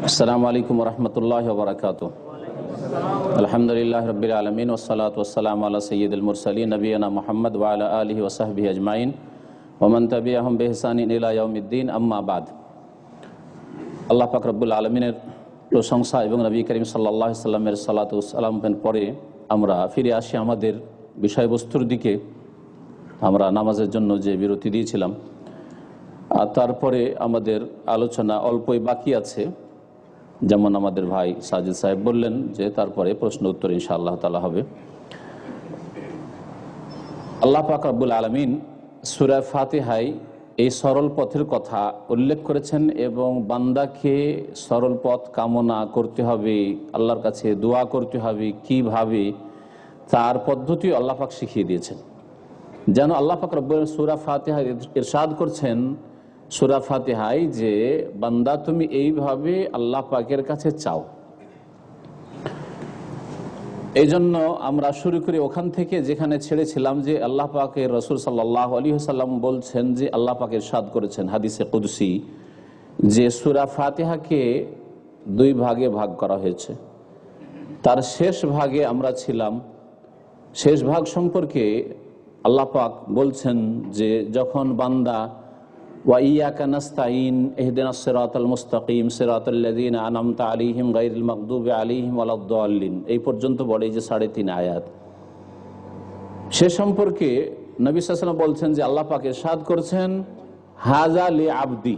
আসসালামু আলাইকুম রহমতুল্লাহ বারাকাতুহু। আলহামদুলিল্লাহ রাব্বিল আলামিন ওয়াসসালাতু ওয়াসসালামু আলা সাইয়্যিদিল মুরসালিন নবিয়িনা মুহাম্মদ ওয়া আলা আলিহি ওয়া সাহবিহি আজমাইন ওয়া মান তাবিআহুম বিইহসানিন ইলা ইয়াউমিদ্দিন, আম্মা বাদ। আল্লাহ পাক রব্বুল আলামিনের প্রশংসা এবং নবী করিম সাল্লাল্লাহু আলাইহি সাল্লামের সালাতু ওয়াস সালামের পরে আমরা ফিরে আসি আমাদের বিষয়বস্তুর দিকে। আমরা নামাজের জন্য যে বিরতি দিয়েছিলাম, আর তারপরে আমাদের আলোচনা অল্পই বাকি আছে। যেমন আমাদের ভাই সাজিদ সাহেব বললেন যে তারপরে প্রশ্ন উত্তর ইনশাআল্লাহ তাআলা হবে। আল্লাহ পাক রব্বুল আলামিন সূরা ফাতিহায় এই সরল পথের কথা উল্লেখ করেছেন এবং বান্দাকে সরল পথ কামনা করতে হবে, আল্লাহর কাছে দোয়া করতে হবে কিভাবে, তার পদ্ধতি আল্লাহ পাক শিখিয়ে দিয়েছেন। যেন আল্লাহ পাক রব্বুল সূরা ফাতিহায় ইরশাদ করছেন সূরা ফাতিহায় যে বান্দা তুমি এইভাবে আল্লাহ পাকের কাছে চাও। এই জন্য আমরা শুরু করি ওখান থেকে যেখানে ছেড়েছিলাম, যে আল্লাহ পাকের রাসূল সাল্লাল্লাহু আলাইহি ওয়াসাল্লাম বলছেন যে আল্লাহ পাক ইরশাদ করেছেন হাদিসে কুদসি যে সূরা ফাতিহাকে দুই ভাগে ভাগ করা হয়েছে। তার শেষ ভাগে আমরা ছিলাম। শেষ ভাগ সম্পর্কে আল্লাহ পাক বলছেন যে যখন বান্দা ওয়া ইয়্যাকা নাস্তাঈন ইহদিনাস সিরাতাল মুস্তাকিম সিরাতাল্লাযীনা আন'আমতা আলাইহিম গায়রিল মাগদুবি আলাইহিম ওয়ালাদ-দাল্লিন, এই পর্যন্ত বলে যে 3.5 আয়াত। সে সম্পর্কে নবী সাল্লাল্লাহু আলাইহি ওয়াসাল্লাম বলছেন যে আল্লাহ পাক ইরশাদ করেছেন হাযা লি আবদি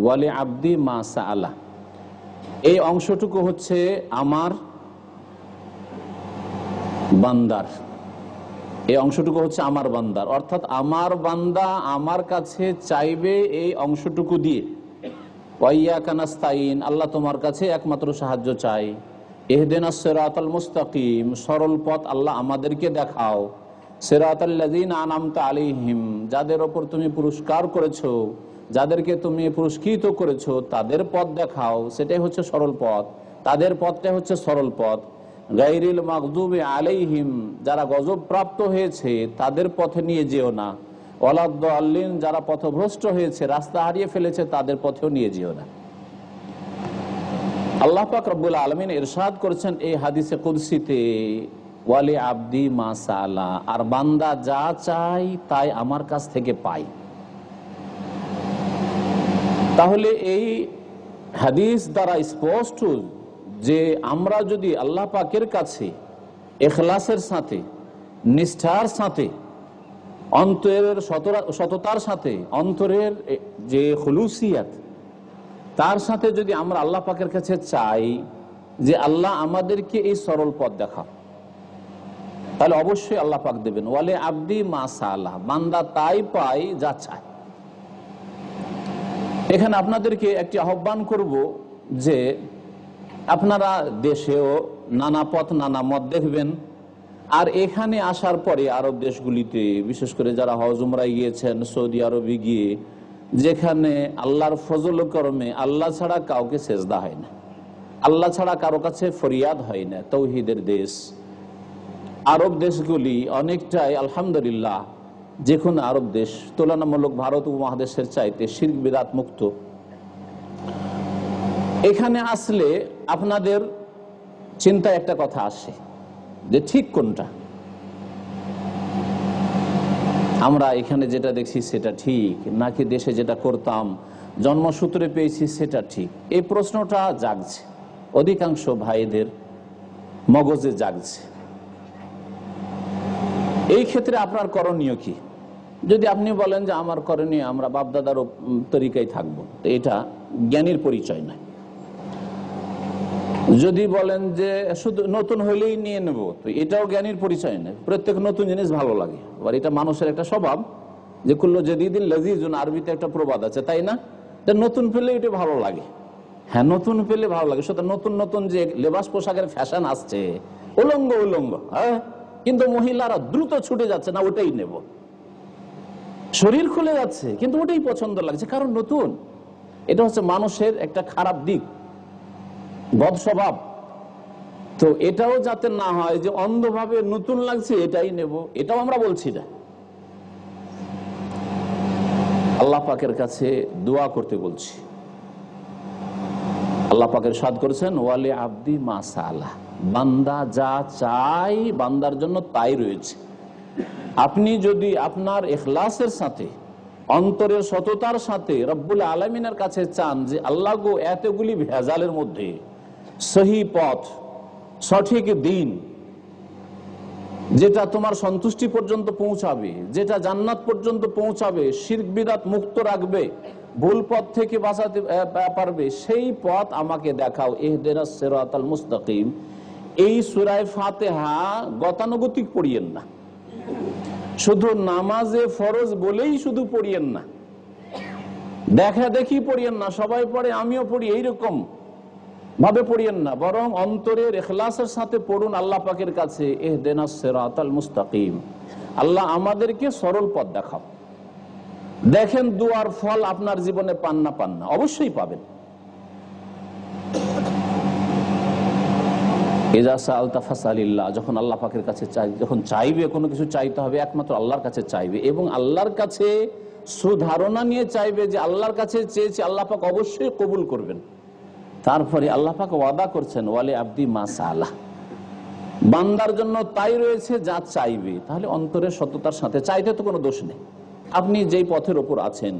ওয়া লি আবদি মা সাআলা, এই অংশটুকু হচ্ছে আমার বান্দার, এই অংশটুকু হচ্ছে আমার বান্দার, অর্থাৎ আমার বান্দা আমার কাছে চাইবে এই অংশটুকু দিয়ে। ওয়া ইয়্যাকা নাস্তাঈন, আল্লাহ তোমার কাছে একমাত্র সাহায্য চাই। ইহদিনাস সিরাতাল মুস্তাকিম, সরল পথ আল্লাহ আমাদেরকে দেখাও। সিরাতাল্লাযীনা আন'আমতা আলাইহিম, যাদের ওপর তুমি পুরস্কার করেছো, যাদেরকে তুমি পুরস্কৃত করেছো তাদের পথ দেখাও, সেটাই হচ্ছে সরল পথ, তাদের পথটাই হচ্ছে সরল পথ। গায়রিল মাগদুবি আলাইহিম, যারা গজব প্রাপ্ত হয়েছে তাদের পথে নিয়ে যেও না। ওয়ালাদ-দাল্লিন, যারা পথভ্রষ্ট হয়েছে রাস্তা হারিয়ে ফেলেছে তাদের পথেও নিয়ে যেও না। আল্লাহ পাক রব্বুল আলামিন ইরশাদ করেছেন এই হাদিসে কুদসিতে ওয়ালি আবদি মা সাআলা, আর বান্দা যা চায় তাই আমার কাছ থেকে পায়। তাহলে এই হাদিস দ্বারা স্পষ্ট যে আমরা যদি আল্লাহ পাকের কাছে ইখলাসের সাথে, নিষ্ঠার সাথে, অন্তরের সততার সাথে, অন্তরের যে খুলুসিয়াত তার সাথে যদি আমরা আল্লাহ পাকের কাছে চাই যে আল্লাহ আমাদেরকে এই সরল পথ দেখাও, তাহলে অবশ্যই আল্লাহ পাক দেবেন। ওয়ালে আবদি মা সাআলা, বান্দা তাই পায় যা চায়। এখানে আপনাদেরকে একটি আহ্বান করব যে আপনারা দেশেও নানা পথ নানা মত দেখবেন, আর এখানে আসার পরে আরব দেশগুলিতে বিশেষ করে যারা হজ উমরায় গিয়েছেন, সৌদি আরবে গিয়ে যেখানে আল্লাহর ফজল করমে আল্লাহ ছাড়া কাউকে সেজদা হয় না, আল্লাহ ছাড়া কারো কাছে ফরিয়াদ হয় না, তৌহিদের দেশ আরব দেশগুলি অনেকটাই আলহামদুলিল্লাহ যে কোনো আরব দেশ তুলনামূলক ভারত উপমহাদেশের চাইতে শিরক বিদআত মুক্ত। এখানে আসলে আপনাদের চিন্তায় একটা কথা আসে যে ঠিক কোনটা, আমরা এখানে যেটা দেখছি সেটা ঠিক নাকি দেশে যেটা করতাম জন্মসূত্রে পেয়েছি সেটা ঠিক, এই প্রশ্নটা জাগছে অধিকাংশ ভাইদের মগজে জাগছে। এই ক্ষেত্রে আপনার করণীয় কি? যদি আপনি বলেন যে আমার করণীয় আমরা বাপদাদার তরিকায় থাকবো, তো এটা জ্ঞানীর পরিচয় নয়। যদি বলেন যে শুধু নতুন হইলেই নিয়ে নেব, তো এটাও জ্ঞানীর পরিচয় নয়। প্রত্যেক নতুন জিনিস ভালো লাগে, আর এটা মানুষের একটা স্বভাব যে কুল্লু জাদিদিন লাযীজুন, আরবিতে একটা প্রবাদ আছে তাই না, নতুন পেলে এটা ভালো লাগে। হ্যাঁ, নতুন পেলে ভালো লাগে, সুতরাং নতুন নতুন যে লেবাস পোশাকের ফ্যাশন আসছে উলঙ্গ উলঙ্গ, হ্যাঁ, কিন্তু মহিলারা দ্রুত ছুটে যাচ্ছে না ওটাই নেব, শরীর খুলে যাচ্ছে কিন্তু ওটাই পছন্দ লাগছে কারণ নতুন। এটা হচ্ছে মানুষের একটা খারাপ দিক, বদ স্বভাব। তো এটাও যাতে না হয় যে অন্ধভাবে নতুন লাগছে এটাই নেব, এটাও আমরা বলছি না। আল্লাহ পাকের কাছে দোয়া করতে বলছি আল্লাহ পাক ইরশাদ করেছেন ওয়ালি আব্দি মা সালা, বান্দা যা চাই বান্দার জন্য তাই রয়েছে। আপনি যদি আপনার ইখলাসের সাথে, অন্তরের সততার সাথে রব্বুল আলামিনের কাছে চান যে আল্লাহ গো এতগুলি ভেজালের মধ্যে সহি পথ, সঠিক দিন, যেটা তোমার সন্তুষ্টি পর্যন্ত পৌঁছাবে, যেটা জান্নাত পর্যন্ত পৌঁছাবে, শিরক বিদআত মুক্ত রাখবে, ভুল পথ থেকে বাঁচাতে পারবে, সেই পথ আমাকে দেখাও। ইহদিনাস সিরাতাল মুস্তাকিম। এই সূরা ফাতিহা গতানুগতিক পড়িয়েন না, শুধু নামাজে ফরজ বলেই শুধু পড়িয়েন না, দেখা দেখি পড়িয়েন না, সবাই পড়ে আমিও পড়ি এইরকম ভাবে পড়িয়েন না, বরং অন্তরের ইখলাসের সাথে পড়ুন আল্লাহ পাকের কাছে ইহদিনাস সিরাতাল মুস্তাকিম, আল্লাহ আমাদেরকে সরল পথ দেখাও। দেখেন দুয়ার ফল আপনার জীবনে পান না, অবশ্যই পাবেন। ইজা সাআলতা ফাসআলিল্লাহ, যখন আল্লাহ পাকের কাছে যখন চাইবে, কোনো কিছু চাইতে হবে একমাত্র আল্লাহর কাছে চাইবে, এবং আল্লাহর কাছে সুধারণা নিয়ে চাইবে যে আল্লাহর কাছে চেয়েছি, আল্লাহ পাক অবশ্যই কবুল করবেন। তারপরে আল্লাহ পাক ওয়াদা করছেন ওয়ালি আব্দি মা সালা, বান্দার জন্য তাই রয়েছে যা চাইবে। তাহলে অন্তরের সততার সাথে চাইতে তো কোনো দোষ নেই। আপনি যেই পথের ওপর আছেন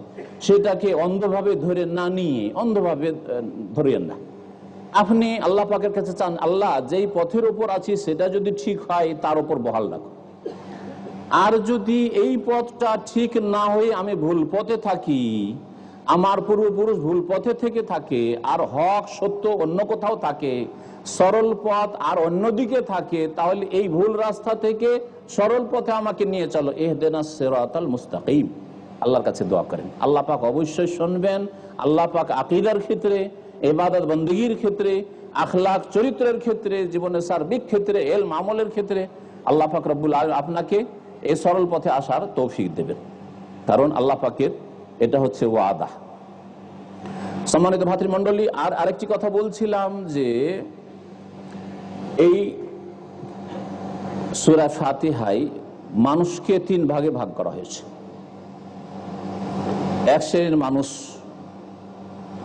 সেটাকে অন্ধভাবে ধরে না নিয়ে অন্ধভাবে ধরিয়েন না। আপনি আল্লাহ পাকের কাছে চান আল্লাহ যেই পথের ওপর আছি সেটা যদি ঠিক হয় তার উপর বহাল রাখো, আর যদি এই পথটা ঠিক না হয়ে আমি ভুল পথে থাকি, আমার পূর্বপুরুষ ভুল পথে থেকে থাকে, আর হক সত্য অন্য কোথাও থাকে, সরল পথ আর অন্যদিকে থাকে, তাহলে এই ভুল রাস্তা থেকে সরল পথে আমাকে নিয়ে চলো। ইহদিনাস সিরাতাল মুস্তাকিম। আল্লাহর কাছে দোয়া করেন, আল্লাহ পাক অবশ্যই শুনবেন। আল্লাহ পাক আকীদার ক্ষেত্রে, ইবাদত বন্দেগীর ক্ষেত্রে, আখলাক চরিত্রের ক্ষেত্রে, জীবনের সার্বিক ক্ষেত্রে, ইলম আমলের ক্ষেত্রে আল্লাহ পাক রব্বুল আলামিন আপনাকে এই সরল পথে আসার তৌফিক দেবেন, কারণ আল্লাহ পাকের এটা হচ্ছে ওয়াদা। সম্মানিত ভাতৃমণ্ডলী, আর আরেকটি কথা বলছিলাম যে এই সূরা ফাতিহায় মানুষকে তিন ভাগে ভাগ করা হয়েছে। এক শ্রেণীর মানুষ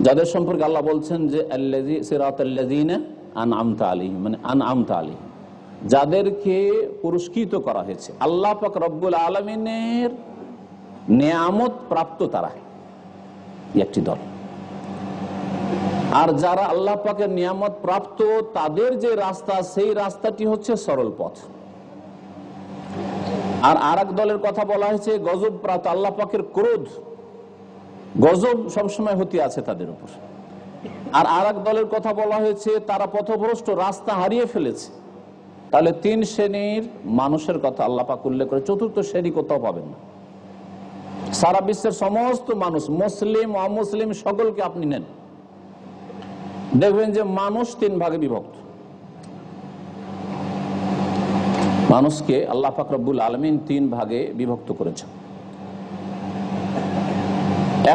যাদের সম্পর্কে আল্লাহ বলছেন যে আল্লাযী সিরাতাল্লাযীনা আনআমতা আলাইহিম, মানে আনআমতা আলাইহিম, যাদেরকে পুরস্কৃত করা হয়েছে। আল্লাহ পাক রব্বুল আলামিনের নিয়ামত প্রাপ্ত তারা একটি দল। আর যারা আল্লাহ পাকের নিয়ামত প্রাপ্ত তাদের যে রাস্তা, সেই রাস্তাটি হচ্ছে সরল পথ। আর আরেক দলের কথা বলা হয়েছে গজব প্রাপ্ত, আল্লাহ পাকের ক্রোধ, গজব সবসময় হতে আছে তাদের উপর। আর আরেক দলের কথা বলা হয়েছে তারা পথভ্রষ্ট, রাস্তা হারিয়ে ফেলেছে। তাহলে তিন শ্রেণীর মানুষের কথা আল্লাহ পাক উল্লেখ করে, চতুর্থ শ্রেণী কোথাও পাবেন না। সারা বিশ্বের সমস্ত মানুষ, মুসলিম অমুসলিম সকলকে আপনি নেন, দেখবেন যে মানুষ তিন ভাগে বিভক্ত। মানুষকে আল্লাহ পাক রব্বুল আলামিন তিন ভাগে বিভক্ত করেছেন।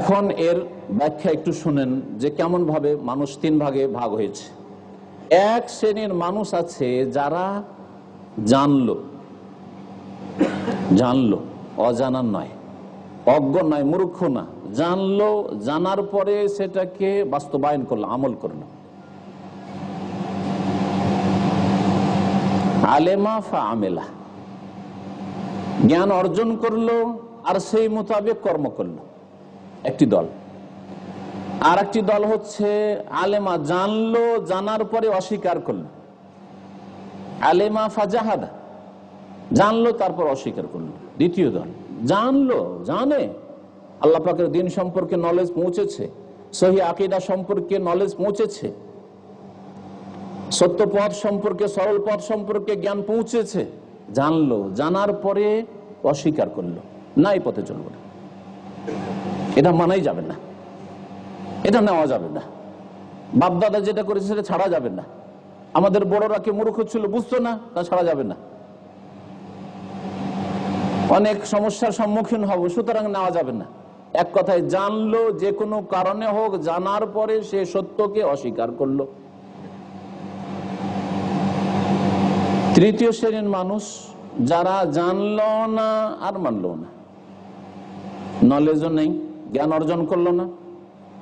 এখন এর ব্যাখ্যা একটু শুনেন যে কেমন ভাবে মানুষ তিন ভাগে ভাগ হয়েছে। এক শ্রেণীর মানুষ আছে যারা জানলো, অজানার নয়, অজ্ঞ নয়, মূর্খ না, জানলো, জানার পরে সেটাকে বাস্তবায়ন করলো, আমল করলো। আলেমা ফা আমেলা, জ্ঞান অর্জন করলো আর সেই মোতাবেক কর্ম করলো, একটি দল। আর একটি দল হচ্ছে আলেমা, জানলো, জানার পরে অস্বীকার করলো। আলেমা ফা জাহাদা, জানলো তারপর অস্বীকার করলো। দ্বিতীয় দল জানে আল্লাহ পাকের দ্বীন সম্পর্কে নলেজ পৌঁছেছে, সহি আকীদা সম্পর্কে নলেজ পৌঁছেছে, সত্য পথ সম্পর্কে, সরল পথ সম্পর্কে জ্ঞান পৌঁছেছে, জানলো, জানার পরে অস্বীকার করলো, না এই পথে চলবে না, এটা মানাই যাবে না, এটা নেওয়া যাবে না, বাপদাদা যেটা করেছে সেটা ছাড়া যাবে না, আমাদের বড়রা কে মূর্খ ছিল বুঝতো না, তা ছাড়া যাবে না, অনেক সমস্যার সম্মুখীন হব, সুতরাং নেওয়া যাবে না। এক কথায় জানলো, যে কোনো কারণে হোক, জানার পরে সে সত্যকে অস্বীকার করলো। তৃতীয় শ্রেণীর মানুষ যারা জানলো না আর মানলো না, নলেজও নেই, জ্ঞান অর্জন করলো না,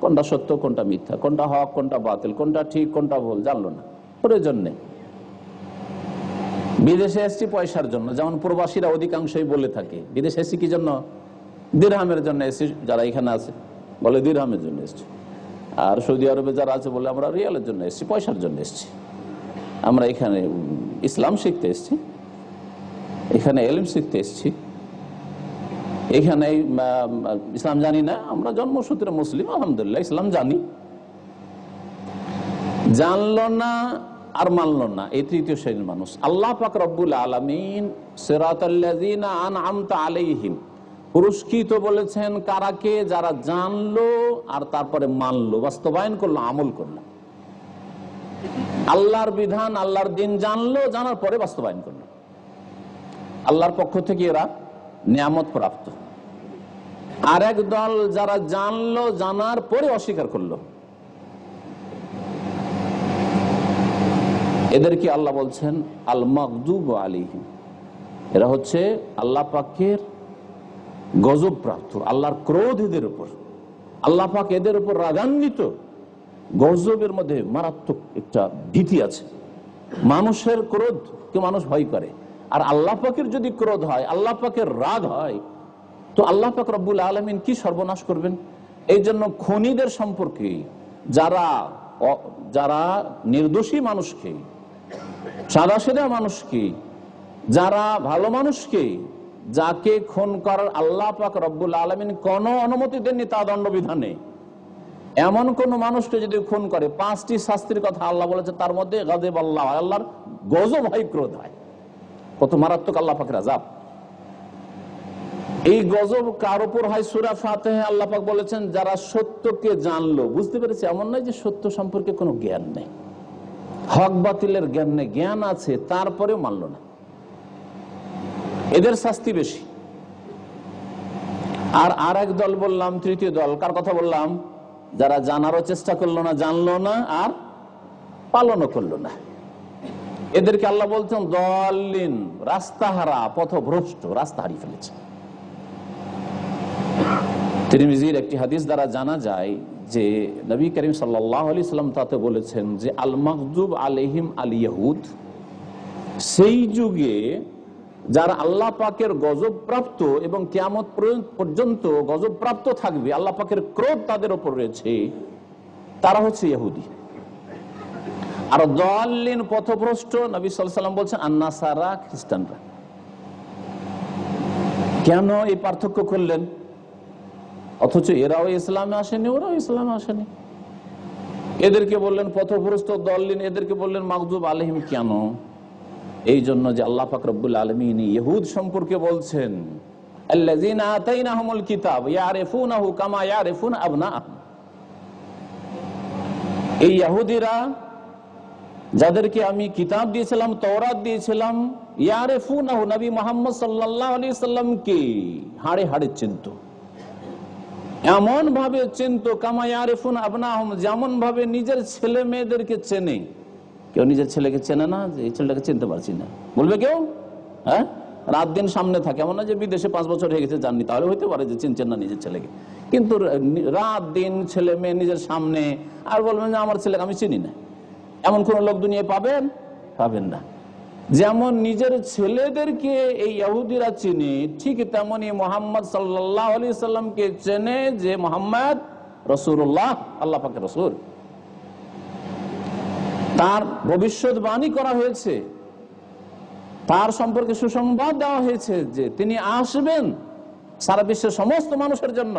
কোনটা সত্য কোনটা মিথ্যা, কোনটা হক কোনটা বাতিল, কোনটা ঠিক কোনটা ভুল জানলো না, প্রয়োজন নেই। বিদেশে এসছি পয়সার জন্য, যেমন প্রবাসীরা অধিকাংশই বলে থাকে বিদেশে এসছি কি জন্য, দিরহামের জন্য এসছি। যারা এখানে আছে বলে দিরহামের জন্য এসছি, আর সৌদি আরবে যারা আছে বলে আমরা রিয়ালের জন্য এসছি, পয়সার জন্য এসছি। আমরা এখানে ইসলাম শিখতে এসছি, এখানে এলিম শিখতে এসছি, এখানে ইসলাম জানি না, আমরা জন্মসূত্রে মুসলিম, আলহামদুলিল্লাহ ইসলাম জানি। জানলো না আর মানলো না, এই তৃতীয় শ্রেণীর মানুষ। আল্লাহ পাক রব্বুল আলামিন সিরাতাল্লাযীনা আনআমতা আলাইহিম পুরস্কৃত বলেছেন কারাকে, যারা জানলো আর তারপরে মানলো, বাস্তবায়ন করলো, আমল করলো। আল্লাহর বিধান আল্লাহর দিন জানলো, জানার পরে বাস্তবায়ন করলো। আল্লাহর পক্ষ থেকে এরা নিয়ামত প্রাপ্ত। আর এক দল যারা জানলো, জানার পরে অস্বীকার করলো, এদেরকে আল্লাহ বলছেন আল মাগদুব আলাইহিম, এরা হচ্ছে আল্লাহ পাকের গজব প্রাপ্ত, আল্লাহর ক্রোধ এদের উপর। আল্লাহ পাক এদের উপর রাগান্বিত। গজবের মধ্যে মারাত্মক একটা ভীতি আছে। মানুষের ক্রোধ কে মানুষ ভয় করে, আর আল্লাহ পাকের যদি ক্রোধ হয়, আল্লাহ পাকের রাগ হয়, তো আল্লাহ পাক রব্বুল আলামিন কি সর্বনাশ করবেন। এই জন্য খুনিদের সম্পর্কে, যারা নির্দোষী মানুষকে, সাদাসিধা মানুষকে, যারা ভালো মানুষকে, যাকে খুন করার আল্লাহ পাক রব্বুল আলামিন কোনো অনুমতি দেননি তা দণ্ডবিধানে, এমন কোন মানুষকে যদি খুন করে 5টি শাস্তির কথা আল্লাহ বলেছে, তার মধ্যে গাযব আল্লাহ, আল্লাহর গজব হয়, ক্রোধ হয়। কত মারাত্মক আল্লাহ পাকের আযাব। এই গজব কার উপর হয়? সূরা ফাতিহা আল্লাহ পাক বলেছেন যারা সত্যকে জানলো, বুঝতে পেরেছে। এমন নয় যে সত্য সম্পর্কে কোনো জ্ঞান নেই, হক বাতিলের জ্ঞান নেই, জ্ঞান আছে তারপরেও মানলো না, এদের শাস্তি বেশি। আর এক দল বললাম, তৃতীয় দল, কার কথা বললাম? যারা জানারও চেষ্টা করলো না, জানলো না, আর পালনও করলো না। এদেরকে আল্লাহ বলছেন দাল্লিন, রাস্তাহারা, পথভ্রষ্ট, রাস্তা হারিয়ে ফেলেছে। তিরমিজির একটি হাদিস দ্বারা জানা যায় যে নবী করিম সাল্লাল্লাহু আলাইহি সাল্লাম তাতে বলেছেন যে আল মাগদুব আলাইহিম আল ইয়াহুদ, সেই যুগে যারা আল্লাহ পাকের গজব প্রাপ্ত এবং কিয়ামত পর্যন্ত গজব প্রাপ্ত থাকবে, আল্লাহ পাকের ক্রোধ তাদের উপর রয়েছে, তারা হচ্ছে ইহুদি। আর দাল্লিন, পথভ্রষ্ট, নবী সাল্লাল্লাহু আলাইহি সাল্লাম বলছেন আন-নাসারা, খ্রিস্টানরা। কেন এই পার্থক্য করলেন? অথচ এরাও ইসলামে আসেনি, ওরাও ইসলামে আসেনি। এদেরকে বললেন পথভ্রষ্ট, দাল্লিন, এদেরকে বললেন মাগদুব আলাইহিম। কেন? এই জন্য যে আল্লাহ পাক রব্বুল আলামিন ইহুদ সম্পর্কে বলছেন আল্লাযীনা আতাইনাহুমুল কিতাব ইয়ারিফুনাহু কামা ইয়ারিফুনা আবনাআহুম। এই ইহুদিরা যাদেরকে আমি কিতাব দিয়েছিলাম, তাওরাত দিয়েছিলাম, ইয়ারিফুনাহু, নবী মুহাম্মদ সাল্লাল্লাহু আলাইহি সাল্লামকে হাড়ে হাড়ে চিনতো, এমন ভাবে চিনতো কামা ইয়ারিফুনা আবনাআহুম, যেমন ভাবে নিজের ছেলে মেয়েদেরকে চেনে। কেউ নিজের ছেলেকে চেনে না যে এই ছেলেটাকে চিনতে পারছি না, বলবে কেউ? হ্যাঁ, রাত দিন সামনে থাকে, এমন না যে বিদেশে 5 বছর হয়ে গেছে জাননি, তাহলে হইতে পারে যে চিনছেন না নিজের ছেলেকে। কিন্তু রাত দিন ছেলে মেয়ে নিজের সামনে, আর বলবেন যে আমার ছেলেকে আমি চিনি না, এমন কোন লোক দুনিয়ায় পাবেন? পাবেন না। যেমন নিজের ছেলেদেরকে এই ইহুদিরা চিনে, ঠিক তেমনি মুহাম্মদ সাল্লাল্লাহু আলাইহি সাল্লামকে চেনে যে মুহাম্মদ রাসূলুল্লাহ, আল্লাহ পাকের রাসূল। তার ভবিষ্যৎবাণী করা হয়েছে, তার সম্পর্কে সুসংবাদ দেওয়া হয়েছে যে তিনি আসবেন সারা বিশ্বের সমস্ত মানুষের জন্য।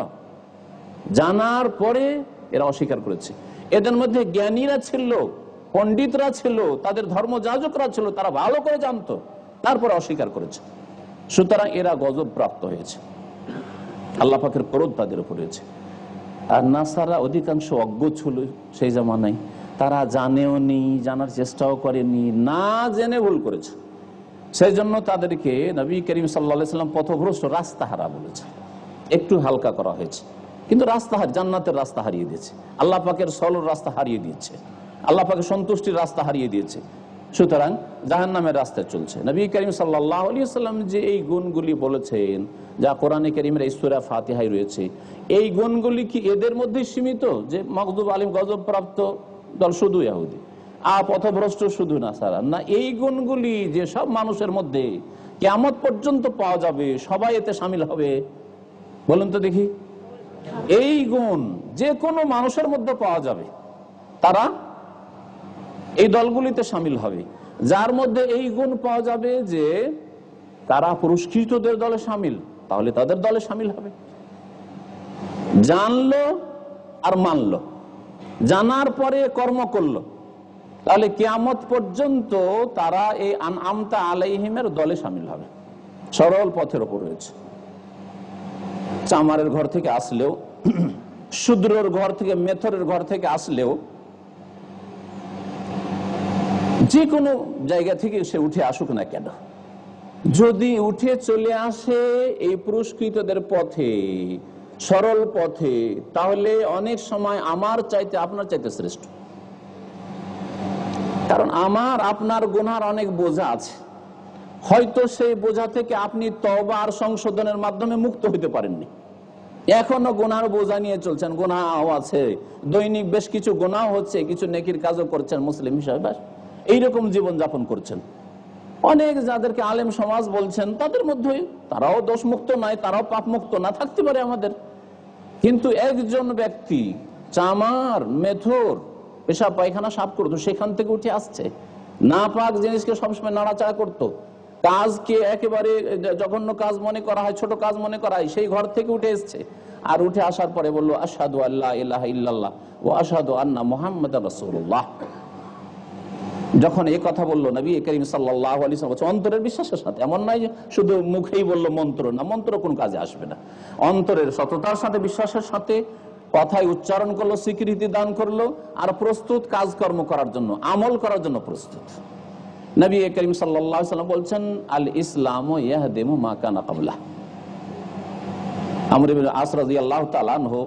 জানার পরে এরা অস্বীকার করেছে। এদের মধ্যে জ্ঞানীরা ছিল, পণ্ডিতরা ছিল, তাদের ধর্মযাজকরা ছিল, তারা ভালো করে জানতো, তারপরে অস্বীকার করেছে। সুতরাং এরা গজব প্রাপ্ত হয়েছে, আল্লাহ পাকের ক্রোধ তাদের উপর হয়েছে। আর নাসারা অধিকাংশ অজ্ঞ ছিল সেই জামানায়, তারা জানেও নি, জানার চেষ্টাও করেনি, না জেনে ভুল করেছে। সেই জন্য তাদেরকে নবী করিম সাল্লাল্লাহু আলাইহি সাল্লাম পথভ্রষ্ট, রাস্তাহারা বলেছে। একটু হালকা করা হয়েছে, কিন্তু রাস্তা, জান্নাতের রাস্তা হারিয়ে দিয়েছে, আল্লাহ পাকের সরল রাস্তা হারিয়ে দিয়েছে, আল্লাহ পাকের সন্তুষ্টির রাস্তা হারিয়ে দিয়েছে। সুতরাং জাহান্নামের রাস্তায় চলছে। নবী করিম সাল্লাল্লাহু আলাইহি ওয়াসাল্লাম যে এই গুণগুলি বলেছেন, যা কোরআনে কারীমের এই সূরা ফাতিহায় রয়েছে, এই গুণগুলি কি এদের মধ্যে সীমিত যে মাগদুব আলাইহিম গজবপ্রাপ্ত দল শুধু ইহুদি আর পথভ্রষ্ট শুধু নাসারা? না, এই গুণগুলি যে সব মানুষের মধ্যে কিয়ামত পর্যন্ত পাওয়া যাবে, সবাই এতে শামিল হবে? বলুন তো দেখি। এই গুণ যে কোনো মানুষের মধ্যে পাওয়া যাবে, তারা এই দলগুলিতে শামিল হবে। যার মধ্যে এই গুণ পাওয়া যাবে যে তারা পুরস্কৃতদের দলে শামিল, তাহলে তাদের দলে শামিল হবে। জানলো আর মানলো, জানার পরে কর্ম করলো, তাহলে কিয়ামত পর্যন্ত তারা এই আনআমতা আলাইহিমের দলে শামিল হবে, সরল পথের উপর রয়েছে। চামারের ঘর থেকে আসলেও, শূদ্রের ঘর থেকে, মেথরের ঘর থেকে আসলেও, যে কোনো জায়গা থেকে সে উঠে আসুক না কেন, যদি উঠে চলে আসে এই পুরস্কৃতদের পথে, সরল পথে, তাহলে অনেক সময় আমার চাইতে আপনার চাইতে শ্রেষ্ঠ। কারণ আমার আপনার গুনার অনেক বোঝা আছে, হয়তো সেই বোঝা থেকে আপনি তওবা আর সংশোধনের মাধ্যমে মুক্ত হইতে পারেননি, এখনো গুনার বোঝা নিয়ে চলছেন। গুনাহ আছে, দৈনিক বেশ কিছু গুনাহ হচ্ছে, কিছু নেকির কাজও করছেন মুসলিম হিসাবে, ব্যাস এইরকম জীবন যাপন করছেন। অনেক যাদেরকে আলেম সমাজ বলছেন, তাদের মধ্যে তারাও দোষমুক্ত নয়, তারাও পাপ মুক্ত না থাকতে পারে আমাদের। কিন্তু একজন ব্যক্তি চামার, মেথর, পেশাব পায়খানা সাফ করতো, সেখান থেকে উঠে আসছে, না পাক জিনিসকে সবসময় নাড়াচাড়া করতো, কাজকে একেবারে জঘন্য কাজ মনে করা হয়, ছোট কাজ মনে করা হয়, সেই ঘর থেকে উঠে এসছে। আর উঠে আসার পরে বললো আশহাদু আল্লা ইলাহা ইল্লাল্লাহ ওয়া আশহাদু আন্না মুহাম্মাদার রাসূলুল্লাহ। যখন এই কথা বললো নবী করিম সাল্লাল্লাহু আলাইহি ওয়াসাল্লাম অন্তরের বিশ্বাসের সাথে, এমন নয় যে শুধু মুখেই বললো, মন্ত্র না, মন্ত্র কোন কাজে আসবে না, অন্তরের সততার সাথে, বিশ্বাসের সাথে কথায় উচ্চারণ করলো, স্বীকৃতি দান করলো, আর প্রস্তুত কাজকর্ম করার জন্য, আমল করার জন্য প্রস্তুত। নবী করিম সাল্লাল্লাহু আলাইহি ওয়াসাল্লাম বলছেন আল ইসলামু ইয়াহদিমু মা কানা ক্বাবলাহ। আমর ইবনে আস রাদিয়াল্লাহু তাআলা আনহু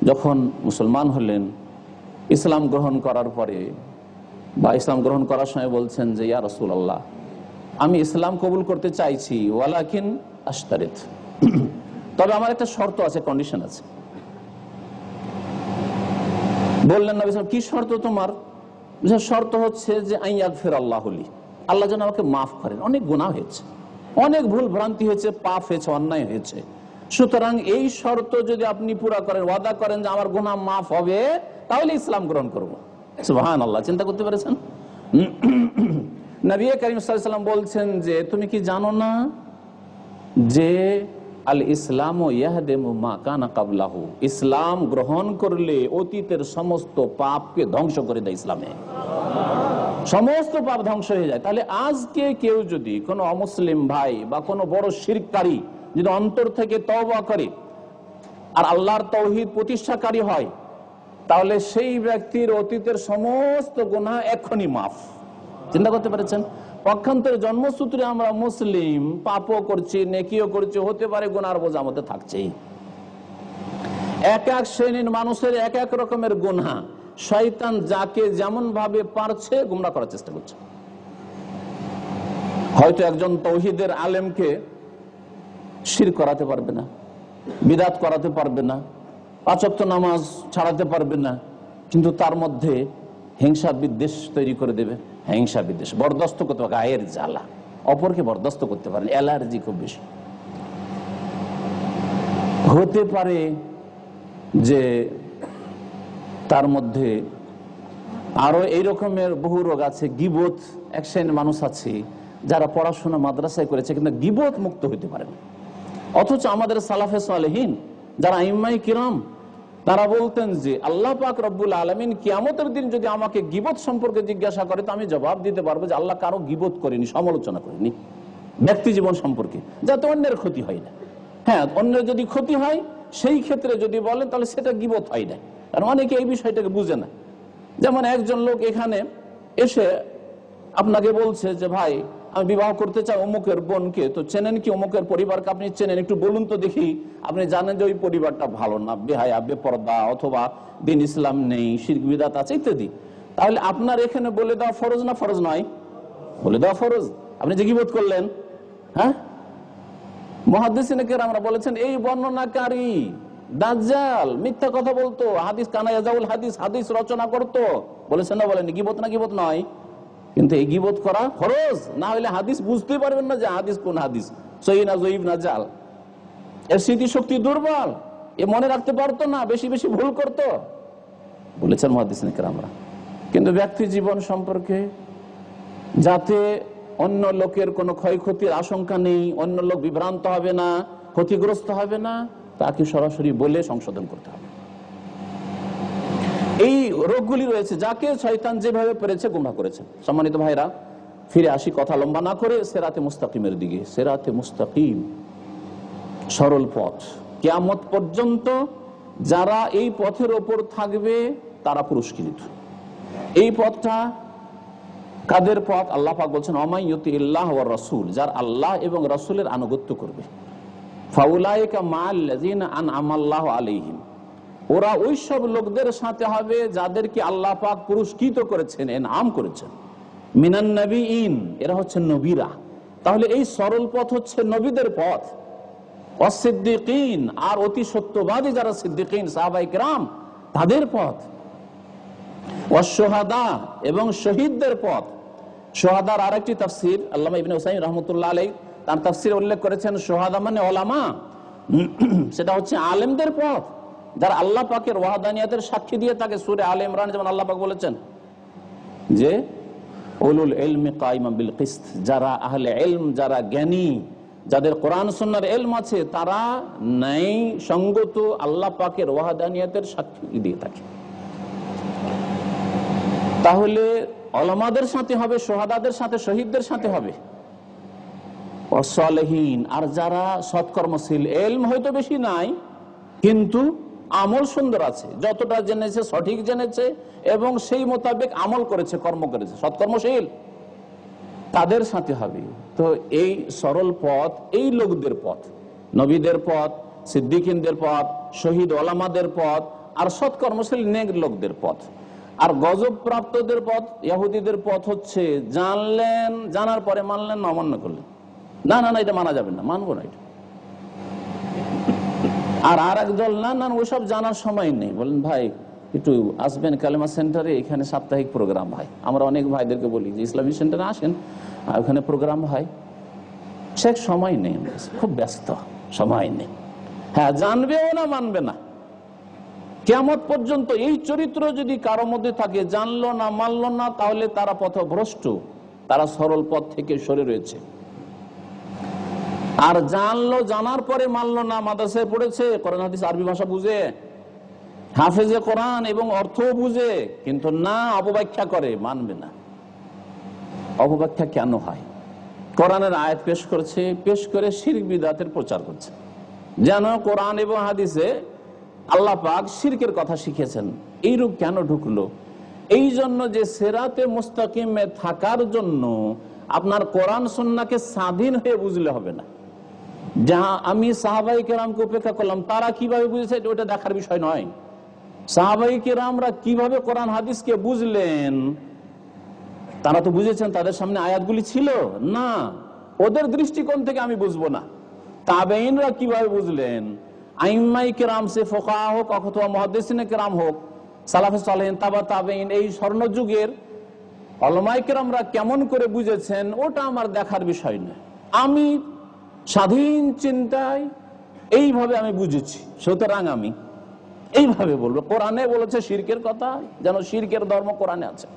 যখন মুসলমান হলেন, ইসলাম গ্রহণ করার পরে বা ইসলাম গ্রহণ করার সময় বলছেন যে ইয়া রাসূলুল্লাহ, আমি ইসলাম কবুল করতে চাইছি, ওয়ালাকিন আশতারিত, তবে আমার একটা শর্ত আছে, কন্ডিশন আছে। বললেন নবী সাল্লাল্লাহু আলাইহি ওয়াসাল্লাম, কি শর্ত তোমার? যে শর্ত হচ্ছে যে আইয়াগফির আল্লাহু লি, আল্লাহ যেন আমাকে মাফ করেন, অনেক গুনাহ হয়েছে, অনেক ভুল ভ্রান্তি হয়েছে, পাপ হয়েছে, অন্যায় হয়েছে, সুতরাং এই শর্ত যদি আপনি পুরা করেন, ওয়াদা করেন যে আমার গুনাহ মাফ হবে, তাহলে ইসলাম গ্রহণ করব। সুবহানাল্লাহ, চিন্তা করতে পেরেছেন? নবী করিম সাল্লাল্লাহু আলাইহি ওয়াসাল্লাম বলছেন যে তুমি কি জানো না যে আল ইসলামু ইয়াহদিমু মা কানা ক্বাবলাহু, ইসলাম গ্রহণ করলে অতীতের সমস্ত পাপকে ধ্বংস করে দেয়, ইসলামে সমস্ত পাপ ধ্বংস হয়ে যায়। তাহলে আজকে কেউ যদি কোনো অমুসলিম ভাই বা কোনো বড় শিরককারী যদি অন্তর থেকে তওবা করে আর আল্লাহর তাওহীদ প্রতিষ্ঠাকারী হয়, তাহলে সেই ব্যক্তির অতীতের সমস্ত গুনাহ এখনই মাফ। চিন্তা করতে পেরেছেন? পক্ষান্তরে জন্মসূত্রে আমরা মুসলিম, পাপও করছি, নেকিও করছি, হতে পারে গুনার বোঝা আমাদের থাকছেই। এক এক শ্রেণীর মানুষের এক এক রকমের গুনাহ, শয়তান যাকে যেমন ভাবে পারছে গুমরাহ করার চেষ্টা করছে। হয়তো একজন তাওহীদের আলেমকে শিরক করাতে পারবে না, বিদআত করাতে পারবে না, পাঁচ ওয়াক্ত নামাজ ছাড়াতে পারবে না, কিন্তু তার মধ্যে হিংসা বিদ্বেষ তৈরি করে দেবে। হিংসা বিদ্বেষ বরদাস্ত করতে পারে, গায়ের জ্বালা, অপরকে বরদাস্ত করতে পারেন, অ্যালার্জি খুব বেশি। হতে পারে যে তার মধ্যে আরো এই রকমের বহু রোগ আছে। গীবত, এক শ্রেণীর মানুষ আছে যারা পড়াশোনা মাদ্রাসায় করেছে কিন্তু গীবত মুক্ত হইতে পারে না, অথচ আমাদের সালাফে সালেহীন যারা আইম্মায়ে কিরাম তারা বলতেন যে আল্লাহ পাক রব্বুল আলামিন কিয়ামতের দিন যদি আমাকে গীবত সম্পর্কে জিজ্ঞাসা করে তো আমি জবাব দিতে পারবো যে আল্লাহ কারো গীবত করেনি, সমালোচনা করেনি ব্যক্তি জীবন সম্পর্কে, যাতে অন্যের ক্ষতি হয় না। হ্যাঁ, অন্যের যদি ক্ষতি হয় সেই ক্ষেত্রে যদি বলেন তাহলে সেটা গীবত হয় না, কারণ অনেকে এই বিষয়টাকে বুঝে না। যেমন একজন লোক এখানে এসে আপনাকে বলছে যে ভাই আমি বিবাহ করতে চাই অমুকের বোনকে, তো চেনেন কি অমুকের পরিবারকে? আপনি চেনেন, একটু বলুন তো দেখি। আপনি জানেন যে ওই পরিবারটা ভালো না, বেহায়া, বেপরদা, অথবা দিন ইসলাম নেই, শিরক বিদআত আছে ইত্যাদি। তাহলে আপনার এখানে বলে দেওয়া ফরজ না ফরজ নয়? বলে দেওয়া ফরজ। আপনি যে গীবত করলেন, হ্যাঁ, মুহাদ্দিসিনে কেরামরা বলেছেন এই বর্ণনাকারী দাজ্জাল মিথ্যা কথা বলতো, হাদিস কানায়াজাউল হাদিস, হাদিস রচনা করতো। বলেছেন না বলেন? গীবত না গীবত নয়? কিন্তু এই গীবত করা ফরজ, না হলে হাদিস বুঝতেই পারবেন না যে হাদিস কোন হাদিস, সহিহ না জয়ীফ না জাল। এর স্মৃতিশক্তি দুর্বল, এ মনে রাখতে পারতো না, বেশি বেশি ভুল করতো, বলেছেন মুহাদ্দিসিনে কেরামরা। কিন্তু ব্যক্তি জীবন সম্পর্কে যাতে অন্য লোকের কোনো ক্ষয়ক্ষতির আশঙ্কা নেই, অন্য লোক বিভ্রান্ত হবে না, ক্ষতিগ্রস্ত হবে না, তাকে সরাসরি বলে সংশোধন করতে হবে। এই রোগগুলি রয়েছে, যাকে শয়তান যেভাবে পেরেছে গুমরাহ করেছে। সম্মানিত ভাইরা, ফিরে আসি কথা লম্বা না করে সিরাতে মুস্তাকিমের দিকে। সিরাতে মুস্তাকিম সরল পথ, কিয়ামত পর্যন্ত যারা এই পথের ওপর থাকবে তারা পুরস্কৃত। এই পথটা কাদের পথ? আল্লাহ পাক বলছেন ওমাইয়ুতিল্লাহ ওয়ার রাসূল, যার আল্লাহ এবং রাসূলের আনুগত্য করবে। ফাউলাইকা মাআল্লাযিনা আনআমাল্লাহু আলাইহিম, ওরা ওই সব লোকদের সাথে হবে যাদেরকে আল্লাহ পাক পুরস্কৃত করেছেন, ইনআম করেছেন। মিনান নবিয়িন, এরা হচ্ছে নবীরা। তাহলে এই সরল পথ হচ্ছে নবীদের পথ। ওয়াসসিদ্দিকিন, আর অতি সত্যবাদী যারা সিদ্দিকিন সাহাবায়ে কেরাম, তাদের পথ। ওয়াসশুহাদা, এবং শহীদদের পথ। শুহাদার আরেকটি তাফসীর আল্লামা ইবনে উসাইমিন রাহমাতুল্লাহ আলাইহি তার তাফসীরে উল্লেখ করেছেন, শুহাদা মানে উলামা, সেটা হচ্ছে আলেমদের পথ, যারা আল্লাহ পাকের ওয়াহদানিয়াতের সাক্ষী দিয়ে থাকে। সূরা আলে ইমরান যেমন আল্লাহ পাক বলেছেন যে উলুল ইলমি কাইমান বিল কিসত, যারা আহলে ইলম, যারা জ্ঞানী, যাদের কোরআন সুন্নাহর ইলম আছে, তারা ন্যায় সঙ্গত আল্লাহ পাকের ওয়াহদানিয়াতের সাক্ষী দিয়ে থাকে। তাহলে উলামাদের সাথে হবে, শুহাদাদের সাথে, শহীদদের সাথে হবে। ওয়াসসালিহিন, আর যারা সৎকর্মশীল, ইলম হয়তো বেশি নাই কিন্তু আমল সুন্দর আছে, যতটা জেনেছে সঠিক জেনেছে এবং সেই মোতাবেক আমল করেছে, কর্ম করেছে, সৎকর্মশীল, তাদের সাথে হবে। তো এই সরল পথ এই লোকদের পথ, নবীদের পথ, সিদ্দিকিনদের পথ, শহীদ ওলামাদের পথ, আর সৎকর্মশীল নেক লোকদের পথ। আর গজব প্রাপ্তদের পথ, ইহুদিদের পথ হচ্ছে জানলেন, জানার পরে মানলেন না, অমান্য করলেন, না না না এটা মানা যাবে না, মানবো না এটা। আর এক দল না না ওইসব জানার সময় নেই, বলেন ভাই একটু আসবেন কালেমা সেন্টারে, এখানে সাপ্তাহিক প্রোগ্রাম হয়। আমরা অনেক ভাইদেরকে বলি যে ইসলামিক সেন্টারে আসেন, ওখানে প্রোগ্রাম হয়, সে সময় নেই, খুব ব্যস্ত, সময় নেই। হ্যাঁ, জানবেও না, মানবে না। কিয়ামত পর্যন্ত এই চরিত্র যদি কারো মধ্যে থাকে, জানলো না, মানলো না, তাহলে তারা পথভ্রষ্ট, তারা সরল পথ থেকে সরে রয়েছে। আর জানলো, জানার পরে মানলো না, মাদ্রাসায় পড়েছে, কোরআন হাদিস আরবি ভাষা বুঝে, হাফেজে কোরআন এবং অর্থ বুঝে, কিন্তু না, অপব্যাখ্যা করে, মানবে না। অপব্যাখ্যা কেন হয়? কোরআনের আয়াত পেশ করছে, পেশ করে শিরক বিদআতের প্রচার করছে, যেন কোরআন এবং হাদিসে আল্লাহ পাক শিরকের কথা শিখেছেন। এইরূপ কেন ঢুকলো? এই জন্য যে সিরাতে মুস্তাকিমে থাকার জন্য আপনার কোরআন সুন্নাহকে স্বাধীন হয়ে বুঝলে হবে না। যাহা আমি সাহাবায়ে কেরামকে উপেক্ষা করলাম, তারা কিভাবে বুঝেছে ওটা দেখার বিষয় নয়। সাহাবায়ে কেরামরা কিভাবে কোরআন হাদিসকে বুঝলেন, তারা তো বুঝেছেন, তাদের সামনে আয়াতগুলি ছিল না, ওদের দৃষ্টিকোণ থেকে আমি বুঝবো না। তাবেঈনরা কিভাবে বুঝলেন, আইম্মায়ে কেরাম সে ফুকাহা হোক অথবা মুহাদ্দিসিনে কেরাম হোক, সালাফে সালেহিন, তাবা তাবেঈন, এই স্বর্ণযুগের উলামায়ে কেরামরা কেমন করে বুঝেছেন, ওটা আমার দেখার বিষয় নয়। আমি স্বাধীন চিন্তায় এইভাবে আমি বুঝেছি, সুতরাং আমি এইভাবে বলবো। কোরআনে বলেছে শিরকের কথা, যেন শিরকের ধর্ম কোরআনে আছে।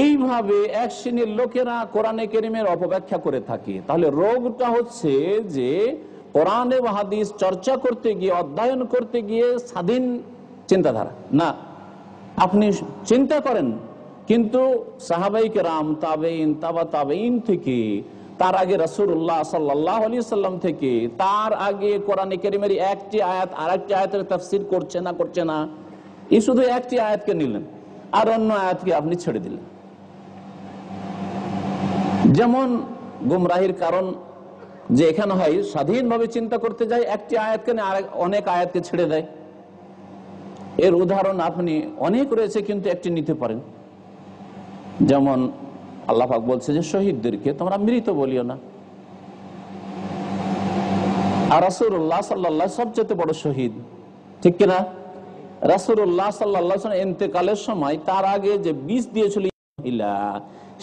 এইভাবে এক শ্রেণীর লোকেরা কোরআনে কারীমের অপব্যাখ্যা করে থাকে। তাহলে রোগটা হচ্ছে যে কোরআন এবং হাদিস চর্চা করতে গিয়ে, অধ্যয়ন করতে গিয়ে স্বাধীন চিন্তাধারা না, আপনি চিন্তা করেন, কিন্তু সাহাবায়ে কেরাম, তাবেঈন, তাবা তাবেঈন থেকে, তার আগে রাসূলুল্লাহ সাল্লাল্লাহু আলাইহি সাল্লাম থেকে, তার আগে কোরআনে কারীমের একটি আয়াত আরেকটি আয়াতের তাফসীর করছে না, এই শুধু একটি আয়াতকে নিলেন আর অন্য আয়াতকে আপনি ছেড়ে দিলেন। যেমন গুমরাহির কারণ যে এখানে হয়, স্বাধীনভাবে চিন্তা করতে যায়, একটি আয়াতকে অনেক আয়াতকে ছেড়ে দেয়, এর উদাহরণ আপনি অনেক রয়েছে, কিন্তু একটি নিতে পারেন। যেমন আল্লাহ পাক বলছে যে শহীদদেরকে তোমরা মৃত বলিও না। আর রাসূলুল্লাহ সাল্লাল্লাহু আলাইহি ওয়াসাল্লাম সবচেয়ে বড় শহীদ, ঠিক কিনা? রাসূলুল্লাহ সাল্লাল্লাহু আলাইহি ওয়াসাল্লাম ইন্তেকালের সময় তার আগে যে বিষ দিয়েছিল,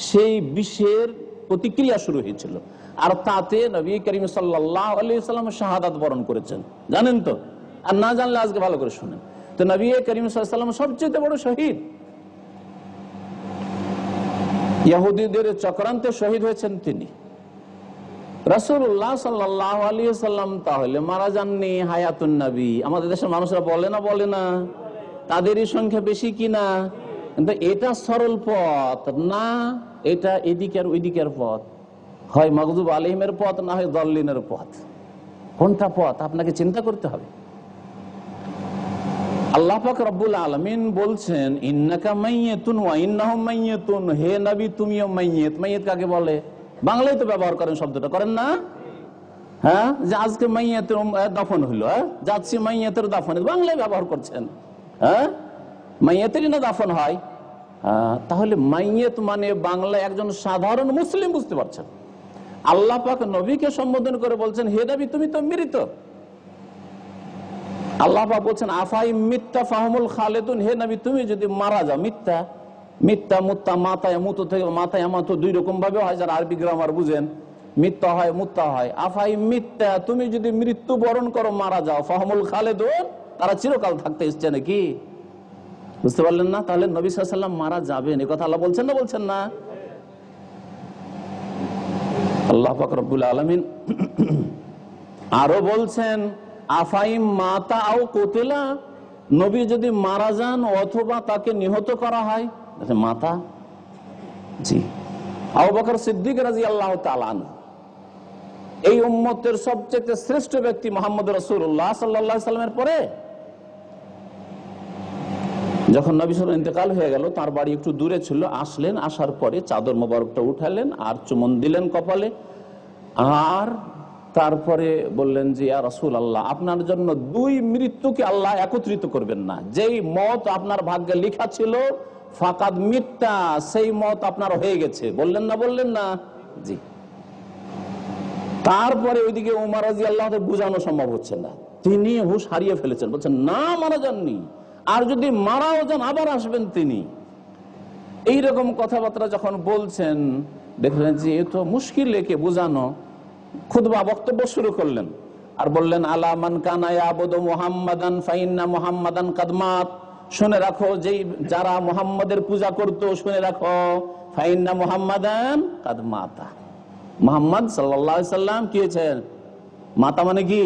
সেই বিষের প্রতিক্রিয়া শুরু হয়েছিল, আর তাতে নবী করিম সাল্লাল্লাহু আলাইহি ওয়াসাল্লাম শাহাদাত বরণ করেছেন, জানেন তো? আর না জানলে আজকে ভালো করে শুনেন। তো নবী করিম সাল্লাল্লাহু আলাইহি ওয়াসাল্লাম সবচেয়ে বড় শহীদ। ইহুদীদের চক্রান্তে শহীদ হয়েছেন তিনি। রাসূলুল্লাহ সাল্লাল্লাহু আলাইহি ওয়াসাল্লাম তাহলে মারা যাননি, হায়াতুন নবী। আমাদের দেশের মানুষরা বলে না তাদেরই সংখ্যা বেশি কিনা, কিন্তু এটা সরল পথ না, এটা এদিকের ওইদিকের পথ, হয় মাগদুব আলাইহিমের পথ, না হয় দল্লিনের পথ। কোনটা পথ আপনাকে চিন্তা করতে হবে। আল্লাহ পাক রব্বুল আলামিন বলছেন ইন্নাকা মাইয়াতুন ওয়া ইন্নাহুম মাইয়াতুন, হে নবী তুমিও মাইয়াত। মাইয়াত কাকে বলে? বাংলায় তো ব্যবহার করেন শব্দটা, করেন না? হ্যাঁ, যে আজকে মাইয়াতের দাফন হইলো, যাচ্ছি মাইয়াতের দাফন, বাংলায় ব্যবহার করছেন। হ্যাঁ, মাইয়াতেরই না দাফন হয়। তাহলে মাইয়াত মানে বাংলায় একজন সাধারণ মুসলিম, বুঝতে পারছেন? আল্লাহ পাক নবীকে সম্বোধন করে বলছেন হে নবী তুমি তো মৃত। আল্লাহ পাক বলছেন আফাই মিথ্যা ফাহমুল খালেদুন, হে নবী তুমি যদি মারা যাও। মিথ্যা, মিথ্যা মুত্তা, মাথায় মুতো থেকে মাথায় আমাতো দুই রকম ভাবে হয়, যারা আরবি গ্রামার বুঝেন। মিথ্যা হয়, মুত্তা হয়। আফাই মিথ্যা, তুমি যদি মৃত্যু বরণ করো, মারা যাও। ফাহমুল খালেদুন, তারা চিরকাল থাকতে এসছে নাকি? বুঝতে পারলেন না? তাহলে নবী সাল্লাল্লাহু আলাইহি ওয়াসাল্লাম মারা যাবেন, এই কথা আল্লাহ বলছেন না? বলছেন না? আল্লাহ পাক রব্বুল আলামিন আরো বলছেন আফাইম মাতা আও কুতিলা, নবী যদি মারা যান অথবা তাকে নিহত করা হয়। মাতা, জি। আবু বকর সিদ্দিক রাদিয়াল্লাহু তাআলা আনহু, এই উম্মতের সবচেয়ে শ্রেষ্ঠ ব্যক্তি মুহাম্মদ রাসূলুল্লাহ সাল্লাল্লাহু আলাইহি ওয়াসাল্লামের পরে যখন নবী সাল্লাল্লাহু আলাইহি ওয়াসাল্লাম ইন্তেকাল হয়ে গেল, তার বাড়ি একটু দূরে ছিল। আসলেন, আসার পরে চাদর মোবারকটা উঠালেন আর চুমন দিলেন কপালে, আর তারপরে বললেন যে ইয়া রাসূলুল্লাহ, আপনার জন্য দুই মৃত্যুকে আল্লাহ একত্রিত করবেন না। যেই মত আপনার ভাগ্যে লেখা ছিল ফাকাদ মিথ্যা, সেই মত আপনার হয়ে গেছে। বললেন না? বললেন না? জি। তারপরে ওইদিকে ওমর রাদিয়াল্লাহু আনহু বোঝানো সম্ভব হচ্ছে না, তিনি হুঁশ হারিয়ে ফেলেছেন, বলছেন না মারা যাননি, আর যদি মারাও যান আবার আসবেন তিনি। এইরকম কথাবার্তা যখন বলছেন, দেখলেন যে এ তো মুশকিল, একে বোঝানো। খুতবা, বক্তব্য শুরু করলেন আর বললেন আলা মান কানা ইয়াবুদু মুহাম্মাদান ফাইন্না মুহাম্মাদান কাদ মাত, শুনে রাখো যেই যারা মুহাম্মাদের পূজা করত, শুনে রাখো ফাইন্না মুহাম্মাদান কাদ মাতা, মুহাম্মদ সাল্লাল্লাহু আলাইহি সাল্লাম কি হয়েছেন? মাতা মানে কি?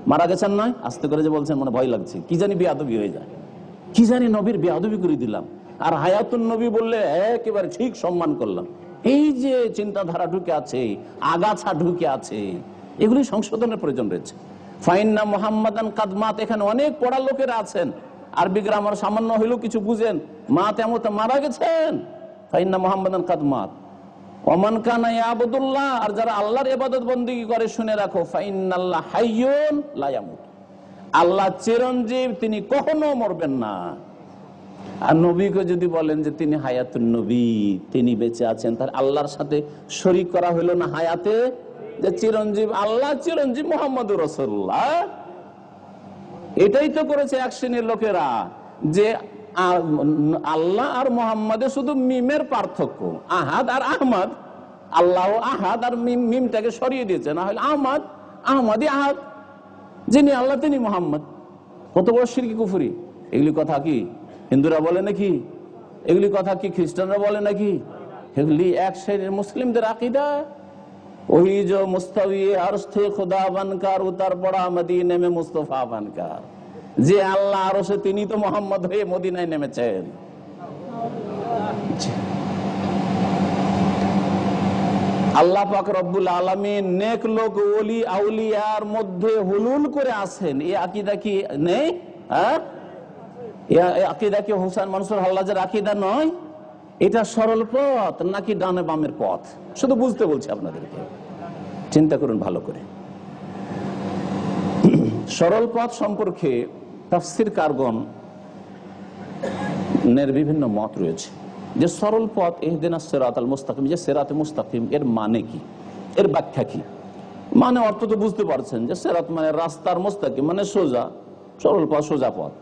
মারা গেছেন নয়? আস্তে করে যে বলছেন মনে ভয় লাগছে, কি জানি বেয়াদবি হয়ে যায়, কি জানি নবীর বেয়াদবি করে দিলাম। আর হায়াতুন নবী বললে একেবারে ঠিক সম্মান করলাম। এই যে চিন্তাধারা ঢুকে আছে, আগাছা ঢুকে আছে, এগুলি সংশোধনের প্রয়োজন রয়েছে। ফাইন্না মুহাম্মাদান কাদ মাত, এখানে অনেক পড়া লোকেরা আছেন, আরবি গ্রামার সামান্য হইলেও কিছু বুঝেন। মা তেমন মারা গেছেন, ফাইন্না মুহাম্মাদান কাদ মাত। ওমান কানা ইয়াবুদুল্লাহ, আর যারা আল্লাহর ইবাদত বন্দেগী করে, শুনে রাখো ফাইন্নাল্লাহ হাইয়ুন লা ইয়ামুত, আল্লাহ চিরঞ্জীব, তিনি কখনো মরবেন না। আর নবীকে যদি বলেন যে তিনি হায়াতুন নবী, তিনি বেঁচে আছেন, তার আল্লাহর সাথে শরীক করা হলো না হায়াতে, যে চিরঞ্জীব আল্লাহ, চিরঞ্জীব মুহাম্মদুর রাসূলুল্লাহ। এটাই তো করেছে এক শ্রেণীর লোকেরা, যে আল্লাহ আর মুহাম্মাদে শুধু মিমের পার্থক্য, আহাদ আর আহমদ। আল্লাহ আহাদ, আর মিমটাকে সরিয়ে দিয়েছে, না হলে আহমদ, আহমদই আহাদ, যিনি আল্লাহ তিনি মুহাম্মদ। কত বড় শিরকি কুফরি! এগুলি কথা কি হিন্দুরা বলে নাকি? এগুলি কথা কি খ্রিস্টানরা বলে নাকি? এগুলি এক শ্রেণীর মুসলিমদের আকীদা। ওহি जो मुस्तवी अर्श थे खुदा बनकर उतर पड़ा मदीने में मुस्तफा बनकर, যে আল্লাহ আরশে তিনি তো মুহাম্মদ হয়ে মদিনায় নেমেছেন। আল্লাহ পাক রব্বুল আলামিন নেক লোক ওলি আউলিয়ার মধ্যে হুলুল করে আছেন, এই আকীদা কি নেই? হ্যাঁ, এই আকীদা কি হোসেন মনসুর হাল্লাজের আকীদা নয়? এটা সরল পথ নাকি ডানে বামের পথ? শুধু বুঝতে বলছি আপনাদেরকে, চিন্তা করুন ভালো করে। সরল পথ সম্পর্কে তাফসীর কারগণ বিভিন্ন মত রয়েছে যে সরল পথ ইহদিনাস সিরাতাল মুস্তাকিম, যে সিরাতে মুস্তাকিম এর মানে কি, এর ব্যাখ্যা কি। মানে অর্থ তো বুঝতে পারছেন যে সিরাত মানে রাস্তার, মুস্তাকিম মানে সোজা, সরল পথ, সোজা পথ।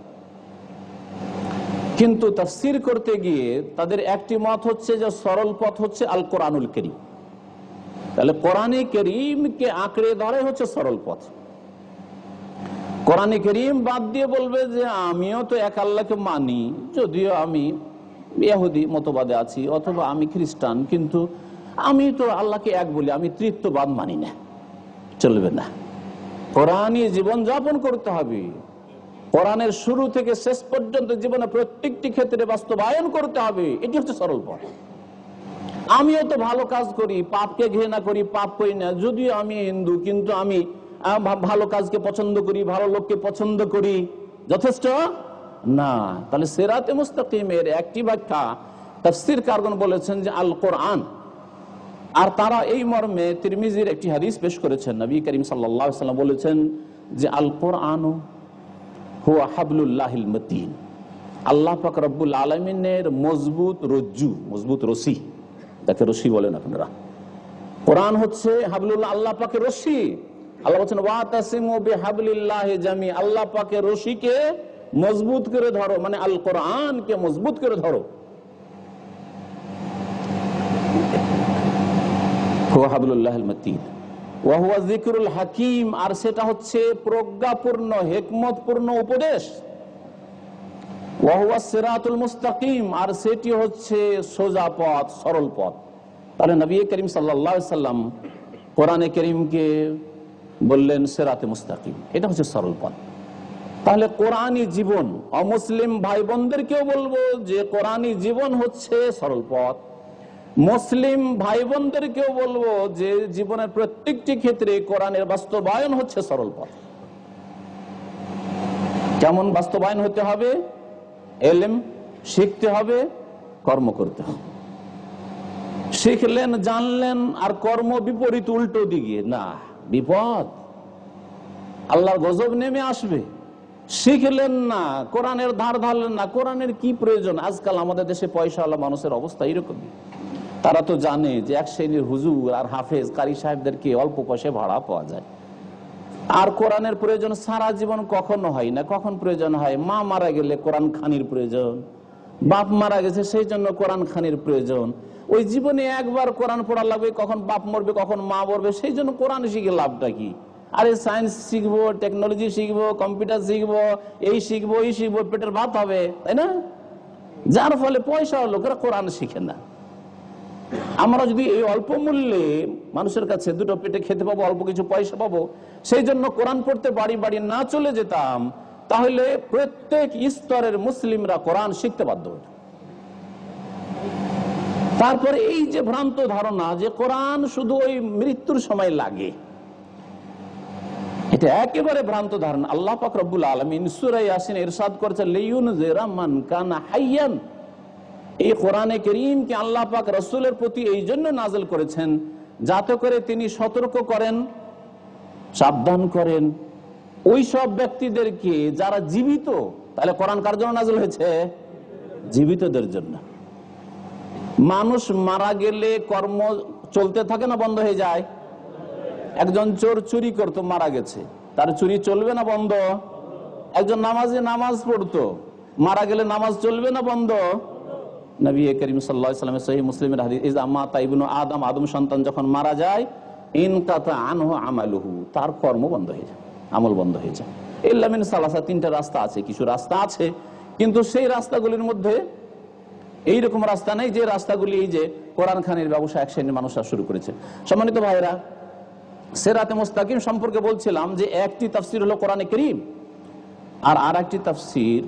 কিন্তু তাফসীর করতে গিয়ে তাদের একটি মত হচ্ছে যে সরল পথ হচ্ছে আল কোরআনুল কারীম। তাহলে কোরআনে কারীমকে আঁকড়ে ধরে হচ্ছে সরল পথ। কোরআনে কারীম বাদ দিয়ে বলবে যে আমিও তো এক আল্লাহকে মানি, যদিও আমি ইহুদি মতবাদে আছি অথবা আমি খ্রিস্টান, কিন্তু আমি তো আল্লাহকে এক বলি, আমি তৃতীয়বাদ মানি না, চলবে না। কোরআনী জীবন যাপন করতে হবে, কোরআনের শুরু থেকে শেষ পর্যন্ত জীবনে প্রত্যেকটি ক্ষেত্রে বাস্তবায়ন করতে হবে, এটি হচ্ছে সরল পথ। আমিও তো ভালো কাজ করি, পাপকে ঘৃণা করি, পাপ করি না, যদিও আমি হিন্দু, কিন্তু আমি ভালো কাজকে পছন্দ করি, ভালো লোককে পছন্দ করি, যথেষ্ট না। তাহলে সিরাতে মুস্তাকিমের একটি ব্যাখ্যা তাফসীরকারগণ বলেছেন যে আল কোরআন। আর তারা এই মর্মে তিরমিজির একটি হাদিস পেশ করেছেন, নবী করিম সাল্লাল্লাহু আলাইহি ওয়াসাল্লাম বলেছেন যে আল কোরআনু হুয়া হাবলুল্লাহিল মতিন, আল্লাহ পাক রব্বুল আলামিনের মজবুত রজ্জু, মজবুত রশি, তাকে রশি বলেন আপনারা। কোরআন হচ্ছে হাবলুল্লাহ, আল্লাহ পাকের রশি। আল্লাহ বলছেন ওয়াতাসিমু বিহাবলিল্লাহি জামি, আল্লাহ পাকের রশিকে মজবুত করে ধরো, মানে আল কোরআনকে মজবুত করে ধরো। হুয়া হাবলুল্লাহিল মতিন ওয়া হুয়া যিকরুল হাকীম, আর সেটা হচ্ছে প্রজ্ঞাপূর্ণ, হিকমতপূর্ণ উপদেশ। ওয়া হুয়া সিরাতুল মুস্তাকিম, আর সেটি হচ্ছে সোজা পথ, সরল পথ। তাহলে নবী করিম সাল্লাল্লাহু আলাইহি সাল্লাম কোরআনে কারীমকে বললেন সিরাতে মুস্তাকিম, এটা হচ্ছে সরল পথ। তাহলে কোরআনী জীবন, অমুসলিম ভাই বোনদেরকেও বলবো যে কোরআনী জীবন হচ্ছে সরল পথ। মুসলিম ভাই বোনদেরকেও বলবো যে জীবনের প্রত্যেকটি ক্ষেত্রে কোরআনের বাস্তবায়ন হচ্ছে সরল পথ। কেমন বাস্তবায়ন হতে হবে? ইলম শিখতে হবে, কর্ম করতে হবে। শিখলেন, জানলেন, আর কর্ম বিপরীত উল্টো দিকে, না, বিপদ, আল্লাহর গজব নেমে আসবে। শিখলেন না, কোরআনের ধার ধারলেন না, কোরআনের কি প্রয়োজন? আজকাল আমাদের দেশে পয়সাওয়ালা মানুষের অবস্থা এরকমই। তারা তো জানে যে এক শ্রেণীর হুজুর আর হাফেজ কারি সাহেবদেরকে অল্প পয়সায় ভাড়া পাওয়া যায়, আর কোরআনের প্রয়োজন সারা জীবন কখনো হয় না। কখন প্রয়োজন হয়? মা মারা গেলে কোরআন খানির প্রয়োজন, বাপ মারা গেছে সেই জন্য কোরআন খানির প্রয়োজন। ওই জীবনে একবার কোরআন পড়া লাগবে, কখন বাপ মরবে, কখন মা মরবে, সেই জন্য কোরআন শিখে লাভটা কি? আরে সায়েন্স শিখবো, টেকনোলজি শিখবো, কম্পিউটার শিখবো, এই শিখবো, এই শিখবো, পেটের ভাত হবে, তাই না? যার ফলে পয়সা লোকেরা কোরআন শিখে না। আমরা যদি এই অল্প মূল্যে মানুষের কাছে দুটো পেটে খেতে পাবো, অল্প কিছু পয়সা পাবো, সেই জন্য কোরআন পড়তে বাড়ি বাড়ি না চলে যেতাম, তাহলে প্রত্যেক স্তরের মুসলিমরা কোরআন শিখতে বাধ্য হতো। তারপরে এই যে ভ্রান্ত ধারণা যে কোরআন শুধু ওই মৃত্যুর সময় লাগে, এটা একেবারে ভ্রান্ত ধারণা। আল্লাহ পাক রব্বুল আলামিন সূরা ইয়াসিন ইরশাদ করেছেন লিইউনজিরা মান কানা হাইয়ান। এই কোরআনে কারীমকে আল্লাহ পাক রাসূলের প্রতি এই জন্য নাযিল করেছেন যাতে করে তিনি সতর্ক করেন, সাবধান করেন ওই সব ব্যক্তিদেরকে যারা জীবিত। তাহলে কোরআন কার জন্য নাযিল হয়েছে? জীবিতদের জন্য। মানুষ মারা গেলে কর্ম চলতে থাকে না বন্ধ হয়ে যায়? একজন চোর চুরি করতো, মারা গেছে, তার চুরি চলবে না বন্ধ? একজন নামাজি নামাজ পড়তো, মারা গেলে নামাজ চলবে না বন্ধ? নবী করিম সাল্লাল্লাহু আলাইহি ওয়াসাল্লামের সহিহ মুসলিমের হাদিস, ইযা মাতা ইবনু আদম, আদম সন্তান যখন মারা যায়, ইনকাতা আনহু আমালুহু, তার কর্ম বন্ধ হয়ে যায়, আমল বন্ধ হয়ে যায়। ইল্লা মিন সালাসা, তিনটা রাস্তা আছে, কিছু রাস্তা আছে, কিন্তু সেই রাস্তাগুলির মধ্যে এইরকম রাস্তা নেই যে রাস্তাগুলি এই যে কোরআন খানির ব্যবসা এক শ্রেণীর মানুষরা শুরু করেছে। সম্মানিত ভাইরা, সিরাতে মুস্তাকিম সম্পর্কে বলছিলাম যে একটি তাফসীর হলো কোরআনে কারীম, আর আরেকটি তাফসীর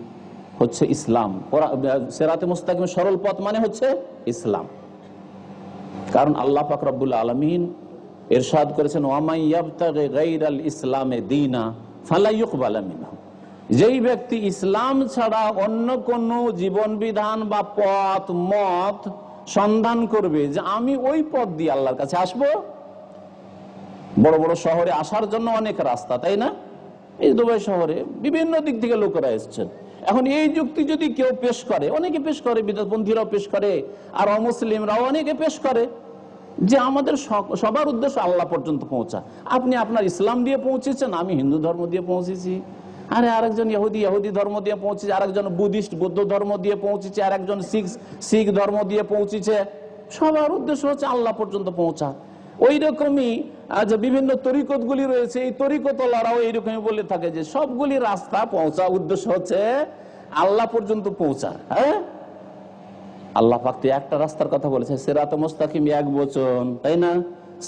হচ্ছে ইসলাম। সিরাতে মুস্তাকিম সরল পথ মানে হচ্ছে ইসলাম। কারণ আল্লাহ পাক রব্বুল আলামিন ইরশাদ করেছেন ওয়ামাই ইয়াবতাগি গায়রাল ইসলামে দীনা ফালা ইউকবালা মিনহু, যেই ব্যক্তি ইসলাম ছাড়া অন্য কোন জীবন বিধান বা পথ মত সন্ধান করবে যে আমি ওই পথ দিয়ে আল্লাহর কাছে আসবো। বড় বড় শহরে আসার জন্য অনেক রাস্তা, তাই না? এই দুবাই শহরে বিভিন্ন দিক থেকে লোকেরা এসছেন, এখন এই যুক্তি যদি কেউ পেশ করে, অনেকে পেশ করে, বিদাতপন্থীরাও পেশ করে, আর অমুসলিমরাও অনেকে পেশ করে, যে আমাদের সবার উদ্দেশ্য আল্লাহ পর্যন্ত পৌঁছা। আপনি আপনার ইসলাম দিয়ে পৌঁছেছেন, আমি হিন্দু ধর্ম দিয়ে পৌঁছেছি, আরে আরেকজন ইহুদি ধর্ম দিয়ে পৌঁছেছে, আরেকজন বুদ্ধিস্ট বৌদ্ধ ধর্ম দিয়ে পৌঁছেছে, আর একজন শিখ ধর্ম দিয়ে পৌঁছেছে। সবার উদ্দেশ্য হচ্ছে আল্লাহ পর্যন্ত পৌঁছা। ওই রকমই যে বিভিন্ন তরিকতগুলি রয়েছে, এই তরিকতলারাও এইরকমই বলে থাকে যে সবগুলি রাস্তা পৌঁছা, উদ্দেশ্য হচ্ছে আল্লাহ পর্যন্ত পৌঁছা। হ্যাঁ, আল্লাহ পাক তো একটা রাস্তার কথা বলেছে, সিরাত মুস্তাকিম এক বচন, তাই না?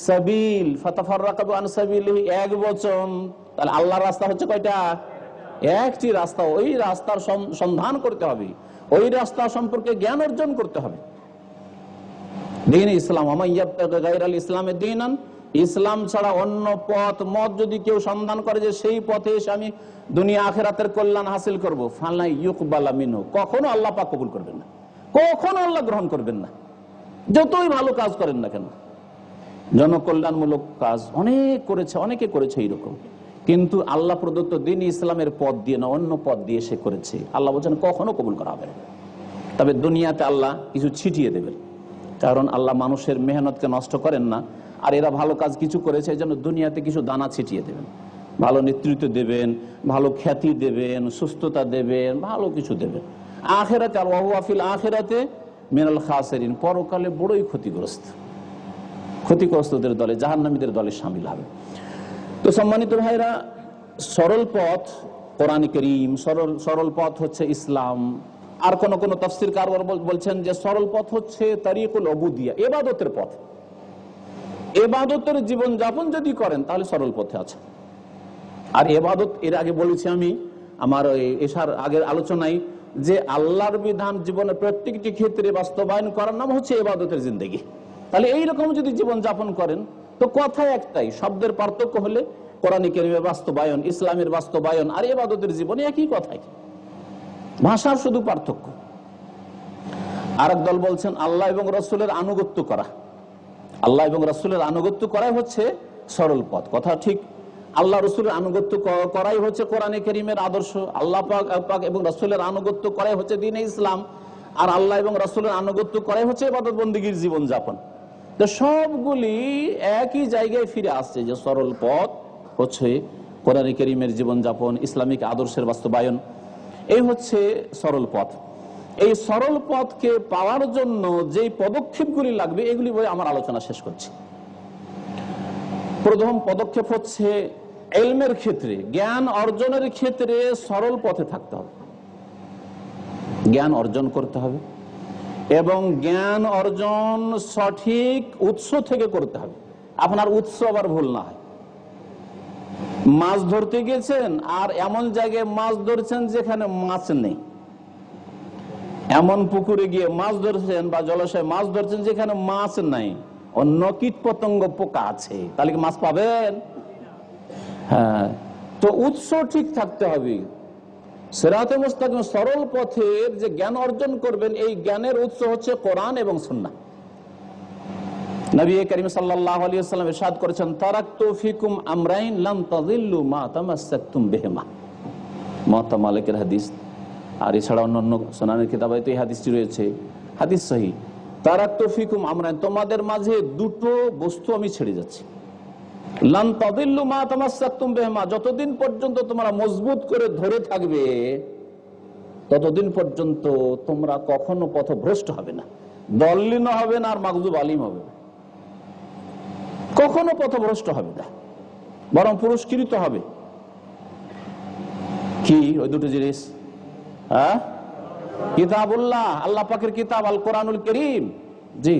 সাবিল ফাতাফাররাকু আন সাবিলিহি এক বচন। তাহলে আল্লাহর রাস্তা হচ্ছে কয়টা? একটি রাস্তা। ওই রাস্তার সন্ধান করতে হবে, ওই রাস্তা সম্পর্কে জ্ঞান অর্জন করতে হবে। দ্বীন ইসলাম, ইসলামের দ্বীনান, ইসলাম ছাড়া অন্য মত যদি কেউ সন্ধান করে যে সেই পথে এসে আমি দুনিয়া আখিরাতের কল্যাণ হাসিল করবো, ফালা ইউকবালা মিনহু, কখনো আল্লাহ পাক কবুল করবেন না, কখনো আল্লাহ গ্রহণ করবেন না, যতই ভালো কাজ করেন না কেন। জনকল্যাণমূলক কাজ অনেক করেছে, অনেকে করেছে এইরকম, কিন্তু আল্লাহ প্রদত্ত দ্বীন ইসলামের পথ দিয়ে না, অন্য পথ দিয়ে সে করেছে, আল্লাহ বলছেন কখনো কবুল করা হবে না। তবে দুনিয়াতে আল্লাহ কিছু ছিটিয়ে দেবেন, কারণ আল্লাহ মানুষের মেহনতকে নষ্ট করেন না। আর এরা ভালো কাজ কিছু করেছে, এই জন্য দুনিয়াতে কিছু দানা ছিটিয়ে দেবেন, ভালো নেতৃত্ব দেবেন, ভালো খ্যাতি দেবেন, সুস্থতা দেবেন, ভালো কিছু দেবেন। আখিরাতে আর ওয়াহুয়াফিল আখিরাতে মিনাল খাসিরিন, পরকালে বড়ই ক্ষতিগ্রস্তদের দলে, জাহান্নামীদের দলে শামিল হবে। তো সম্মানিত ভাইরা, সরল পথ কোরআন কারীম, সরল পথ হচ্ছে ইসলাম। আর কোন কোন তাফসীরকার বলছেন যে সরল পথ হচ্ছে তারিকুল উবুদিয়া, ইবাদতের পথ। ইবাদতের জীবন যাপন যদি করেন তাহলে সরল পথে আছে। আর ইবাদত, এর আগে বলেছি আমি আমার এশার আগের আলোচনায়, যে আল্লাহর বিধান জীবনের প্রত্যেকটি ক্ষেত্রে বাস্তবায়ন করার নাম হচ্ছে ইবাদতের জিন্দেগি। তাহলে এইরকম যদি জীবন যাপন করেন তো কথা একটাই, শব্দের পার্থক্য হলে কোরআন কারীমের বাস্তবায়ন, ইসলামের বাস্তবায়ন আর ইবাদতের জীবনে একই কথাই, ভাষার শুধু পার্থক্য। আরেক দল বলছেন আল্লাহ এবং রাসূলের আনুগত্য করা, আল্লাহ এবং রাসূলের আনুগত্য করাই হচ্ছে সরল পথ। কথা ঠিক, আল্লাহ রাসূলের আনুগত্য করাই হচ্ছে কোরআন কারীমের আদর্শ, আল্লাহ পাক এবং রাসূলের আনুগত্য করাই হচ্ছে দ্বীনে ইসলাম, আর আল্লাহ এবং রাসূলের আনুগত্য করাই হচ্ছে ইবাদত বন্দেগীর জীবন যাপন। তো সবগুলি একই জায়গায় ফিরে আসছে, যে সরল পথ হচ্ছে কোরআন কারীমের জীবন যাপন, ইসলামিক আদর্শের বাস্তবায়ন, এই হচ্ছে সরল পথ। এই সরল পথকে পাওয়ার জন্য যেই পদক্ষেপগুলি লাগবে এগুলি বলে আমার আলোচনা শেষ করছি। প্রথম পদক্ষেপ হচ্ছে ইলমের ক্ষেত্রে, জ্ঞান অর্জনের ক্ষেত্রে সরল পথে থাকতে হবে, জ্ঞান অর্জন করতে হবে, এবং জ্ঞান অর্জন সঠিক উৎস থেকে করতে হবে। আপনার উৎস আবার ভুল না হয়। মাছ ধরতে গেছেন আর এমন জায়গায় মাছ ধরছেন যেখানে মাছ নেই, এমন পুকুরে গিয়ে মাছ ধরছেন বা জলাশয়ে মাছ ধরছেন যেখানে মাছ নাই, অন্য কীট পতঙ্গ পোকা আছে, তাহলে কি মাছ পাবেন? হ্যাঁ, তো উৎস ঠিক থাকতে হবে। সিরাতে মুস্তাকিম, সরল পথের যে জ্ঞান অর্জন করবেন, এই জ্ঞানের উৎস হচ্ছে কোরআন এবং সুন্নাহ। নবী করিম সাল্লাল্লাহু আলাইহি ওয়াসাল্লাম ইরশাদ করেছেন, তারাকতু ফিকুম আমরাইন লান তাযিল্লু মা তামাসসাকতুম বিহিমা। মুওয়াত্তা মালিকের হাদিস, আর এছাড়া অন্যান্য সুনানের কিতাবে এই হাদিসটি রয়েছে, হাদিস সহিহ। তারাকতু ফিকুম আমরাইন, তোমাদের মাঝে দুটো বস্তু আমি ছেড়ে যাচ্ছি, লান তাযিল্লু মা তামাসসাকতুম বিহিমা, যতদিন পর্যন্ত তোমরা মজবুত করে ধরে থাকবে ততদিন পর্যন্ত তোমরা কখনো পথভ্রষ্ট হবে না, দল্লিন হবে না, আর মাগজুব আলিম হবে না, কখনো পথভ্রষ্ট হবে না, বরং পুরস্কৃত হবে। কি ওই দুটো জিনিস? হ্যাঁ, কিতাবুল্লাহ, আল্লাহ পাকের কিতাব আল কোরআনুল কারীম, জি,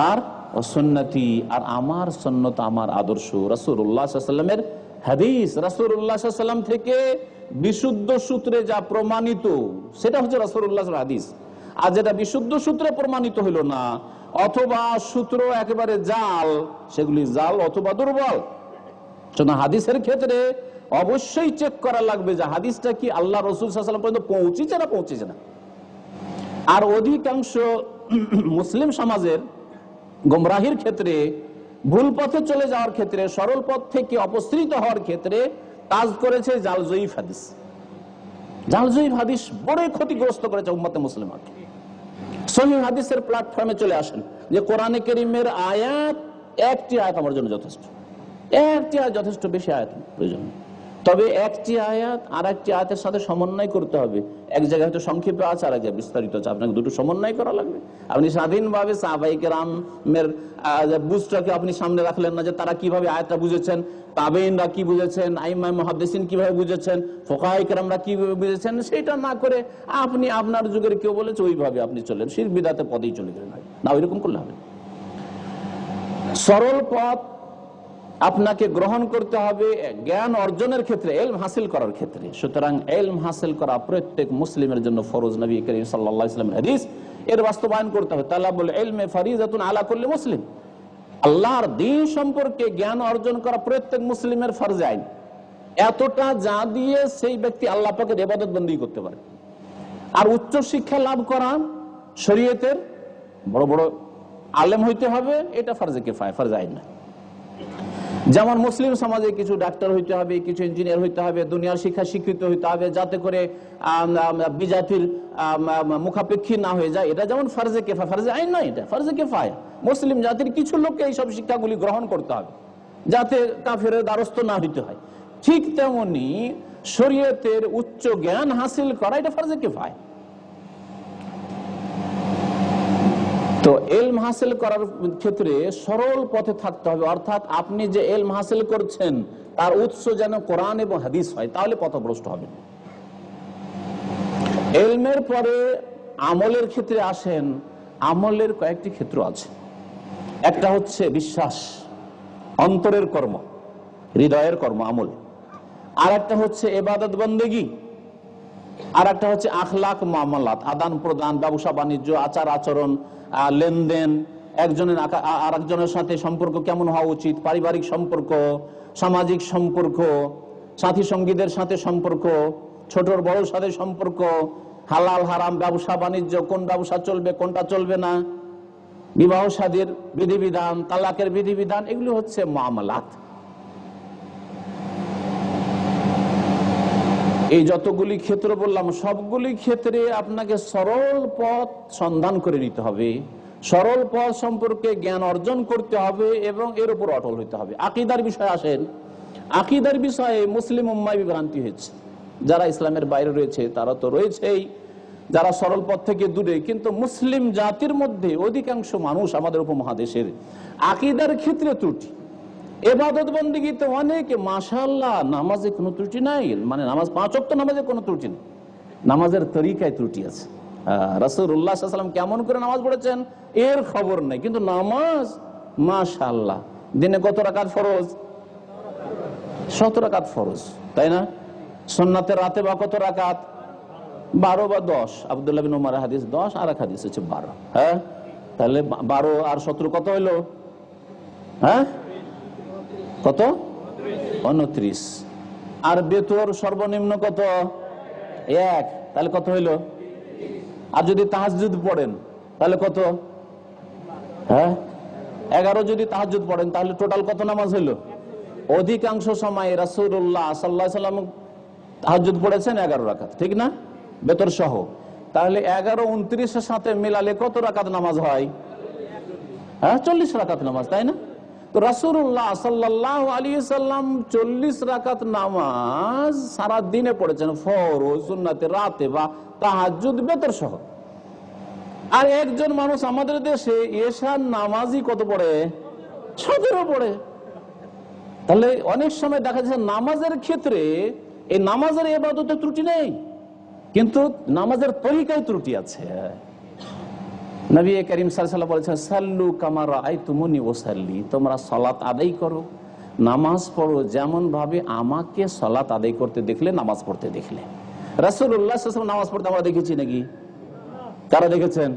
আর সুন্নতি, আর আমার সুন্নত, আমার আদর্শ, রাসূলুল্লাহ সাল্লাল্লাহু আলাইহি ওয়াসাল্লামের হাদিস, রাসূলুল্লাহ সাল্লাল্লাহু আলাইহি ওয়াসাল্লাম থেকে বিশুদ্ধ সূত্রে যা প্রমাণিত সেটা হচ্ছে রাসূলুল্লাহর হাদিস। আর যেটা বিশুদ্ধ সূত্রে প্রমাণিত হলো না, অথবা সূত্র একেবারে জাল, সেগুলি জাল অথবা দুর্বল। হাদিসের ক্ষেত্রে অবশ্যই চেক করা লাগবে যে হাদিসটা কি আল্লাহ রাসূল সাল্লাল্লাহু আলাইহি ওয়াসাল্লাম পর্যন্ত পৌঁছেছে না পৌঁছেছে না। আর অধিকাংশ মুসলিম সমাজের গোমরাহির ক্ষেত্রে, ভুল পথে চলে যাওয়ার ক্ষেত্রে, সরল পথ থেকে অপসৃত হওয়ার ক্ষেত্রে কাজ করেছে জাল জয়ীফ হাদিস। জাল জয়ীফ হাদিস বড়ই ক্ষতিগ্রস্ত করেছে উম্মতে মুসলিমাকে। সহিহ হাদিসের প্ল্যাটফর্মে চলে আসেন যে কোরআনে কারীমের আয়াত, একটি আয়াত আমার জন্য যথেষ্ট, একটি আয়াত যথেষ্ট, বেশি আয়াত প্রয়োজন। তবে একটি আয়াত আর একটি আয়াতের সাথে সমন্বয় করতে হবে। এক জায়গায় হয়তো সংক্ষেপে আছে, আর এক জায়গায় বিস্তারিত আছে, আপনাকে দুটো সমন্বয় করা লাগবে। আপনি স্বাধীনভাবে সাহাবায়ে কেরামের বুঝটাকে আপনি সামনে রাখলেন না, যে তারা কিভাবে আয়াতটা বুঝেছেন, তাবেঈনরা কি বুঝেছেন, আইম্মায়ে মুহাদ্দিসিন কিভাবে বুঝেছেন, ফুকাহায়ে কেরামরা কিভাবে বুঝেছেন, সেটা না করে আপনি আপনার যুগের কেউ বলেছে ওইভাবে আপনি চলেন, শিরক বিদআতের পথেই চলে গেলেন না। ওইরকম করলে হবে। সরল পথ আপনাকে গ্রহণ করতে হবে জ্ঞান অর্জনের ক্ষেত্রে, ইলম হাসিল করার ক্ষেত্রে। সুতরাং ইলম হাসিল করা প্রত্যেক মুসলিমের জন্য ফরজ। নবী করিম সাল্লাল্লাহু আলাইহি ওয়াসাল্লামের হাদিস, এর বাস্তবায়ন করতে হবে। তালাবুল ইলমি ফারিজাতুন আলা কুল্লি মুসলিম। আল্লাহর দ্বীন সম্পর্কে জ্ঞান অর্জন করা প্রত্যেক মুসলিমের ফরজ আইন। এতটা যা দিয়ে সেই ব্যক্তি আল্লাহ পাকের ইবাদত বন্দেগী করতে পারে। আর উচ্চ শিক্ষা লাভ করা, শরীয়তের বড় বড় আলেম হইতে হবে, এটা ফরজে কিফায়া, ফরজ আইন না। যেমন মুসলিম সমাজে কিছু ডাক্তার হইতে হবে, কিছু ইঞ্জিনিয়ার হইতে হবে, দুনিয়ার শিক্ষা শিক্ষিত হইতে হবে, যাতে করে বিজাতির মুখাপেক্ষী না হয়ে যায়। এটা যেমন ফরজে কিফায়া, ফরজে আইন নয়, এটা ফরজে কিফায়া। মুসলিম জাতির কিছু লোককে এইসব শিক্ষাগুলি গ্রহণ করতে হবে, যাতে কাফেরের দ্বারস্থ না হইতে হয়। ঠিক তেমনি শরীয়তের উচ্চ জ্ঞান হাসিল করা, এটা ফরজে কিফায়া। তো ইলম হাসিল করার ক্ষেত্রে সরল পথে থাকতে হবে, অর্থাৎ আপনি যে ইলম হাসিল করছেন তার উৎস যেন কোরআন এবং হাদিস হয়, তাহলে পথভ্রষ্ট হবে। ইলমের পরে আমলের ক্ষেত্রে আসেন। আমলের কয়েকটি ক্ষেত্র আছে। একটা হচ্ছে বিশ্বাস, অন্তরের কর্ম, হৃদয়ের কর্ম, আমল। আর একটা হচ্ছে ইবাদত বন্দেগী, আর একটা হচ্ছে আখলাক মুআমালাত, আদান প্রদান, ব্যবসা বাণিজ্য, আচার আচরণ, লেনদেন, একজনের আর একজনের সাথে সম্পর্ক কেমন হওয়া উচিত, পারিবারিক সম্পর্ক, সামাজিক সম্পর্ক, সাথী সঙ্গীদের সাথে সম্পর্ক, ছোটর বড়র সাথে সম্পর্ক, হালাল হারাম ব্যবসা বাণিজ্য, কোন ব্যবসা চলবে কোনটা চলবে না, বিবাহ শাদীর বিধিবিধান, তালাকের বিধিবিধান, এগুলো হচ্ছে মুআমালাত। এই যতগুলি ক্ষেত্র বললাম, সবগুলি ক্ষেত্রে আপনাকে সরল পথ সন্ধান করে নিতে হবে, সরল পথ সম্পর্কে জ্ঞান অর্জন করতে হবে এবং এর উপর অটল হইতে হবে। আকীদার বিষয়ে আসেন। আকীদার বিষয়ে মুসলিম উম্মাহ বিভ্রান্তি হয়েছে। যারা ইসলামের বাইরে রয়েছে তারা তো রয়েছেই, যারা সরল পথ থেকে দূরে, কিন্তু মুসলিম জাতির মধ্যে অধিকাংশ মানুষ আমাদের উপমহাদেশের আকীদার ক্ষেত্রে ত্রুটি। ইবাদত বন্দেগীতে অনেকে মাশাআল্লাহ, নামাজে কোনো ত্রুটি নাই, মানে নামাজ 5 ওয়াক্ত নামাজে কোনো ত্রুটি নেই, নামাজের তরিকায় ত্রুটি আছে। রাসূলুল্লাহ সাল্লাল্লাহু আলাইহি ওয়াসাল্লাম কেমন করে নামাজ পড়েছেন এর খবর নেই, কিন্তু নামাজ মাশাআল্লাহ। দিনে কত রাকাত ফরজ? 7 রাকাত ফরজ, তাই না? সুন্নাতের রাতে বা কত রাকাত? 12 বা 10। আব্দুল্লাহ বিন উমর হাদিস 10, আর এক হাদিস হচ্ছে 12। হ্যাঁ, তাহলে 12 আর 17 কত হইলো? হ্যাঁ, কত? 29। আর বেতর সর্বনিম্ন কত? 1। তাহলে কত হইলো? আর যদি তাহাজ্জুদ পড়েন তাহলে কত? হ্যাঁ, 11 যদি তাহাজ্জুদ পড়েন তাহলে টোটাল কত নামাজ হইলো? অধিকাংশ সময় রাসূলুল্লাহ সাল্লাল্লাহু আলাইহি ওয়াসাল্লাম তাহাজ্জুদ পড়েছেন 11 রাকাত, ঠিক না? বেতর সহ। তাহলে 11 29 সাথে মিলালে কত রাকাত নামাজ হয়? হ্যাঁ, 40 রাকাত নামাজ, তাই না? তো রাসূলুল্লাহ সাল্লাল্লাহু আলাইহি ওয়াসাল্লাম 40 রাকাত নামাজ সারা দিনে পড়েছেন, ফরজ, সুন্নাতে, রাতে বা তাহাজ্জুদ, বেতর সহ। আর একজন মানুষ আমাদের দেশে এশার নামাজই কত পড়ে? 17 পড়ে। তাহলে অনেক সময় দেখা যাচ্ছে নামাজের ক্ষেত্রে এই নামাজের ইবাদতে ত্রুটি নেই, কিন্তু নামাজের তরিকায় ত্রুটি আছে। নবী করিম সাল্লাল্লাহু আলাইহি ওয়াসাল্লাম বলেছেন, সাল্লু কামা রাআইতুমুনি উসাল্লি, তোমরা সালাত আদায় করো, নামাজ পড়ো যেমন ভাবে আমাকে সালাত আদায় করতে দেখলে, নামাজ পড়তে দেখলে। রাসূলুল্লাহ সাল্লাল্লাহু আলাইহি ওয়াসাল্লাম নামাজ পড়তে আমরা দেখেছি নাকি? কারা দেখেছেন?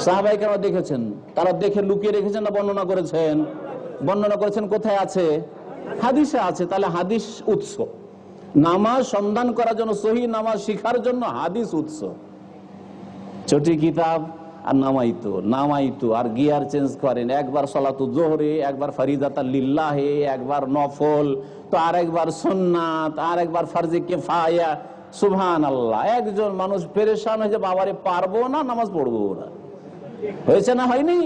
সাহাবায়ে কেরাম দেখেছেন। তারা দেখে লুকিয়ে রেখেছেন না বর্ণনা করেছেন? বর্ণনা করেছেন। কোথায় আছে? হাদিসে আছে। তাহলে হাদিস উৎস, নামাজ সন্ধান করার জন্য, সহিহ নামাজ শিখার জন্য হাদিস উৎস। ছোটি কিতাব আর নামাইতো আর গিয়ার চেঞ্জ করেন, একবার সালাতুল যোহরে, একবার ফরিদাতাল লিল্লাহে, একবার নফল, তো আর একবার সুন্নাত, আর একবার ফরজে কিফায়া, সুবহানাল্লাহ। একজন মানুষ পেরেশান হয়ে যে বাবারে পারবো না, নামাজ পড়বো না, হয়েছে না হয়নি?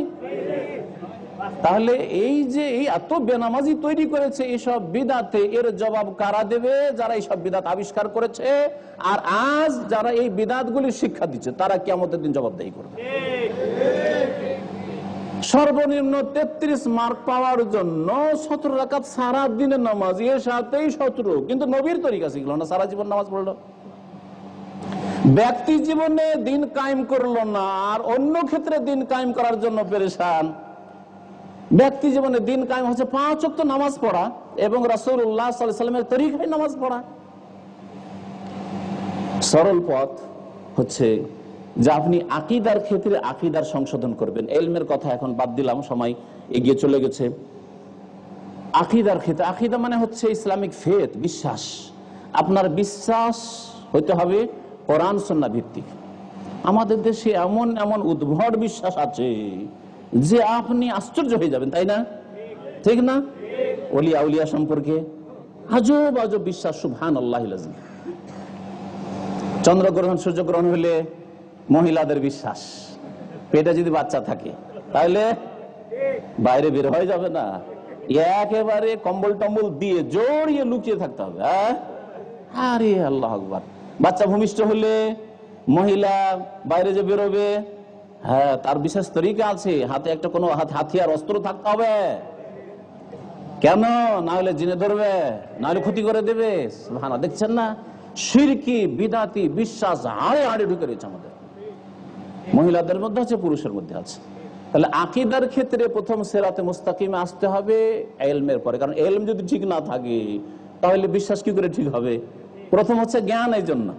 তাহলে এই যে এই এত বেনামাজি তৈরি করেছে এইসব বিদাতে, এর জবাব কারা দেবে? যারা এইসব বিদাত আবিষ্কার করেছে, আর আজ যারা এই বিদাতগুলি শিক্ষা দিচ্ছে, তারা কিয়ামতের দিন জবাবদাহি করবে। সর্বনিম্ন 33 মার্ক পাওয়ার জন্য 17 রাকাত সারা দিনের নামাজ, এর সাথেই 17, কিন্তু নবীর তরিকা শিখলো না, সারা জীবন নামাজ পড়লো। ব্যক্তি জীবনে দিন কায়েম করলো না, আর অন্য ক্ষেত্রে দিন কায়েম করার জন্য পেরেশান। ব্যক্তি জীবনে দিন কায়েম হচ্ছে 5 ওয়াক্ত নামাজ পড়া এবং রাসূলুল্লাহ সাল্লাল্লাহু আলাইহি ওয়াসাল্লামের তরিকায় নামাজ পড়া। সরল পথ হচ্ছে যে আপনি আকীদার ক্ষেত্রে আকীদার সংশোধন করবেন। ইলমের কথা এখন বাদ দিলাম, সময় এগিয়ে চলে গেছে। আকীদার ক্ষেত্রে, আকীদা মানে হচ্ছে ইসলামিক ফেথ, বিশ্বাস। আপনার বিশ্বাস হতে হবে কোরআন সুন্নাহ ভিত্তিক। আমাদের দেশে এমন এমন উদ্ভট বিশ্বাস আছে যে আপনি আশ্চর্য হয়ে যাবেন, তাই না? ঠিক না? ওলিয়া উলিয়া সম্পর্কে আজব আজব বিশ্বাস, সুবহানাল্লাহিল আযীম। চন্দ্রগ্রহণ সূর্যগ্রহণ হলে মহিলাদের বিশ্বাস, পেটে যদি বাচ্চা থাকে তাহলে বাইরে বের হয়ে যাবে না, একেবারে কম্বল টম্বল দিয়ে জড়িয়ে লুকিয়ে থাকতে হবে। আরে আল্লাহু আকবার। বাচ্চা ভূমিষ্ঠ হলে মহিলা বাইরে যে বেরোবে, হ্যাঁ, তার বিশেষ তরিকা আছে, হাতে একটা কোনো হাতিয়ার অস্ত্র থাকতে হবে। কেন? না হলে জিনে ধরবে, না হলে ক্ষতি করে দেবে। সুবহানাল্লাহ। দেখছেন না, শিরকি বিদাতি বিশ্বাস হাড়ে হাড়ে ঢুকে রয়েছে আমাদের, মহিলাদের মধ্যে আছে, পুরুষের মধ্যে আছে। তাহলে আকীদার ক্ষেত্রে প্রথম সিরাতে মুস্তাকিমে আসতে হবে ইলমের পরে, কারণ ইলম যদি ঠিক না থাকে তাহলে বিশ্বাস কি করে ঠিক হবে? প্রথম হচ্ছে জ্ঞান। এই জন্য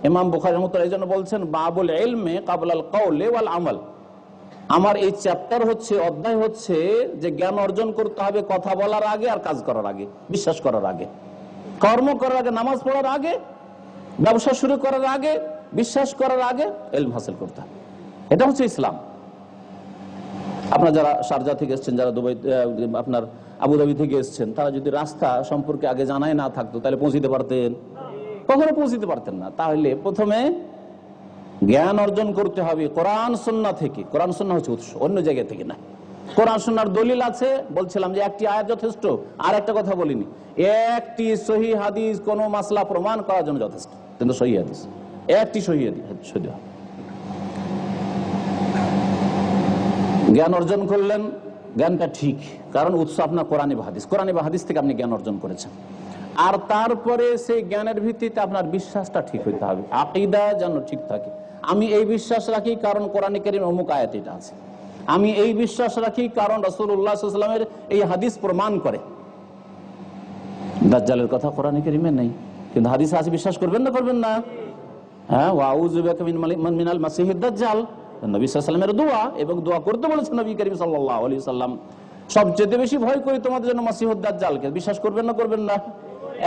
ইমাম বুখারী রাহিমাহুল্লাহ এই জন্য বলছেন বাবুল ইলমে কাবলাল কওলি ওয়াল আমাল। আমার এই চ্যাপ্টার হচ্ছে, অধ্যায় হচ্ছে যে জ্ঞান অর্জন করতে হবে কথা বলার আগে আর কাজ করার আগে, বিশ্বাস করার আগে, কর্ম করার আগে, নামাজ পড়ার আগে, ব্যবসা শুরু করার আগে, বিশ্বাস করার আগে ইলম হাসিল করতে হবে। এটা হচ্ছে ইসলাম। আপনারা যারা শারজা থেকে এসেছেন, যারা দুবাই, আপনার আবুধাবি থেকে এসেছেন, তারা যদি রাস্তা সম্পর্কে আগে জানাই না থাকতো তাহলে পৌঁছিতে পারতেন? কখনো পৌঁছিতে পারতেন না। তাহলে প্রথমে জ্ঞান অর্জন করতে হবে কোরআন সুন্নাহ থেকে। কোরআন সুন্নাহ হচ্ছে উৎস, অন্য জায়গা থেকে না। কোরআন সুন্নাহর দলিল আছে, বলছিলাম যে একটি আয়াত যথেষ্ট। আর একটা কথা বলিনি, একটি সহিহ হাদিস কোন মাসলা প্রমাণ করার জন্য যথেষ্ট, কিন্তু সহিহ হাদিস, একটি সহিহ হাদিস। জ্ঞান অর্জন করলেন, জ্ঞানটা ঠিক, কারণ উৎস আপনার কোরআনে বা হাদিস, কোরআনে বা হাদিস থেকে আপনি জ্ঞান অর্জন করেছেন। আর তারপরে সেই জ্ঞানের ভিত্তিতে আপনার বিশ্বাসটা ঠিক হইতে হবে, আকীদা যেন ঠিক থাকে। আমি এই বিশ্বাস রাখি কারণ কোরআনে কারীমে অমুক আয়াত এটা আছে, আমি এই বিশ্বাস রাখি কারণ রাসূলুল্লাহ সাল্লাল্লাহু আলাইহি ওয়াসাল্লামের এই হাদিস প্রমাণ করে। দাজ্জালের কথা কোরআনে কারীমে নেই, কিন্তু হাদিসে আছে, বিশ্বাস করবেন না? করবেন না? হ্যাঁ, ওয়াউযু বিকা মিনাল মাসিহিদ দাজ্জাল, নবী সাল্লাল্লাহু আলাইহি ওয়াসাল্লামের দোয়া, এবং দোয়া করতে বলেছেন নবী করিম সাল্লাল্লাহু আলাইহি ওয়াসাল্লাম, সবচেয়ে বেশি ভয় করি তোমাদের জন্য মাসিহুদ দাজ্জালকে। বিশ্বাস করবেন না? করবেন না?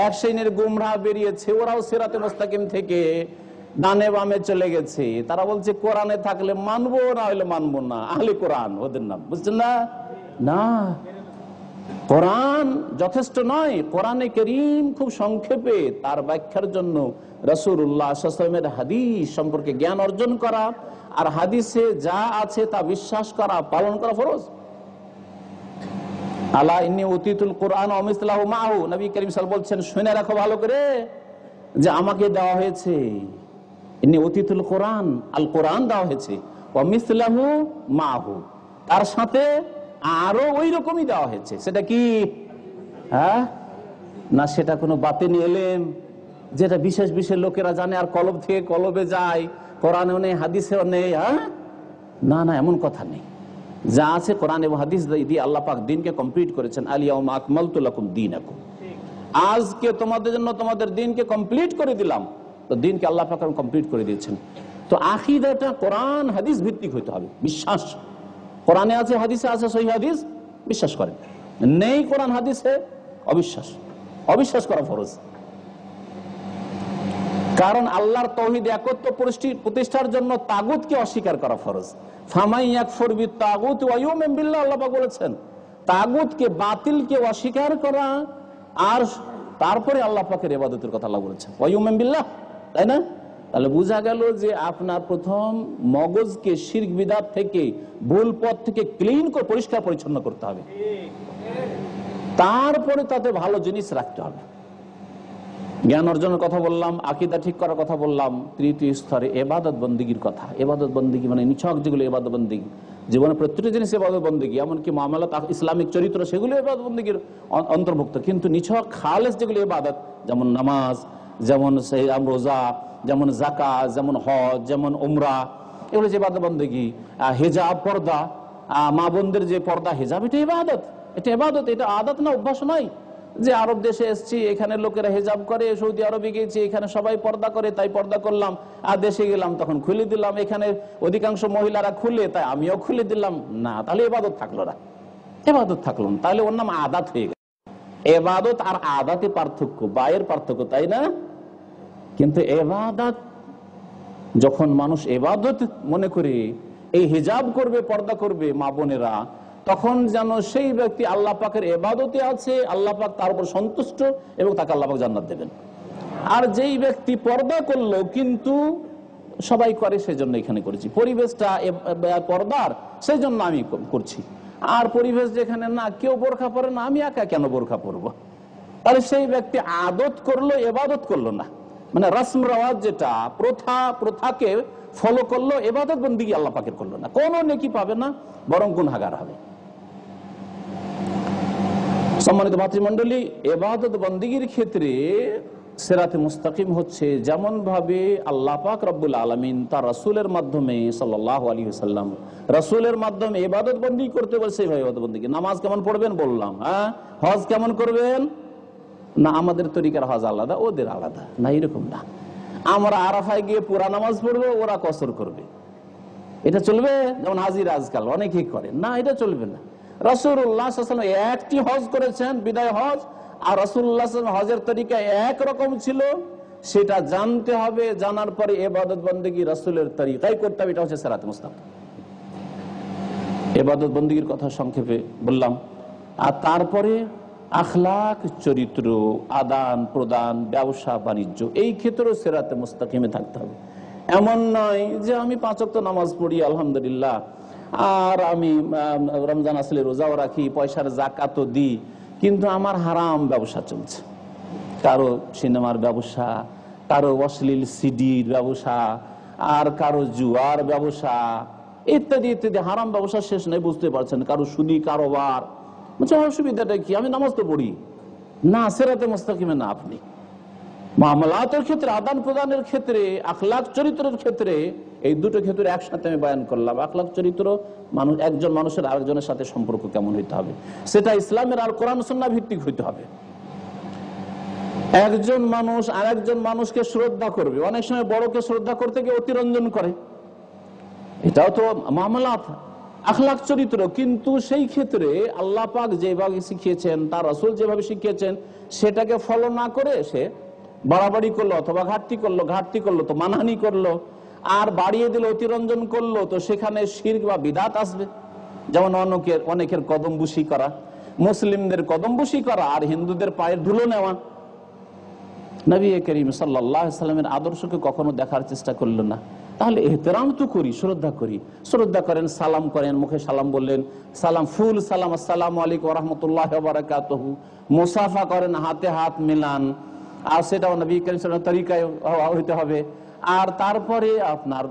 এক শ্রেণীর গুমরাহ বেরিয়েছে, ওরাও সিরাতে মুস্তাকিম থেকে ডানে বামে চলে গেছে। তারা বলছে কোরআনে থাকলে মানবো, না হলে মানবো না, আহলে কোরআন ওদের নাম, বুঝছেন না? না, কোরআন যথেষ্ট নয়। কোরআনে কারীম খুব সংক্ষেপে তার ব্যাখ্যার জন্য রাসূলুল্লাহ সাল্লাল্লাহু আলাইহি ওয়াসাল্লামের হাদিস সম্পর্কে জ্ঞান অর্জন করা, আর হাদিসে যা আছে তা বিশ্বাস করা, পালন করা ফরজ। আলা ইন্নী উতিতুল কুরআন ওয়া মিসলাহু মাহু, নবী করিম সাল্লাল্লাহু আলাইহি ওয়াসাল্লাম বলছেন, শুনে রাখো ভালো করে যে আমাকে দেওয়া হয়েছে, ইন্নী উতিতুল কুরআন, আল কোরআন দেওয়া হয়েছে, ওয়া মিসলাহু মাহু, তার সাথে আরো ওই রকমই দেওয়া হয়েছে। সেটা কি? হ্যাঁ না, সেটা কোনো বাতিনি ইলম যেটা বিশেষ বিশেষ লোকেরা জানে আর কলব থেকে কলবে যায়, কোরআনেও নেই হাদিসেও নেই। হ্যাঁ না না, এমন কথা নেই। যা আছে কোরআন এবং হাদিস দিয়ে আল্লাহ পাক দ্বীনকে কমপ্লিট করেছেন। আল-ইয়াউমা আকমালতু লাকুম দীনাকুম, আজকে তোমাদের জন্য তোমাদের দ্বীনকে কমপ্লিট করে দিলাম। তো দ্বীনকে আল্লাহ পাক কমপ্লিট করে দিয়েছেন। তো আকীদাটা কোরআন হাদিস ভিত্তিক হতে হবে। বিশ্বাস কোরআনে আছে, হাদিসে আছে, সহিহ হাদিস বিশ্বাস করেন, নেই কোরআন হাদিসে অবিশ্বাস, অবিশ্বাস করা ফরজ। কারণ আল্লাহর তাওহীদ একত্ব প্রতিষ্ঠার জন্য তাগুতকে অস্বীকার করা ফরজ। ফামান ইয়াকফুর বিত-তাগুত ওয়া ইউমিন বিল্লাহ, আল্লাহ পাক বলেছেন তাগুতকে, বাতিলকে অস্বীকার করা, আর তারপরে আল্লাহ পাকের ইবাদতের কথা আল্লাহ বলেছেন, ওয়া ইউমিন বিল্লাহ, তাই না? তাহলে বোঝা গেল যে আপনার প্রথম মগজকে শিরক বিদআত থেকে, ভুল পথ থেকে ক্লিন করে পরিষ্কার পরিচ্ছন্ন করতে হবে, তারপরে তাতে ভালো জিনিস রাখতে হবে। জ্ঞান অর্জনের কথা বললাম, আকীদা ঠিক করার কথা বললাম। তৃতীয় স্তরে ইবাদত বন্দেগীর কথা। ইবাদত বন্দেগী মানে নিছক যেগুলো ইবাদত বন্দেগী, জীবনে প্রত্যেকটা জিনিস ইবাদত বন্দেগী, এমনকি মামলাত, ইসলামিক চরিত্র, সেগুলো ইবাদত বন্দেগীর অন্তর্ভুক্ত। কিন্তু নিছক খালেস যেগুলো ইবাদত, যেমন নামাজ, যেমন রোজা, যেমন যাকাত, যেমন হজ, যেমন উমরা, এগুলো যে ইবাদত বন্দেগী। হিজাব, পর্দা, মা বোনদের যে পর্দা, হিজাব, এটা ইবাদত, এটা ইবাদত, এটা আদত না, অভ্যাস নয়। যে আরব দেশে এসছি, এখানে লোকেরা হিজাব করে, সৌদি আরবে গিয়েছি, এখানে সবাই পর্দা করে, তাই পর্দা করলাম, আর দেশে গেলাম তখন খুলে দিলাম, এখানে অধিকাংশ মহিলারা খুলে, তাই আমিও খুলে দিলাম। না, তাহলে ইবাদত থাকলো না, ইবাদত থাকলো না, তাহলে ওর নাম আদাত হয়ে গেল। ইবাদত আর আদাতে পার্থক্য, বায়ের পার্থক্য, তাই না? কিন্তু ইবাদত যখন মানুষ ইবাদত মনে করে এই হিজাব করবে, পর্দা করবে মা বোনেরা, তখন যেন সেই ব্যক্তি আল্লাহ পাকের ইবাদতে আছে, আল্লাহ পাক তার উপর সন্তুষ্ট এবং তাকে আল্লাহ পাক জান্নাত দেবেন। আর যেই ব্যক্তি পর্দা করলো, কিন্তু সবাই করে সেজন্য এখানে করেছি, পরিবেশটা পর্দার সেই জন্য আমি করছি, আর পরিবেশ যেখানে না, কেউ বোরখা পরে না, আমি একা কেন বোরখা পরবো, তাহলে সেই ব্যক্তি আদত করলো, ইবাদত করলো না। মানে রসম রেওয়াজ, যেটা প্রথাকে ফলো করলো, ইবাদত বন্দেগী আল্লাহ পাকের করলো না, কোনো নেকি পাবে না, বরং গুনাহগার হবে। সম্মানিত ভাতৃমণ্ডলী, ইবাদত বন্দেগীর ক্ষেত্রে সিরাতে মুস্তাকিম হচ্ছে যেমন ভাবে আল্লাহ পাক রব্বুল আলামিন তার রাসূলের মাধ্যমে সাল্লাল্লাহু আলাইহি ওয়াসাল্লাম রাসূলের মাধ্যমে ইবাদত বন্দেগী করতে বলছে, সেইভাবে ইবাদত বন্দেগী। নামাজ কেমন পড়বেন বললাম, হ্যাঁ। হজ কেমন করবেন না, আমাদের তরিকার হজ আলাদা, ওদের আলাদা না, এরকম না। আমরা আরাফায় গিয়ে পুরা নামাজ পড়বো, ওরা কসর করবে, এটা চলবে? যেমন হাজির আজকাল অনেকেই করে, না, এটা চলবে না। রাসূলুল্লাহ সাল্লাল্লাহু আলাইহি ওয়াসাল্লাম একটি হজ করেছেন, বিদায় হজ, আর রাসূলুল্লাহ সাল্লাল্লাহু আলাইহি ওয়াসাল্লাম হজের তরিকা একরকম ছিল, সেটা জানতে হবে। জানার পরে ইবাদত বন্দেগী রাসূলের তরিকায় করতে হবে, এটা হচ্ছে সিরাতে মুস্তাকিম। ইবাদত বন্দেগীর কথা সংক্ষেপে বললাম। আর তারপরে আখলাক, চরিত্র, আদান প্রদান, ব্যবসা বাণিজ্য, এই ক্ষেত্রেও সিরাতে মুস্তাকিমে থাকতে হবে। এমন নয় যে আমি 5 ওয়াক্ত নামাজ পড়ি আলহামদুলিল্লাহ, আর আমি রমজান আসলে রোজাও রাখি, পয়সার যাকাতও দিই, কিন্তু আমার হারাম ব্যবসা চলছে, কারো সিনেমার ব্যবসা, কারো অশ্লীল সিডির ব্যবসা, আর কারো জুয়ার ব্যবসা, ইত্যাদি ইত্যাদি হারাম ব্যবসা শেষ নেই, বুঝতে পারছেন। কারো সুদি কারোবার, অসুবিধাটা কি, আমি নামাজ তো পড়ি না, সিরাতে মুস্তাকিমে না। আপনি মামলাতের ক্ষেত্রে, আদান প্রদানের ক্ষেত্রে, আখলাক চরিত্রের ক্ষেত্রে, এই দুটো ক্ষেত্রে একসাথে আমি বয়ান করলাম। আখলাক চরিত্র, মানুষ, একজন মানুষের আরেকজনের সাথে সম্পর্ক কেমন হইতে হবে, সেটা ইসলামের আর কোরআন সুন্নাহ ভিত্তিক হইতে হবে। একজন মানুষ আর একজন মানুষকে শ্রদ্ধা করবে, অনেক সময় বড়কে শ্রদ্ধা করতে গিয়ে অতিরঞ্জন করে, এটাও তো মামলাত, আখলাক চরিত্র। কিন্তু সেই ক্ষেত্রে আল্লাহ পাক যেভাবে শিখিয়েছেন, তার রাসূল যেভাবে শিখিয়েছেন, সেটাকে ফলো না করে সে বাড়াবাড়ি করলো অথবা ঘাটতি করলো তো মানহানি করলো, আর বাড়িয়ে দিল, অতিরঞ্জন করলো, তো সেখানে শিরক বা বিদআত আসবে। যেমন অনেকের কদমবুশি করা, মুসলিমদের কদমবুশি করা, আর হিন্দুদের পায়ের ধুলো নেওয়া। নবী করিম সাল্লাল্লাহু আলাইহি ওয়াসাল্লামের আদর্শকে কখনো দেখার চেষ্টা করলো না। তাহলে এহতেরাম তো করি, শ্রদ্ধা করি, শ্রদ্ধা করেন, সালাম করেন, মুখে সালাম বললেন, সালাম, ফুল সালাম, আসসালামু আলাইকুম ওয়া রাহমাতুল্লাহি ওয়া বারাকাতুহু, মুসাফা করেন, হাতে হাত মিলান, আর সেটাও নবী করিম সাল্লাল্লাহু আলাইহি ওয়াসাল্লামের তরিকায় হইতে হবে। আর তারপরে আপনার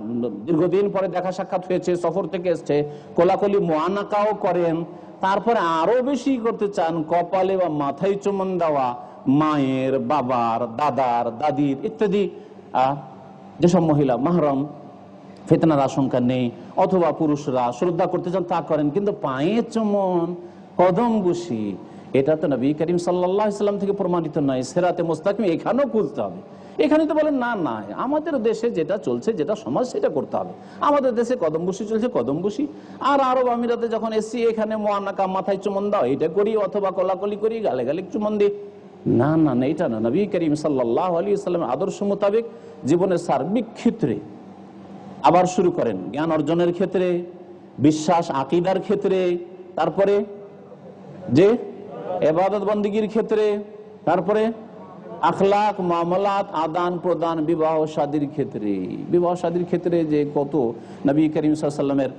দীর্ঘদিন পরে দেখা সাক্ষাৎ হয়েছে, সফর থেকে এসছে, কোলাকুলি মুআনাকাও করেন। তারপরে আরো বেশি করতে চান, কপালে বা মাথায় চুমন দেওয়া, মায়ের, বাবার, দাদার, দাদির ইত্যাদি যেসব মহিলা মাহরম, ফিতনার আশঙ্কা নেই, অথবা পুরুষরা শ্রদ্ধা করতে চান তা করেন। কিন্তু পায়ে চুমন, কদম বুশি, এটা তো নবী করিম সাল্লাল্লাহু আলাইহি ওয়াসাল্লাম থেকে প্রমাণিত নয়। সিরাতে মুস্তাকিম এখানেও খুঁজতে হবে। এখানে তো বলেন না, না, আমাদের দেশে যেটা চলছে, যেটা সমাজ, সেটা করতে হবে। আমাদের দেশে কদমবুশি চলছে, কদমবুশি। আর আরব আমিরাতে যখন এসছি, এখানে মুআনাকা, মাথায় চুমন দাও, এটা করি, অথবা কোলাকুলি করি, গালে গালে চুমন দিই। না, না, না, এটা না। নবী করিম সাল্লাল্লাহু আলাইহি ওয়াসাল্লামের আদর্শ মোতাবেক জীবনের সার্বিক ক্ষেত্রে আবার শুরু করেন, জ্ঞান অর্জনের ক্ষেত্রে, বিশ্বাস আকীদার ক্ষেত্রে, তারপরে যে ইবাদত বন্দেগীর ক্ষেত্রে, তারপরে আখলাক, মামলাত, আদান প্রদান, বিবাহ শাদীর ক্ষেত্রে যে কত নবী করিম সাল্লাল্লাহু আলাইহি ওয়াসাল্লামের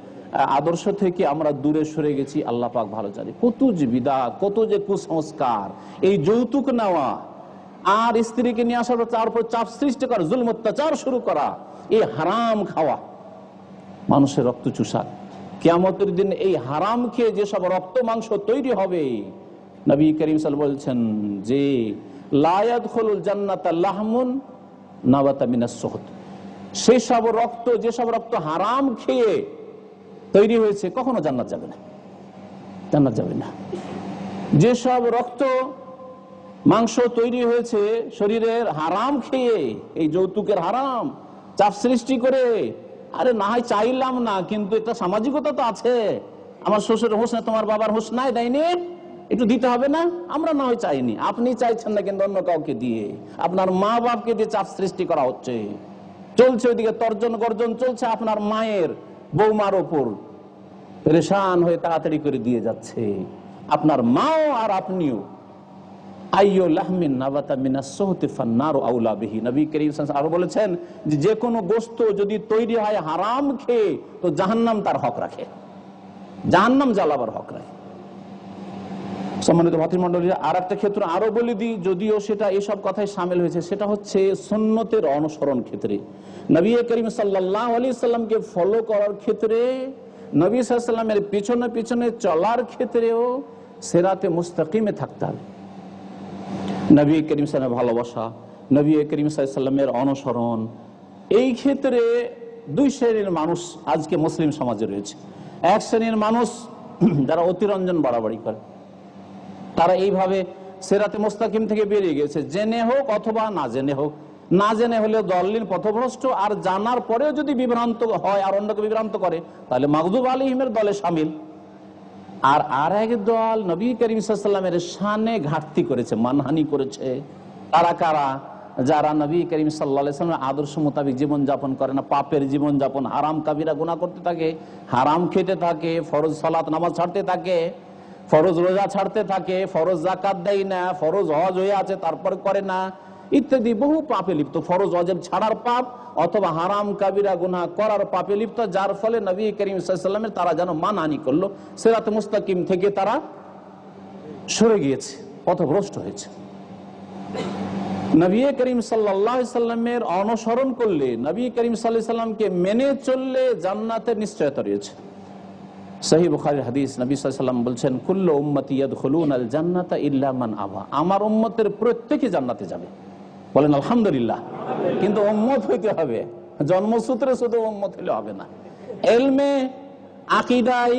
আদর্শ থেকে আমরা দূরে সরে গেছি, আল্লাহ পাক ভালো জানে। কত যে বিদআত, কত যে কুসংস্কার, এই যৌতুক নেওয়া আর স্ত্রীকে নিয়ে আসার পর তার উপর চাপ সৃষ্টি করা, জুলম অত্যাচার শুরু করা, এই হারাম খাওয়া, মানুষের রক্ত চুষা। কিয়ামতের দিন এই হারাম খেয়ে যেসব রক্ত মাংস তৈরি হবে, নবী করিম সাল্লাল্লাহু আলাইহি ওয়াসাল্লাম বলছেন যে লা ইয়াদখুলুল জান্নাতা লাহমুন নাবাতা মিনাস সুহত, সেসব রক্ত, যেসব রক্ত হারাম খেয়ে তৈরি হয়েছে, কখনো জান্নাত যাবে না, জান্নাত যাবে না। যেসব রক্ত মাংস তৈরি হয়েছে শরীরের হারাম খেয়ে, এই যৌতুকের হারাম চাপ সৃষ্টি করে, আরে না হয় চাইলাম না, কিন্তু একটা সামাজিকতা তো আছে, আমার শ্বশুরের হোস না, তোমার বাবার হোস নাই, দেয়নি, একটু দিতে হবে না, আমরা না হয় চাইনি, আপনি চাইছেন না কিন্তু অন্য কাউকে দিয়ে, আপনার মা বাপকে দিয়ে চাপ সৃষ্টি করা হচ্ছে, চলছে ওইদিকে তর্জন গর্জন চলছে, আপনার মায়ের বৌমার ওপর পরেশান হয়ে তাড়াতাড়ি করে দিয়ে যাচ্ছে, আপনার মাও আর আপনিও। নবী করিম আরো বলেছেন যে কোনো গোশত যদি তৈরি হয় হারাম খেয়ে, তো জাহান্নাম তার হক রাখে, জাহান্নাম জ্বালাবার হক রাখে। সম্মানিত ভাতৃমণ্ডলী, আর একটা ক্ষেত্র আরো বলে দিই, যদিও সেটা এসব কথায় সামিল হয়েছে, সেটা হচ্ছে সুন্নতের অনুসরণ ক্ষেত্রে, নবী করিম সাল্লাল্লাহু আলাইহি সাল্লামকে ফলো করার ক্ষেত্রে, নবী সাল্লাল্লাহু আলাইহি সাল্লামের পিছনে পিছনে চলার ক্ষেত্রেও সিরাতে মুস্তাকিমে থাকতে হবে। নবী করিম সাল্লাল্লাহু ভালোবাসা, নবী করিম সাল্লাল্লাহু আলাইহি সাল্লামের অনুসরণ, এই ক্ষেত্রে দুই শ্রেণীর মানুষ আজকে মুসলিম সমাজে রয়েছে। এক শ্রেণীর মানুষ যারা অতিরঞ্জন বাড়াবাড়ি করে, তারা এইভাবে সিরাতে মুস্তাকিম থেকে বেরিয়ে গেছে, জেনে হোক অথবা না জেনে হোক। না জেনে হলে দলিল পথভ্রষ্ট, আর জানার পরেও যদি বিভ্রান্ত হয় আর অন্যকে বিভ্রান্ত করে, তাহলে মাগদুব আলাইহিমের দলে শামিল। আর এক দল নবী করিম সাল্লাল্লাহু আলাইহি ওয়াসাল্লামের শানে ঘাটতি করেছে, মানহানি করেছে। তারা কারা? যারা নবী করিম সাল্লাল্লাহু আলাইহি ওয়াসাল্লামের আদর্শ মোতাবেক জীবন যাপন করে না, পাপের জীবন যাপন, হারাম কাবিরা গুনাহ করতে থাকে, হারাম খেতে থাকে, ফরজ সালাত নামাজ ছাড়তে থাকে, ফরজ রোজা ছাড়তে থাকে, ফরজ যাকাত দেয় না, ফরজ হজ হয়ে আছে তারপর করে না, ইত্যাদি বহু পাপে লিপ্ত, ফরজ ওয়াজিব ছাড়ার পাপ অথবা হারাম কাবিরা গুনাহ করার পাপে লিপ্ত, যার ফলে নবী করিম সাল্লাল্লাহু আলাইহি ওয়াসাল্লামের তারা যেন মানহানি করলো, সিরাতে মুস্তাকিম থেকে তারা সরে গিয়েছে, পথভ্রষ্ট হয়েছে। নবী করিম সাল্লাল্লাহু আলাইহি ওয়াসাল্লামের অনুসরণ করলে, নবী করিম সাল্লাল্লাহু আলাইহি ওয়াসাল্লামকে মেনে চললে জান্নাতের নিশ্চয়তা রয়েছে। সহিহ বুখারীর হাদিস, নবী সাল্লাল্লাহু আলাইহি ওয়াসাল্লাম বলছেন, কুল্লু উম্মতি ইয়াদখুলুনাল জান্নাতা ইল্লা মান আবা, আমার উম্মতের প্রত্যেকে জান্নাতে যাবে। বলেন আলহামদুলিল্লাহ। কিন্তু উম্মত হইতে হবে, জন্মসূত্রে শুধু উম্মত হলে হবে না, ইলমে, আকীদায়,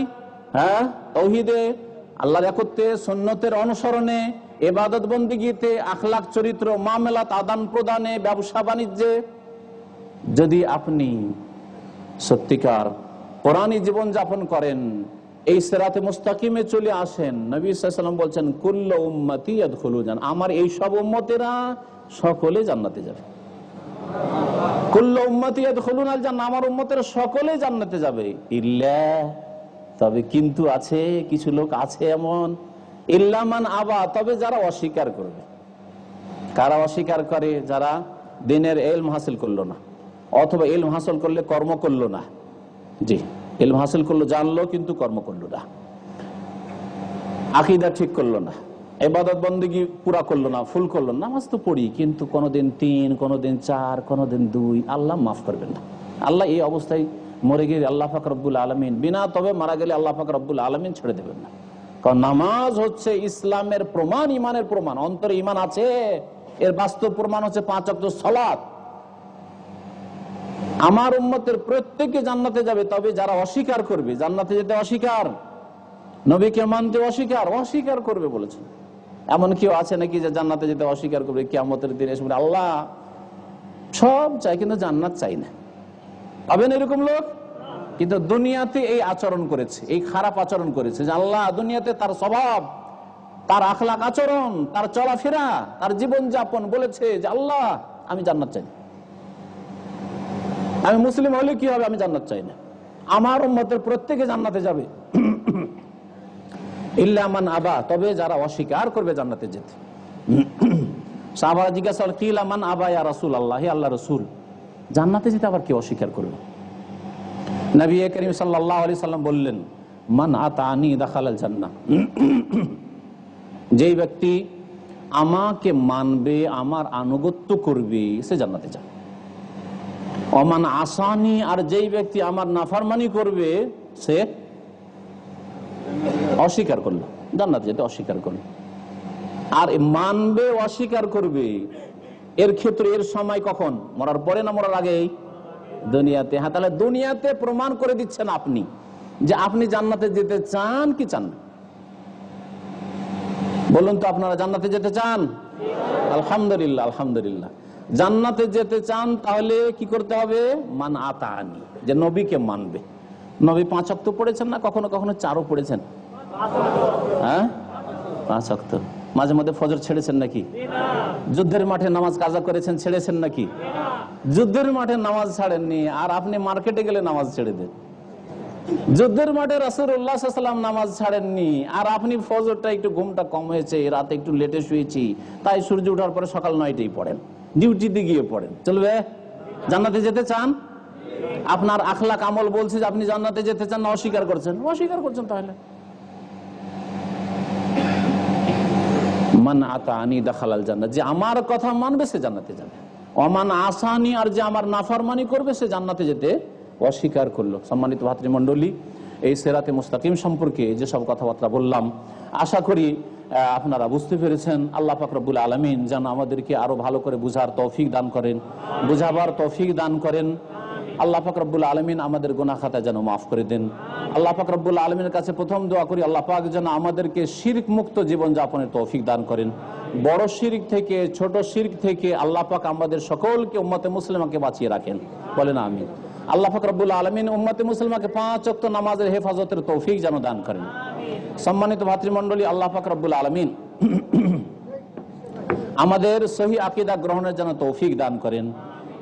তাওহীদে, আল্লাহর একত্বে, সুন্নতের অনুসরণে, ইবাদত বন্দেগীতে, আখলাক, চরিত্র, মামলাত, আদান প্রদানে, ব্যবসা বাণিজ্যে যদি আপনি সত্যিকার কোরআনী জীবন যাপন করেন, এই সিরাতে মুস্তাকিমে চলে আসেন, নবী সাল্লাল্লাহু আলাইহি ওয়াসাল্লাম বলছেন কুল্লু উম্মতি ইয়াদখুলুন জান্নাহ, আমার এই সব উম্মতেরা সকলে জান্নাতে যাবে। কুল্লু উম্মতি ইয়াদখুলুনাল জান্নাহ, আমার উম্মতেরা সকলে জান্নাতে যাবে, ইল্লা, তবে কিন্তু আছে, কিছু লোক আছে এমন, ইল্লা মান আবা, তবে যারা অস্বীকার করবে। কারা অস্বীকার করে? যারা দ্বীনের ইলম হাসিল করলো না, অথবা ইলম হাসিল করলে কর্ম করলো না। জি, ইলম হাসিল করলো, জানলো, কিন্তু কর্ম করলো না, আকীদা ঠিক করলো না, ইবাদত বন্দেগী পুরা করলো না, ফুল করলো না। নামাজ তো পড়ি, কিন্তু কোনোদিন 3, কোনোদিন 4, কোনোদিন 2, আল্লাহ মাফ করবেন না। আল্লাহ এই অবস্থায় মরে গেলে আল্লাহ পাক রব্বুল আলামিন, বিনা তবে মারা গেলে আল্লাহ পাক রব্বুল আলামিন ছেড়ে দেবেন না। কারণ নামাজ হচ্ছে ইসলামের প্রমাণ, ইমানের প্রমাণ। অন্তরে ইমান আছে, এর বাস্তব প্রমাণ হচ্ছে 5 ওয়াক্ত সালাত। আমার উম্মতের প্রত্যেকে জান্নাতে যাবে, তবে যারা অস্বীকার করবে, জান্নাতে যেতে অস্বীকার, নবীকে মানতে অস্বীকার করবে বলেছেন। এমন কেউ আছে নাকি যে জান্নাতে যেতে অস্বীকার করবে? কিয়ামতের দিনে এসে আল্লাহ সব চাই কিন্তু জান্নাত চাই না, পাবেন এরকম লোক? কিন্তু দুনিয়াতে এই আচরণ করেছে, এই খারাপ আচরণ করেছে, যে আল্লাহ দুনিয়াতে তার স্বভাব, তার আখলাক আচরণ, তার চলাফেরা, তার জীবন যাপন বলেছে যে আল্লাহ আমি জান্নাত চাই না, আমি মুসলিম হলে কি হবে, আমি জান্নাত চাই না, আমার উম্মতের প্রত্যেকে জান্নাতে যাবে, ইল্লা মান আবা, তবে যারা অস্বীকার করবে জান্নাতে যেতে। সাহাবারা জিজ্ঞাসা করলেন, কিলা মান আবা ইয়া রাসূলুল্লাহ, হে আল্লাহর রাসূল, জান্নাতে যেতে আবার কে অস্বীকার করবে? নবী করিম সাল্লাল্লাহু আলাইহি সাল্লাম বললেন, মান আতানি দাখালাল জান্নাহ, যেই ব্যক্তি আমাকে মানবে, আমার আনুগত্য করবে, সে জান্নাতে যাবে। ওমান আসানি, আর যেই ব্যক্তি আমার নাফরমানি করবে সে অস্বীকার করলো, জান্নাতে যেতে অস্বীকার করলো। আর মানবে অস্বীকার করবে এর ক্ষেত্রে এর সময় কখন? মরার পরে না মরার আগেই? দুনিয়াতে। হ্যাঁ, তাহলে দুনিয়াতে প্রমাণ করে দিচ্ছেন আপনি যে আপনি জান্নাতে যেতে চান কি চান না? বলুন তো, আপনারা জান্নাতে যেতে চান? আলহামদুলিল্লাহ, আলহামদুলিল্লাহ। জান্নাতে যেতে চান তাহলে কি করতে হবে? মান আতানি, যে নবীকে মানবে। নবী 5 ওয়াক্ত পড়েছেন না, কখনো কখনো 4ও পড়েছেন? হ্যাঁ, 5 ওয়াক্ত। মাঝে মধ্যে ফজর ছেড়েছেন নাকি? যুদ্ধের মাঠে নামাজ কাজা করেছেন, ছেড়েছেন নাকি? যুদ্ধের মাঠে নামাজ ছাড়েননি, আর আপনি মার্কেটে গেলে নামাজ ছেড়ে দেন। যুদ্ধের মাঠে রাসূলুল্লাহ সাল্লাল্লাহু আলাইহি ওয়াসাল্লাম নামাজ ছাড়েননি, আর আপনি ফজরটা একটু ঘুমটা কম হয়েছে, রাতে একটু লেটে শুয়েছি, তাই সূর্য ওঠার পরে সকাল 9টায় পড়েন, ডিউটিতে গিয়ে পড়েন, চলবে? জান্নাতে যেতে চান? আপনার আখলাক আমল বলছে যে আপনি জান্নাতে যেতে চান, না অস্বীকার করছেন? অস্বীকার করছেন। তাহলে মান আতানি দাখালাল জান্নাহ, যে আমার কথা মানবে সে জান্নাতে যাবে। ওমান আসানি, আর যে আমার নাফরমানি করবে সে জান্নাতে যেতে অস্বীকার করলো। সম্মানিত ভাতৃমণ্ডলী, এই সিরাতে মুস্তাকিম সম্পর্কে যেসব কথাবার্তা বললাম, আশা করি আপনারা বুঝতে পেরেছেন। আল্লাহ পাক রব্বুল আলামিন যেন আমাদেরকে আরো ভালো করে বুঝার তৌফিক দান করেন, বুঝাবার তৌফিক দান করেন। আল্লাহ পাক রব্বুল আলামিন আমাদের গুনাহ খাতা যেন মাফ করে দেন। আল্লাহ পাক রব্বুল আলামিনের কাছে প্রথম দোয়া করি, আল্লাহ পাক যেন আমাদেরকে শিরক মুক্ত জীবন যাপনের তৌফিক দান করেন। বড় শিরক থেকে, ছোট শিরক থেকে আল্লাহ পাক আমাদের সকলকে উম্মতে মুসলিমাকে বাঁচিয়ে রাখেন, বলেন আমিন। আল্লাহ পাক রব্বুল আলামিন উম্মতে মুসলিমাকে 5 ওয়াক্ত নামাজের হেফাজতের তৌফিক যেন দান করেন। সম্মানিত ভাতৃমণ্ডলী, আল্লাহ পাক রব্বুল আলামিন আমাদের সহি আকীদা গ্রহণের জন্য তৌফিক দান করেন।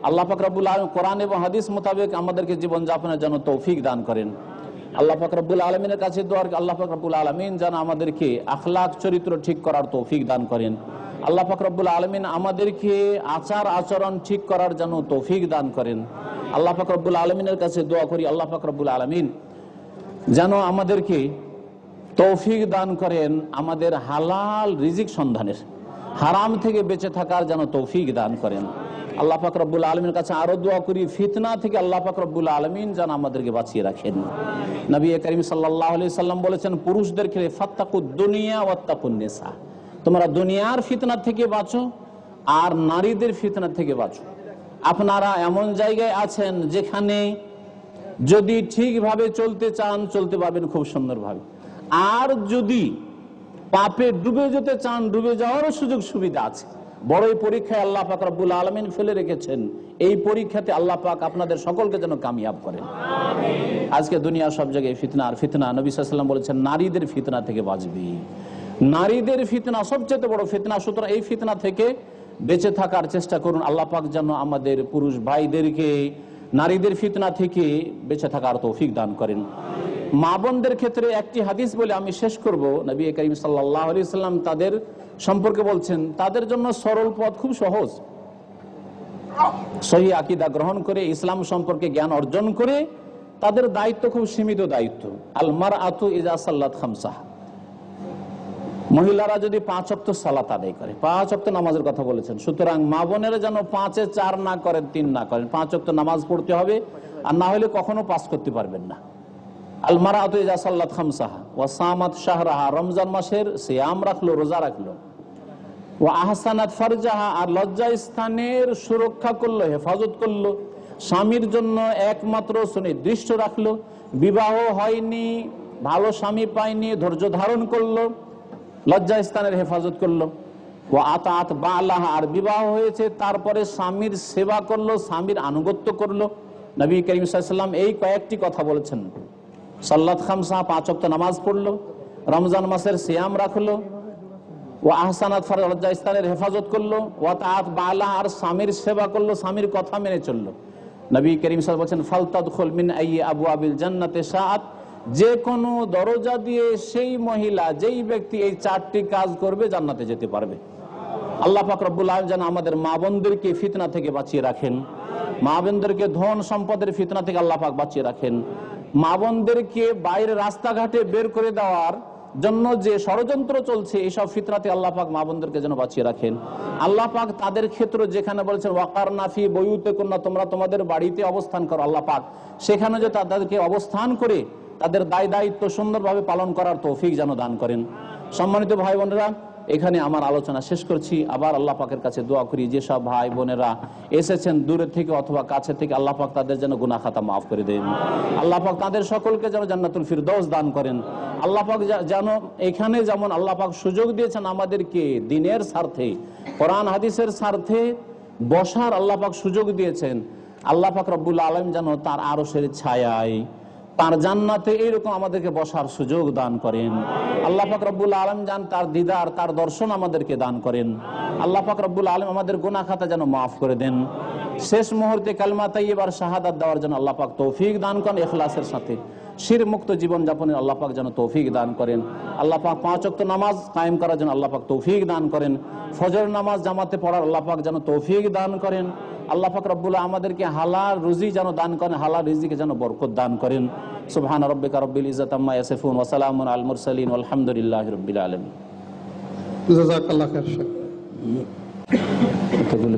আল্লাহ পাক রব্বুল আলামিন কোরআন এবং হাদিস মোতাবেক আমাদেরকে জীবন যাপনের জন্য তৌফিক দান করেন। আল্লাহ পাক রব্বুল আলামিনের কাছে দোয়া, আল্লাহ পাক রব্বুল আলামিন যেন আমাদেরকে আখলাক চরিত্র ঠিক করার তৌফিক দান করেন। আল্লাহ পাক রব্বুল আলামিন আমাদেরকে আচার আচরণ ঠিক করার জন্য তৌফিক দান করেন। আল্লাহ পাক রব্বুল আলামিনের কাছে দোয়া করি, আল্লাহ পাক রব্বুল আলামিন যেন আমাদেরকে তৌফিক দান করেন আমাদের হালাল রিজিক সন্ধানের, হারাম থেকে বেঁচে থাকার যেন তৌফিক দান করেন। আল্লাহ পাক রব্বুল আলামিনের কাছে আরো দোয়া করি, ফিতনা থেকে আল্লাহ পাক রব্বুল আলামিন যেন আমাদেরকে বাঁচিয়ে রাখেন। নবী করিম সাল্লাল্লাহু আলাইহি সাল্লাম বলেছেন, পুরুষদের ক্ষেত্রে ফাত্তাকুদ দুনিয়া ওয়াত্তাকুন নিসা, তোমরা দুনিয়ার ফিতনা থেকে বাঁচো আর নারীদের ফিতনা থেকে বাঁচো। আপনারা এমন জায়গায় আছেন যেখানে যদি ঠিকভাবে চলতে চান চলতে পারবেন খুব সুন্দরভাবে, আর যদি পাপে ডুবে যেতে চান ডুবে যাওয়ারও সুযোগ সুবিধা আছে। বড়ই পরীক্ষায় আল্লাহ পাক রব্বুল আলামিন ফেলে রেখেছেন, এই পরীক্ষাতে আল্লাহ পাক আপনাদের সকলকে যেন কামিয়াব করেন। আজকে দুনিয়ার সব জায়গায় ফিতনা আর ফিতনা। নবী সাল্লাল্লাহু আলাইহি ওয়াসাল্লাম বলেছেন, নারীদের ফিতনা থেকে বাঁচবি। নারীদের ফিতনা সবচেয়ে বড় ফিতনা, সুতরাং এই ফিতনা থেকে বেঁচে থাকার চেষ্টা করুন। আল্লাহ পাক যেন আমাদের পুরুষ ভাইদেরকে নারীদের ফিতনা থেকে বেঁচে থাকার তৌফিক দান করেন। মা বোনদের ক্ষেত্রে একটি হাদিস বলে আমি শেষ করব। নবী করিম সাল্লাল্লাহু আলাইহি সাল্লাম তাদের সম্পর্কে বলছেন, তাদের জন্য সরল পথ খুব সহজ। সহি আকীদা গ্রহণ করে ইসলাম সম্পর্কে জ্ঞান অর্জন করে তাদের দায়িত্ব খুব সীমিত দায়িত্ব। আল মারআতু ইযা সাল্লাত খামসাহা, মহিলারা যদি 5 ওয়াক্ত সালাত আদায় করে, 5 ওয়াক্ত নামাজের কথা বলেছেন, সুতরাং মা বোনেরা যেন 5-এ 4 না করেন, 3 না করেন, 5 ওয়াক্ত নামাজ পড়তে হবে, আর না হলে কখনো পাস করতে পারবেন না। আল মারআতু ইযা সাল্লাত খামসাহা ওয়া সামাত শাহরাহা, রমজান মাসের সিয়াম রাখলো, রোজা রাখলো, ওয়া আহসানাত ফারজাহা, আর লজ্জা স্থানের সুরক্ষা করলো, হেফাজত করলো, স্বামীর জন্য একমাত্র সুনির্দিষ্ট রাখলো, বিবাহ হয়নি, ভালো স্বামী পায়নি, ধৈর্য ধারণ করলো, লজ্জা স্থানের হেফাজত করলো, ওয়া আতাআত বালাহা, আর বিবাহ হয়েছে তারপরে স্বামীর সেবা করলো, স্বামীর আনুগত্য করলো। নবী করিম সাল্লাল্লাহু আলাইহি ওয়াসাল্লাম এই কয়েকটি কথা বলেছেন। সাল্লাত খামসা, 5 ওয়াক্ত নামাজ পড়লো, রমজান মাসের সিয়াম রাখলো, ও আহসানাত ফারজ, লজ্জা স্থানের হেফাজত করলো, ওয়া তাআত বালা, আর স্বামীর সেবা করলো, স্বামীর কথা মেনে চললো। নবী করিম সাল্লাল্লাহু আলাইহি ওয়াসাল্লাম বলেছেন, ফালতাদখুল মিন আইয়ি আবওয়াবিল জান্নাতি শাআত, যে কোনো দরজা দিয়ে সেই মহিলা, যেই ব্যক্তি এই 4টি কাজ করবে জান্নাতে যেতে পারবে। আল্লাহ পাক রব্বুল আলামিন যেন আমাদের মা বোনদেরকে ফিতনা থেকে বাঁচিয়ে রাখেন, মা বোনদেরকে ধন সম্পদের ফিতনা থেকে আল্লাহ পাক বাঁচিয়ে রাখেন, মা বোনদেরকে বাইরে রাস্তাঘাটে বের করে দেওয়ার জন্য যে ষড়যন্ত্র চলছে এইসব ফিতনাতে আল্লাহ পাক মা বোনদেরকে যেন বাঁচিয়ে রাখেন। আল্লাহ পাক তাদের ক্ষেত্রে যেখানে বলছেন ওয়াকারনা ফি বুয়ুতিকুন্না, তোমরা তোমাদের বাড়িতে অবস্থান করো, আল্লাহ পাক সেখানে যে তাদেরকে অবস্থান করে তাদের দায় দায়িত্ব সুন্দরভাবে পালন করার তৌফিক যেন দান করেন। সম্মানিত ভাই বোনেরা, এখানে আমার আলোচনা শেষ করছি। আবার আল্লাহ পাকের কাছে দোয়া করি যেসব ভাই বোনেরা এসেছেন দূরে থেকে অথবা কাছে থেকে, আল্লাহ পাক তাদের যেন গুনাহ খাতা মাফ করে দেন। আল্লাহ পাক তাদের সকলকে যেন জান্নাতুল ফিরদৌস দান করেন। আল্লাহ পাক যেন এখানে যেমন আল্লাহ পাক সুযোগ দিয়েছেন আমাদেরকে দিনের স্বার্থে, কোরআন হাদিসের স্বার্থে বসার আল্লাহ পাক সুযোগ দিয়েছেন, আল্লাহ পাক রব্বুল আলামিন যেন তার আরশের ছায়ায় তার জান্নাতে এইরকম আমাদেরকে বসার সুযোগ দান করেন। আল্লাহ পাক রব্বুল আলামিন যেন তার দিদার, তার দর্শন আমাদেরকে দান করেন। আল্লাহ পাক রব্বুল আলামিন আমাদের গুনাহ খাতা যেন মাফ করে দেন। শেষ মুহূর্তে কালিমা তাইয়্যিবার শাহাদাত দেওয়ার জন্য আল্লাহ পাক তৌফিক দান করেন, ইখলাসের সাথে শিরক মুক্ত জীবন যাপনের আল্লাহ পাক যেন তৌফিক দান করেন। আল্লাহ পাক 5 ওয়াক্ত নামাজ কায়েম করার জন্য আল্লাহ পাক তৌফিক দান করেন। ফজর নামাজ জামাতে পড়ার আল্লাহ পাক যেন তৌফিক দান করেন। আল্লাহ পাক রব্বুল আমাদেরকে হালাল রুজি যেন দান করেন, হালাল রিজিকে যেন বরকত দান করেন। সুবহান রাব্বিকা রব্বিল ইজ্জাতি আম্মা ইয়াসিফুন ওয়া সালামুন আলাল মুরসালিন ওয়া আলহামদুলিল্লাহি রাব্বিল আলামিন। জাযাকাল্লাহু খাইর শেখ।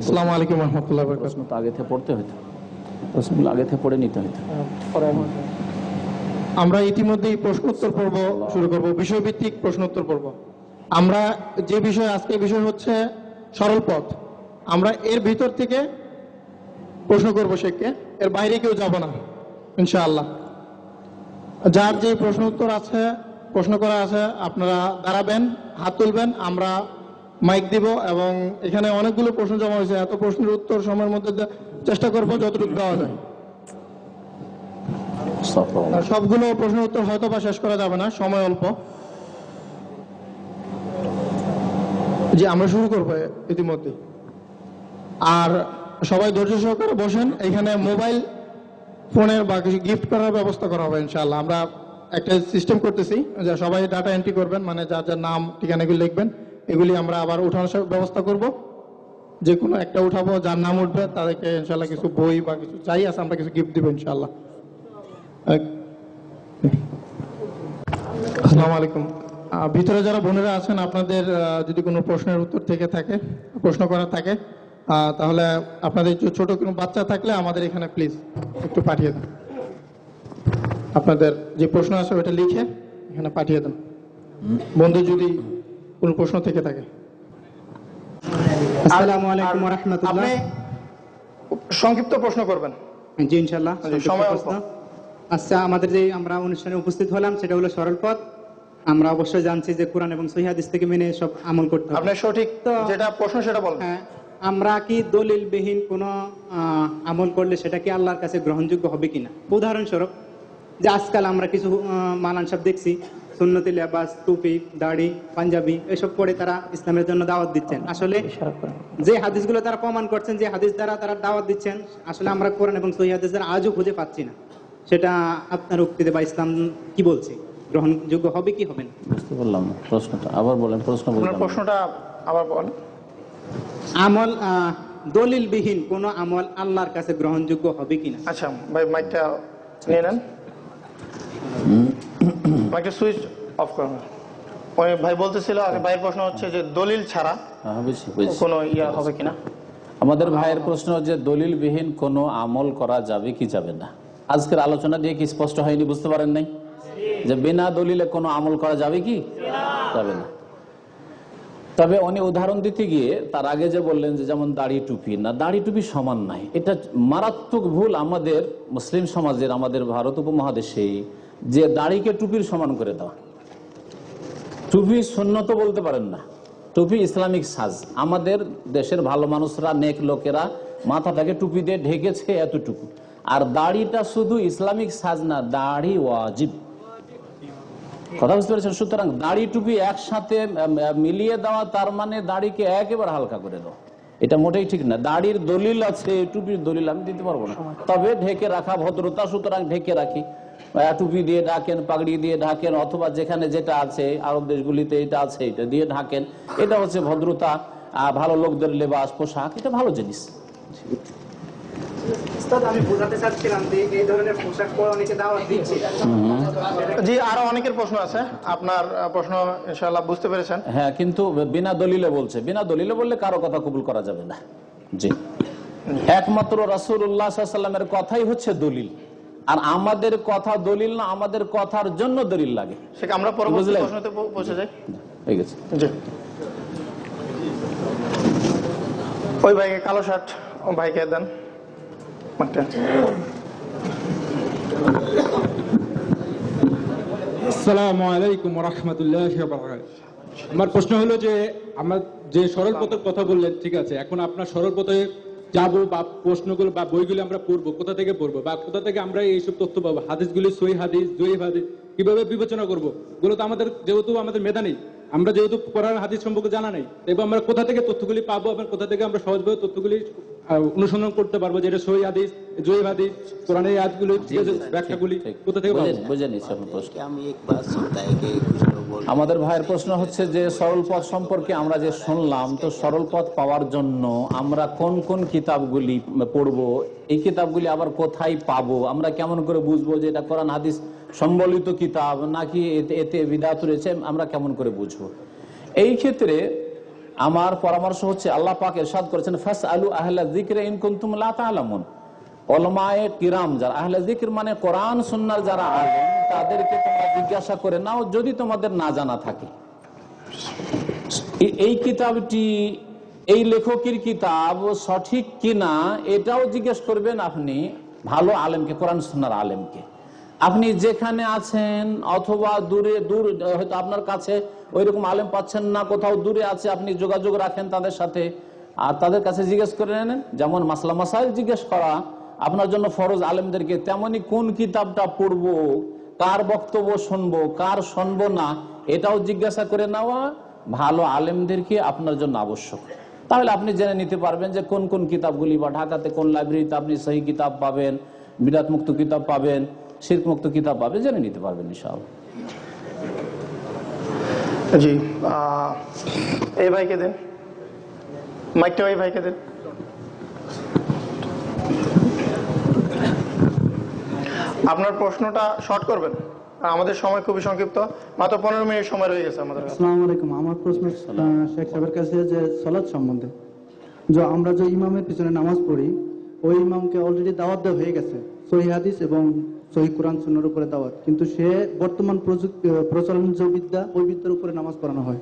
আসসালামু আলাইকুম ওয়া রাহমাতুল্লাহি ওয়া বারাকাতুহু। প্রশ্ন আগে থেকে পড়তে হতো, প্রশ্নগুলো আগে থেকে পড়ে নিতে হতো। আমরা ইতিমধ্যেই প্রশ্নোত্তর পর্ব শুরু করব, বিষয়ভিত্তিক প্রশ্নোত্তর পর্ব। আমরা যে বিষয়, আজকে বিষয় হচ্ছে সরল পথ। আমরা এর ভিতর থেকে প্রশ্ন করব শেখকে, এর বাইরে কেউ যাব না ইনশাআল্লাহ। যার যে প্রশ্ন উত্তর আছে, প্রশ্ন করা আছে, আপনারা দাঁড়াবেন, হাত তুলবেন, আমরা মাইক দিব। এবং এখানে অনেকগুলো প্রশ্ন জমা হয়েছে, এত প্রশ্নের উত্তর সময়ের মধ্যে চেষ্টা করব যতটুকু দেওয়া যায়। সবগুলো প্রশ্নের উত্তর হয়তো বা শেষ করা যাবে না, সময় অল্প। যে আমরা শুরু করবো ইতিমধ্যে। আর সবাই ধৈর্য সহকারে বসেন। এখানে মোবাইল ফোনের বা কিছু গিফট করার ব্যবস্থা করা হবে ইনশাআল্লাহ। আমরা একটা সিস্টেম করতেছি যে সবাই ডাটা এন্ট্রি করবেন, মানে যার যার নাম ঠিকানাগুলি লিখবেন, এগুলি আমরা আবার উঠানোর ব্যবস্থা করব। যে কোনো একটা উঠাবো, যার নাম উঠবে তাদেরকে ইনশাআল্লাহ কিছু বই বা কিছু চাই আছে আমরা কিছু গিফট দিব ইনশাআল্লাহ। আসসালামু আলাইকুম। ভিতরে যারা বোনেরা আছেন, আপনাদের যদি কোনো প্রশ্নের উত্তর থেকে থাকে, প্রশ্ন করার থাকে, তাহলে আপনাদের ছোট কোনো বাচ্চা থাকলে আমাদের এখানে প্লিজ একটু পাঠিয়ে দেন। আপনাদের যে প্রশ্ন আছে ওটা লিখে এখানে পাঠিয়ে দেন, বন্ধু যদি কোনো প্রশ্ন থেকে থাকে। আসসালামু আলাইকুম ওয়া রাহমাতুল্লাহ। আপনি সংক্ষিপ্ত প্রশ্ন করবেন। জি ইনশাআল্লাহ। সময় অল্প। আচ্ছা, আমাদের যে আমরা অনুষ্ঠানে উপস্থিত হলাম সেটা হলো সরল পথ। আমরা অবশ্যই জানছি যে কোরআন এবং সহিহ হাদিস থেকে মেনে সব আমল করতে হবে। আপনি সঠিক যেটা প্রশ্ন সেটা বলেন। হ্যাঁ, আমরা কি দলিলবিহীন কোনো আমল করলে সেটা কি আল্লাহর কাছে গ্রহণযোগ্য হবে কিনা? উদাহরণস্বরূপ, যে আজকাল আমরা কিছু মালান সাহেব দেখছি সুন্নতি লেবাস, টুপি, দাড়ি, পাঞ্জাবি এসব পরে তারা ইসলামের জন্য দাওয়াত দিচ্ছেন। আসলে যে হাদিসগুলো তারা প্রমাণ করছেন, যে হাদিস দ্বারা তারা দাওয়াত দিচ্ছেন, আসলে আমরা কোরআন এবং সহিহ হাদিস দ্বারা আজও খুঁজে পাচ্ছি না। সেটা আপনার উক্তিতে বা ইসলাম কি বলছে, গ্রহণযোগ্য হবে কি হবে না? বুঝতে পারলাম না প্রশ্নটা, আবার বলেন। প্রশ্নটা আবার বলেন। আমল দলিলবিহীন কোন আমল আল্লাহর কাছে গ্রহণযোগ্য হবে কিনা? আচ্ছা ভাই, মাইকটা নিয়ে নেন, মাইকটা সুইচ অফ করুন। ওই ভাই বলতেছিল, আগে ভাইয়ের প্রশ্ন হচ্ছে যে দলিল ছাড়া কোনো ইয়া হবে কিনা। আমাদের ভাইয়ের প্রশ্ন যে দলিলবিহীন কোনো আমল করা যাবে কি যাবে না। আজকের আলোচনা দিয়ে কি স্পষ্ট হয়নি? বুঝতে পারেন নাই যে বিনা দলিলে কোনো আমল করা যাবে কি যাবে না। তবে উনি উদাহরণ দিতে গিয়ে তার আগে যে বললেন যে যেমন দাড়ি টুপি, না দাড়ি টুপি সমান নাই, এটা মারাত্মক ভুল আমাদের মুসলিম সমাজের, আমাদের ভারত উপমহাদেশে, যে দাড়িকে টুপির সমান করে দেওয়া। টুপি সুন্নত বলতে পারেন না, টুপি ইসলামিক সাজ। আমাদের দেশের ভালো মানুষরা, নেক লোকেরা মাথাটাকে টুপি দিয়ে ঢেকেছে এতটুকু। আর দাড়িটা শুধু ইসলামিক সাজ না, দাড়ি ওয়াজিব। কথা বুঝতে পেরেছেন? সুতরাং দাড়ি টুপি একসাথে মিলিয়ে দেওয়া, তার মানে দাড়িকে একেবারে হালকা করে দেওয়া, এটা মোটেই ঠিক না। দাড়ির দলিল আছে, টুপির দলিল আমি দিতে পারবো না। তবে ঢেকে রাখা ভদ্রতা, সুতরাং ঢেকে রাখি। টুপি দিয়ে ঢাকেন, পাগড়ি দিয়ে ঢাকেন, অথবা যেখানে যেটা আছে, আরব দেশগুলিতে এটা আছে, এটা দিয়ে ঢাকেন, এটা হচ্ছে ভদ্রতা। ভালো লোকদের লেবাস পোশাক, এটা ভালো জিনিস। উস্তাদ, আমি বোঝাতে চাচ্ছিলাম যে এই ধরনের পোশাক পরে অনেকে দাওয়াত দিচ্ছে। জি, আরো অনেকের প্রশ্ন আছে, আপনার প্রশ্ন ইনশাআল্লাহ বুঝতে পেরেছেন। হ্যাঁ, কিন্তু বিনা দলিলে বলছে, বিনা দলিলে বললে কারো কথা কবুল করা যাবে না। জি, একমাত্র রাসূলুল্লাহ সাল্লাল্লাহু আলাইহি ওয়াসাল্লামের কথাই হচ্ছে দলিল, আর আমাদের কথা দলিল না, আমাদের কথার জন্য দলিল লাগে। সেটা আমরা পরবর্তী বুঝলেন? প্রশ্নতে পৌঁছে যাই। হয়ে গেছে। জি, ওই ভাইকে কালো শার্ট ও ভাইকে দেন একটা। আসসালামু আলাইকুম ওয়া রাহমাতুল্লাহি ওয়া বারাকাতুহু। আমার প্রশ্ন হলো যে আমরা যে সরল পথের কথা বললেন, ঠিক আছে, এখন আপনার সরল পথে যাবো বা প্রশ্নগুলো বা বইগুলো আমরা পড়বো, কোথা থেকে পড়বো বা কোথা থেকে আমরা এইসব তথ্য পাবো? হাদিসগুলি সহিহ হাদিস, জয়ীফ হাদিস কিভাবে বিবেচনা করবো? এগুলো তো আমাদের, যেহেতু আমাদের মেধা নেই, আমরা যেহেতু কোরআন হাদিস সম্পর্কে জানা নেই, এবার আমরা কোথা থেকে তথ্যগুলি পাবো এবং কোথা থেকে আমরা সহজভাবে তথ্যগুলি অনুসন্ধান করতে পারবো যে এটা সহিহ হাদিস, জয়ীফ হাদিস, কোরআনের আয়াতগুলি, ব্যাখ্যাগুলি কোথা থেকে পাবো? বুঝে নিচ্ছি আপনার প্রশ্ন। আমি एक बात सुनता है कि कुछ लोग बोल আমাদের ভাইয়ের প্রশ্ন হচ্ছে যে সরল পথ সম্পর্কে আমরা যে শুনলাম, তো সরল পথ পাওয়ার জন্য আমরা কোন কোন কিতাবগুলি পড়বো, এই কিতাবগুলি আবার কোথায় পাবো, আমরা কেমন করে বুঝবো যে এটা কোরআন হাদিস সম্বলিত কিতাব নাকি এতে বিদআত রয়েছে, আমরা কেমন করে বুঝবো? এই ক্ষেত্রে আমার পরামর্শ হচ্ছে, আল্লাহ পাক ইরশাদ করেছেন, ফাসআলু আহলা যিকরি ইন কুনতুম লা তা'লামুন। উলামায়ে কিরাম যারা আহলে যিকর মানে কোরআন সুন্নাহর যারা আলেম, তাদেরকে তোমরা জিজ্ঞাসা করে নাও যদি তোমাদের না জানা থাকে। এই কিতাবটি এই লেখকের কিতাব সঠিক কিনা এটাও জিজ্ঞেস করবেন আপনি ভালো আলেমকে, কোরআন সুন্নাহর আলেমকে। আপনি যেখানে আছেন অথবা দূর হয়তো আপনার কাছে ওইরকম আলেম পাচ্ছেন না, কোথাও দূরে আছে, আপনি যোগাযোগ রাখেন তাদের সাথে, আর তাদের কাছে জিজ্ঞেস করে নেন। যেমন মাসলা মাসাইল জিজ্ঞেস করা আপনার জন্য ফরজ আলেমদেরকে, তেমনি কোন কিতাবটা পড়বো, কার বক্তব্য শুনবো, কার শুনবো না, এটাও জিজ্ঞাসা করে নেওয়া ভালো আলেমদেরকে আপনার জন্য আবশ্যক। তাহলে আপনি জেনে নিতে পারবেন যে কোন কোন কিতাবগুলি, বা ঢাকাতে কোন লাইব্রেরিতে আপনি সহি কিতাব পাবেন, বিদআত মুক্ত কিতাব পাবেন, শিরক মুক্ত কিতাব পাবেন, জেনে নিতে পারবেন ইনশাআল্লাহ। জি, এই ভাইকে দেন মাইকটা, এই ভাইকে দেন। আপনার প্রশ্নটা শর্ট করবেন, আমাদের সময় খুবই সংক্ষিপ্ত, মাত্র 15 মিনিট সময় রয়ে গেছে আমাদের কাছে। আসসালামু আলাইকুম। আমার প্রশ্ন শেখ সাহেবের কাছে যে সালাত সম্বন্ধে, যে আমরা যে ইমামের পিছনে নামাজ পড়ি, ওই ইমামকে অলরেডি দাওয়াত দেওয়া হয়ে গেছে সহিহ হাদিস এবং সহিহ কোরআন সুন্নাহর উপরে দাওয়াত, কিন্তু সে বর্তমান প্রচলন যে বিদ্যা, ওই বিদ্যার উপরে নামাজ পড়ানো হয়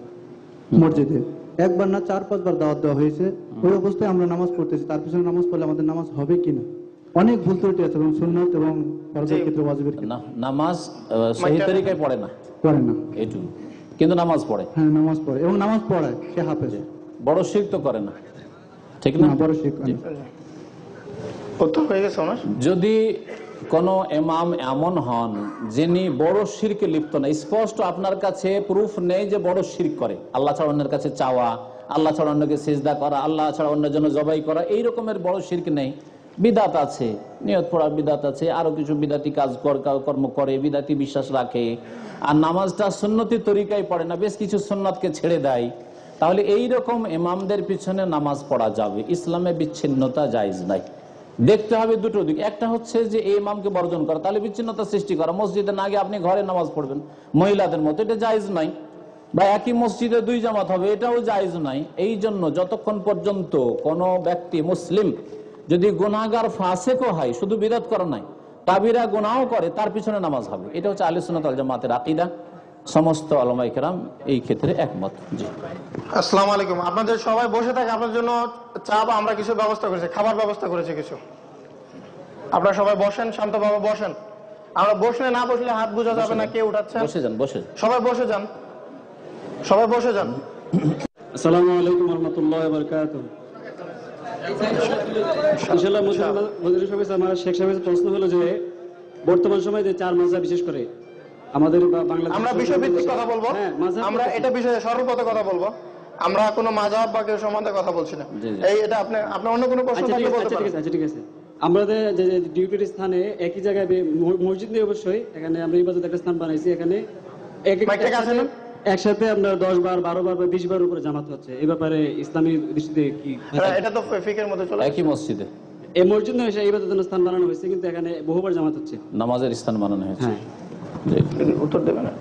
মসজিদে, একবার না 4-5 বার দাওয়াত দেওয়া হয়েছে। ওই অবস্থায় আমরা নামাজ পড়তেছি, তার পিছনে নামাজ পড়লে আমাদের নামাজ হবে কিনা? অনেক ভুল ত্রুটি আছে এবং সুন্নাত এবং ফরজের ক্ষেত্রে, ওয়াজিবের ক্ষেত্রে। না, নামাজ সহি তরিকায় পড়ে না, পড়ে না, এইটুকু, কিন্তু নামাজ পড়ে। হ্যাঁ নামাজ পড়ে এবং নামাজ পড়ায়, সে হাফেজ। বড় শিরক তো করে না, ঠিক না? না, বড় শিরক করে না। উত্তর হয়ে গেছে ওনার। যদি কোন ইমাম এমন হন যিনি বড় শিরকে লিপ্ত না, স্পষ্ট আপনার কাছে প্রুফ নেই যে বড় শিরক করে, আল্লাহ ছাড়া অন্যের কাছে চাওয়া, আল্লাহ ছাড়া অন্যকে সিজদা করা, আল্লাহ ছাড়া অন্যের জন্য জবাই করা, এই রকমের বড় শিরক নেই, বিদাত আছে, নিয়ত পড়ার বিদাত আছে, আরো কিছু বিদাতি কাজ কর্ম করে, বিদাতি বিশ্বাস রাখে, আর নামাজটা সুন্নতি তরিকায় পড়ে না, বেশ কিছু সুন্নাতকে ছেড়ে দেয়, তাহলে এই রকম ইমামদের পিছনে নামাজ পড়া যাবে। ইসলামে বিচ্ছিন্নতা জায়েজ নাই। দেখতে হবে দুটো দিক, একটা হচ্ছে যে এই ইমামকে বর্জন করা, তাহলে বিচ্ছিন্নতা সৃষ্টি করা, মসজিদে না গিয়ে আপনি ঘরে নামাজ পড়বেন মহিলাদের মতো, এটা জায়েজ নাই। বা একই মসজিদে 2 জামাত হবে, এটাও জায়েজ নাই। এই জন্য যতক্ষণ পর্যন্ত কোনো ব্যক্তি মুসলিম যদি গুনাহগার ফাসেকও হয়, শুধু বিদআত করা নাই, কাবিরা গুনাহও করে, তার পিছনে নামাজ হবে। এটা হচ্ছে আহলে সুন্নাত ওয়াল জামাতের আকীদা, সমস্ত উলামায়ে কেরাম এই ক্ষেত্রে একমত। জি, আসসালামু আলাইকুম। আপনাদের সবাই বসে থাকে, আপনার জন্য চা বা আমরা কিছু ব্যবস্থা করেছি, খাবার ব্যবস্থা করেছি কিছু। আপনারা সবাই বসেন, শান্তভাবে বসেন। আমরা বসলে না বসলে হাত বোঝা যাবে না কে উঠাচ্ছেন। বসে যান, বসে সবাই বসে যান, সবাই বসে যান। আসসালামু আলাইকুম ওয়া রাহমাতুল্লাহি ওয়া বারাকাতুহু। ইনশাআল্লাহ মুজাহিদ সাহেব, আমার শেখ সাহেবের প্রশ্ন হলো যে বর্তমান সময়ে যে 4 মাযহাব, বিশেষ করে আমাদের বাংলাদেশে আমরা বিষয়ভিত্তিক কথা বলবো, আমরা এটা বিষয়ে সরল পথে কথা বলবো, আমরা কোনো মাযহাব বা কেউ সম্বন্ধে কথা বলছি না। এই এটা আপনি অন্য কোনো প্রশ্ন থাকলে বলতে পারেন। আচ্ছা ঠিক আছে। আমাদের যে ডিউটির স্থানে একই জায়গায় মসজিদ নেই অবশ্যই, এখানে আমরা ইবাদত একটা স্থান বানাইছি, এখানে একসাথে আপনার 10 বার 12 বার বা 20 বার উপরে জামাত হচ্ছে, এই ব্যাপারে ইসলামী দৃষ্টিতে কি? এটা তো ফিকের মধ্যে চলে একই মসজিদে এই মসজিদ নয়, এই ইবাদতের স্থান বানানো হয়েছে, কিন্তু এখানে বহুবার জামাত হচ্ছে। নামাজের স্থান বানানো হয়েছে। হ্যাঁ, জি। উত্তর দেবেন না।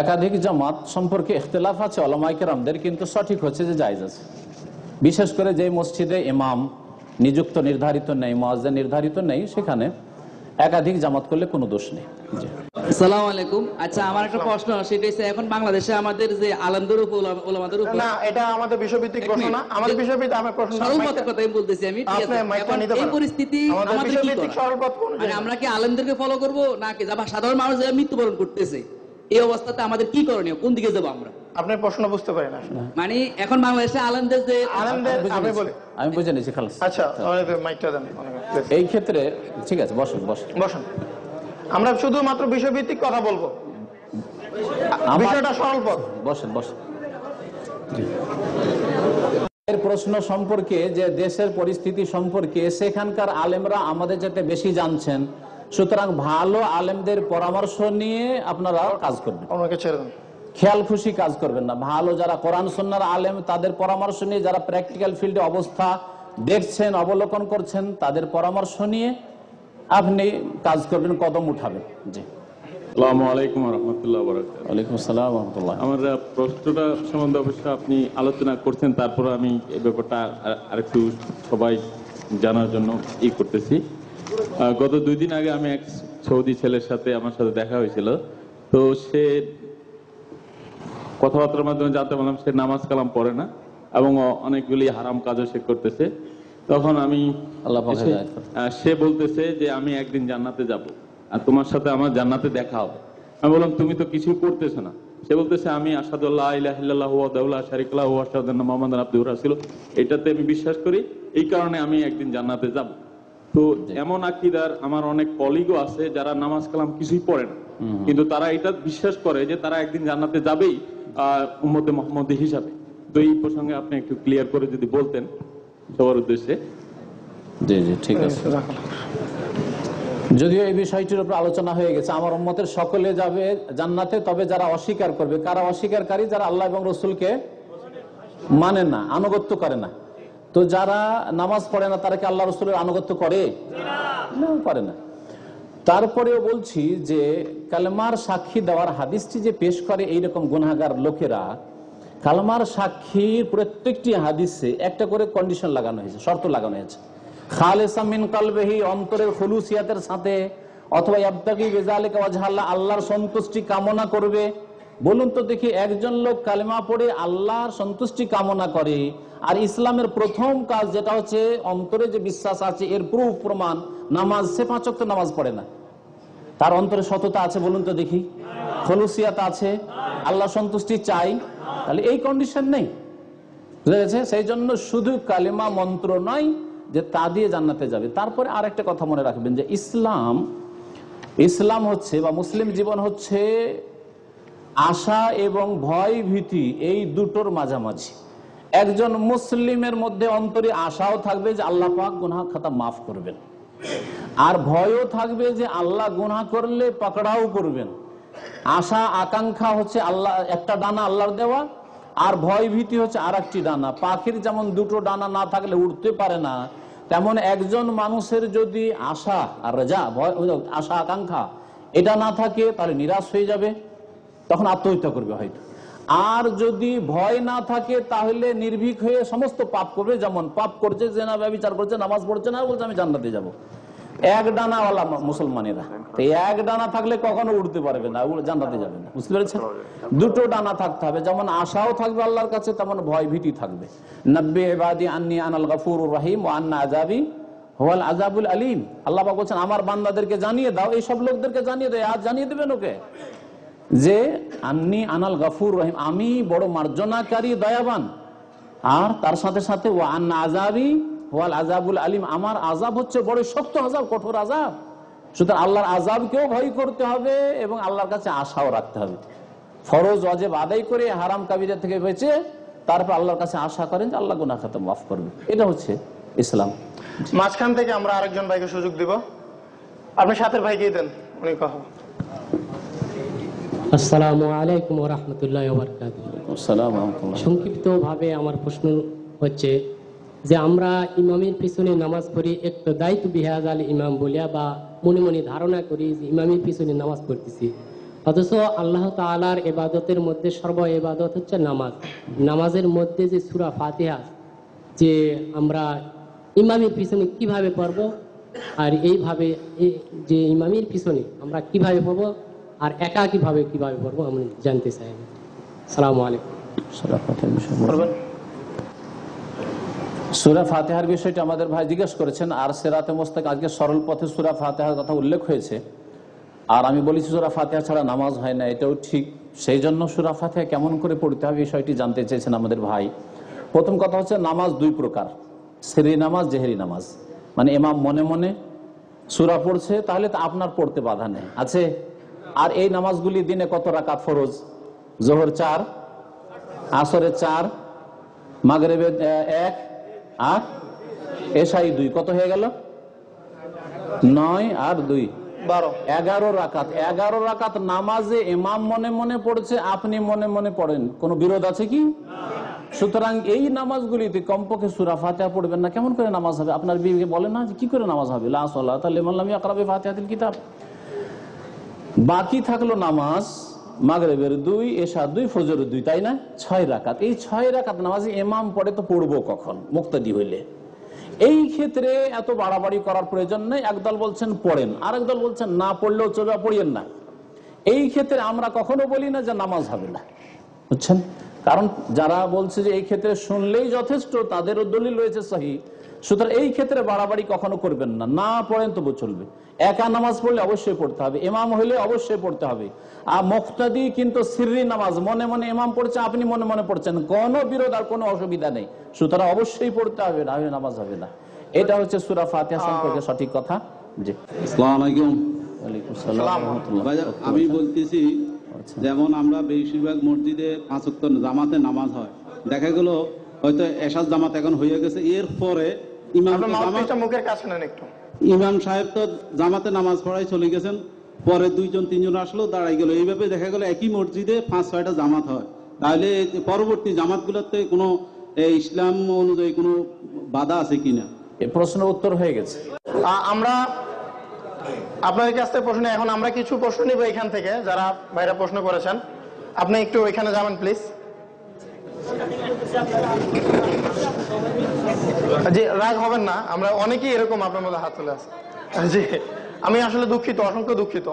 একাধিক জামাত সম্পর্কে ইখতিলাফ আছে ওলামায়ে কেরামদের, কিন্তু সঠিক হচ্ছে যে জায়েজ আছে। বিশেষ করে যে মসজিদে ইমাম নিযুক্ত নির্ধারিত নেই, মুয়াজ্জিন নির্ধারিত নেই, সেখানে একাধিক জামাত করলে কোনো দোষ নেই। জি। আসসালামু আলাইকুম। আচ্ছা, আমার একটা প্রশ্ন, সেটা হচ্ছে এখন বাংলাদেশে আমাদের যে আলেমদের উপর, ওলামাদের উপর, না, এটা আমাদের বিষয়ভিত্তিক প্রশ্ন না, আমাদের বিষয়ভিত্তিক আমার প্রশ্ন সরল পথের কথাই বলতেছি আমি, ঠিক আছে? এখন এই পরিস্থিতি আমাদের কি বিষয়ভিত্তিক করা? সরল পথ কোন মানে আমরা কি আলেমদেরকে ফলো করব, নাকি যারা সাধারণ মানুষ যারা মৃত্যুবরণ করতেছে, এই অবস্থাতে আমাদের কি করণীয়, কোন দিকে যাবো আমরা? আপনার প্রশ্ন বুঝতে পারি না। মানে এখন বাংলাদেশে আলেমদের যে আমি বুঝে নিয়েছি, খালাস। আচ্ছা, মাইকটা দেন। এই ক্ষেত্রে ঠিক আছে, বসুন বসুন বসুন। আমরা শুধুমাত্র বিষয়ভিত্তিক কথা বলবো, বিষয়টা সরল পথ। বসেন বসেন। জি। এর প্রশ্ন সম্পর্কে, যে দেশের পরিস্থিতি সম্পর্কে, সেখানকার আলেমরা আমাদের যাতে বেশি জানছেন, সুতরাং ভালো আলেমদের পরামর্শ নিয়ে আপনারা কাজ করবেন, ওনাকে ছেড়ে দেন। খেয়াল খুশি কাজ করবেন না। ভালো যারা কোরআন সুন্নাহর আলেম, তাদের পরামর্শ নিয়ে, যারা প্র্যাকটিক্যাল ফিল্ডে অবস্থা দেখছেন, অবলোকন করছেন, তাদের পরামর্শ নিয়ে আপনি কাজ করবেন, কদম উঠাবেন। জি। আসসালামু আলাইকুম রহমতুল্লাহ বরকাতুহু। ওয়ালাইকুম আসসালাম ওয়া রাহমাতুল্লাহ। আমার প্রশ্নটা সম্বন্ধে অবশ্য আপনি আলোচনা করছেন, তারপর আমি এই ব্যাপারটা আরেকটু সবাই জানার জন্য করতেছি। গত 2 দিন আগে আমি এক সৌদি ছেলের সাথে আমার সাথে দেখা হয়েছিল। তো সে কথাবার্তার মাধ্যমে জানতে পারলাম সে নামাজ কালাম পড়ে না এবং অনেকগুলি হারাম কাজও সে করতেছে। তখন আমি সে বলতেছে যে আমি একদিন জান্নাতে যাব আর তোমার সাথে আমার জান্নাতে দেখা হবে। আমি বললাম তুমি তো কিছুই করতেছো না। সে বলতেছে আমি আশহাদু আল্লা ইলাহা ইল্লাল্লাহু ওয়াহদাহু লা শারীকা লাহু ওয়া আশহাদু আন্না মুহাম্মাদান আবদুহু ওয়া রাসূলুহু, এটাতে আমি বিশ্বাস করি, এই কারণে আমি একদিন জান্নাতে যাব। তো এমন আকীদার আমার অনেক কলিগও আছে যারা নামাজ কালাম কিছুই পড়ে না, কিন্তু তারা এটা বিশ্বাস করে যে তারা একদিন জান্নাতে যাবেই উম্মতে মুহাম্মদী হিসাবে। তো এই প্রসঙ্গে আপনি একটু ক্লিয়ার করে যদি বলতেন সবার উদ্দেশ্যে। জি জি, ঠিক আছে। যদিও এই বিষয়টির উপর আলোচনা হয়ে গেছে, আমার উম্মতের সকলে যাবে জান্নাতে, তবে যারা অস্বীকার করবে। কারা অস্বীকারী? যারা আল্লাহ এবং রসুলকে মানে না, আনুগত্য করে না। তো যারা নামাজ পড়ে না, তারা কি আল্লাহ রসুলের আনুগত্য করে? না, করে না। তারপরেও বলছি যে কালেমার সাক্ষী দেওয়ার হাদিসটি যে পেশ করে এইরকম গুনাহগার লোকেরা, কালেমার সাক্ষীর প্রত্যেকটি হাদিসে একটা করে কন্ডিশন লাগানো হয়েছে, শর্ত লাগানো হয়েছে। খালেসা মিন কলবিহি, অন্তরের খুলুসিয়াতের সাথে, অথবা ইয়াবতাগি বিযালিকা ওয়াজহাল্লাহ, আল্লাহর সন্তুষ্টি কামনা করবে। বলুন তো দেখি, একজন লোক কালেমা পড়ে আল্লাহর সন্তুষ্টি কামনা করে, আর ইসলামের প্রথম কাজ যেটা হচ্ছে অন্তরে যে বিশ্বাস আছে এর প্রুফ প্রমাণ নামাজ, সে 5 ওয়াক্ত নামাজ পড়ে না, তার অন্তরে সততা আছে? বলুন তো দেখি, খুলুসিয়াত আছে, আল্লাহ সন্তুষ্টি চাই, তাহলে এই কন্ডিশন নেই, বুঝা গেছে? সেই জন্য শুধু কালেমা মন্ত্র নয় যে তা দিয়ে জান্নাতে যাবে। তারপরে আরেকটা কথা মনে রাখবেন যে ইসলাম হচ্ছে, বা মুসলিম জীবন হচ্ছে আশা এবং ভয় ভীতি, এই দুটোর মাঝামাঝি। একজন মুসলিমের মধ্যে অন্তরে আশাও থাকবে যে আল্লাহ পাক গুনাহ খাতা মাফ করবেন, আর ভয়ও থাকবে যে আল্লাহ গুনাহ করলে পাকড়াও করবেন। আশা আকাঙ্ক্ষা হচ্ছে আল্লাহ, একটা ডানা আল্লাহর দেওয়া, আর ভয় ভীতি হচ্ছে আর একটি ডানা। পাখির যেমন দুটো ডানা না থাকলে উড়তে পারে না, তেমন একজন মানুষের যদি আশা আর রাজা, আশা আকাঙ্ক্ষা এটা না থাকে, তাহলে নিরাশ হয়ে যাবে, তখন আত্মহত্যা করবে হয়তো। আর যদি ভয় না থাকে, তাহলে নির্ভীক হয়ে সমস্ত পাপ করবে। যেমন পাপ করছে, জেনা ব্যভিচার করছে, নামাজ পড়ছে না, বলছে আমি জান্নাতে যাব। এক ডানাওয়ালা মুসলমানেরা, এক ডানা থাকলে কখনো উঠতে পারবে না, জান্নাতে যাবে না, বুঝতে পেরেছেন? দুটো ডানা থাকতে হবে, যেমন আশাও থাকবে আল্লাহর কাছে, তেমন ভয় ভীতি থাকবে। নব্বি ইবাদি আন্নী আনাল গফুরুর রহিম ওয়া আন্না আযাবি হুয়াল আযাবুল আলীম। আল্লাহ পাক বলেন আমার বান্দাদেরকে জানিয়ে দাও, এই সব লোকদেরকে জানিয়ে দেয়। আজ জানিয়ে দেবেন ওকে যে আন্নী আনাল গফুর রহিম, আমি বড় মার্জনাকারী, দয়াবান। আর তার সাথে সাথে ওয়া আন্না আযাবি ওয়াল আযাবুল আলীম, আমার আযাব হচ্ছে বড় শক্ত আযাব, কঠোর আযাব। সুতরাং আল্লাহর আযাবকেও ভয় করতে হবে এবং আল্লাহর কাছে আশাও রাখতে হবে। ফরজ ওয়াজিব আদায় করে হারাম কাবিরা থেকে বেঁচে তারপর আল্লাহর কাছে আশা করেন যে আল্লাহ গুনাহ খাতা মাফ করবে। এটা হচ্ছে ইসলাম। মাঝখান থেকে আমরা আরেকজন ভাইকে সুযোগ দিব, আপনি সাথের ভাইকেই দেন, উনি কথা। আসসালামু আলাইকুম ওয়া রাহমাতুল্লাহি ওয়া বারাকাতুহু। আসসালামু আলাইকুম। সংক্ষিপ্তভাবে আমার প্রশ্ন হচ্ছে যে আমরা ইমামের পিছনে নামাজ পড়ি একটু দায়িত্ব বিহাজাল ইমাম বলিয়া বা মনে মনে ধারণা করি যে ইমামের পিছনে নামাজ পড়তেছি, অথচ আল্লাহ তাআলার ইবাদতের মধ্যে সর্ব ইবাদত হচ্ছে নামাজ। নামাজের মধ্যে যে সূরা ফাতিহা যে আমরা ইমামের পিছনে কিভাবে পড়ব, আর এইভাবে যে ইমামের পিছনে আমরা কিভাবে পড়ব আর একা কিভাবে পড়বো আমি জানতে চাই। আসসালামু আলাইকুম। সূরা ফাতিহার বিষয়টা আমাদের ভাই জিজ্ঞেস করেছেন, আর সিরাতে মুস্তাকিম আজকে সরল পথে সূরা ফাতিহার কথা উল্লেখ হয়েছে, আর আমি বলেছি সূরা ফাতিহা ছাড়া নামাজ হয় না, এটাও ঠিক। সেই জন্য সূরা ফাতিহা কেমন করে পড়তে হবে বিষয়টি জানতে চেয়েছেন আমাদের ভাই। প্রথম কথা হচ্ছে নামাজ দুই প্রকার, সিররি নামাজ, জেহরি নামাজ। মানে ইমাম মনে মনে সূরা পড়ছে, তাহলে তো আপনার পড়তে বাধা নেই আছে। আর এই নামাজগুলি দিনে কত রাকাত ফরজ? জোহর 4, আসরে 4, মাগরিবে 1 আর এশাই 2, কত হয়ে গেল? 9 আর 2 12, 11 রাকাত। 11 রাকাত নামাজে ইমাম মনে মনে পড়ছে, আপনি মনে মনে পড়েন, কোনো বিরোধ আছে কি? সুতরাং এই নামাজগুলিতে কমপক্ষে সূরা ফাতিহা পড়বেন না, কেমন করে নামাজ হবে? আপনার বিবিকে বলেন না যে কি করে নামাজ হবে, লা সালাতা লিমান লাম ইয়াকরা বিফাতিহাতিল কিতাব। বাকি থাকলো নামাজ মাগরিবের 2, এশা 2, ফজরের 2, তাই না? 6 রাকাত। এই 6 রাকাত নামাজে ইমাম পড়ে তো পড়বো কখন? মুক্তাদি হইলে। এই ক্ষেত্রে এত বাড়াবাড়ি করার প্রয়োজন নেই। একদল বলছেন পড়েন, আর একদল বলছেন না পড়লেও চলবে, পড়িয়েন না। এই ক্ষেত্রে আমরা কখনো বলি না যে নামাজ হবে না, বুঝছেন? কারণ যারা বলছে যে এই ক্ষেত্রে শুনলেই যথেষ্ট, তাদেরও দলিল রয়েছে সহিহ। সুতরাং এই ক্ষেত্রে বাড়াবাড়ি কখনো করবেন না, না পড়েন তবু চলবে। একা নামাজ পড়লে অবশ্যই পড়তে হবে, ইমাম হলে অবশ্যই পড়তে হবে। আর মুক্তাদি কিন্তু সিররি নামাজ, মনে মনে ইমাম পড়ছে, আপনি মনে মনে পড়ছেন, কোনো বিরোধ আর কোনো অসুবিধা নেই। সুতরাং অবশ্যই পড়তে হবে, না হলে নামাজ হবে না। এটা হচ্ছে সূরা ফাতিহা সম্পর্কে সঠিক কথা। জি, আসসালামু আলাইকুম। ওয়ালাইকুম আসসালাম ওয়া রাহমাতুল্লাহ। আমি বলতেছি, যেমন আমরা বেশিরভাগ মসজিদে 5 ওয়াক্ত জামাতে নামাজ হয়, দেখা গেল হয়তো এশার জামাত এখন হয়ে গেছে, এরপরে ইমাম সাহেব তো জামাতে নামাজ পড়াই চলে গেছেন, পরে 2-3 আসলো, দাঁড়াই গেল। এইভাবে দেখা গেল একই মসজিদে 5-6টা জামাত হয়। তাহলে পরবর্তী জামাতগুলোতে কোনো ইসলাম অনুযায়ী কোনো বাধা আছে কিনা? এই প্রশ্নের উত্তর হয়ে গেছে। আমরা আপনাদের কাছ থেকে প্রশ্ন, এখন আমরা কিছু প্রশ্ন নিব এখান থেকে, যারা ভাইরা প্রশ্ন করেছেন। আপনি একটু এখানে যাবেন প্লিজ। জি, রাগ হবেন না, আমরা অনেকেই এরকম আপনার মধ্যে হাত তুলে আছে। জি, আমি আসলে দুঃখিত, অসংখ্য দুঃখিত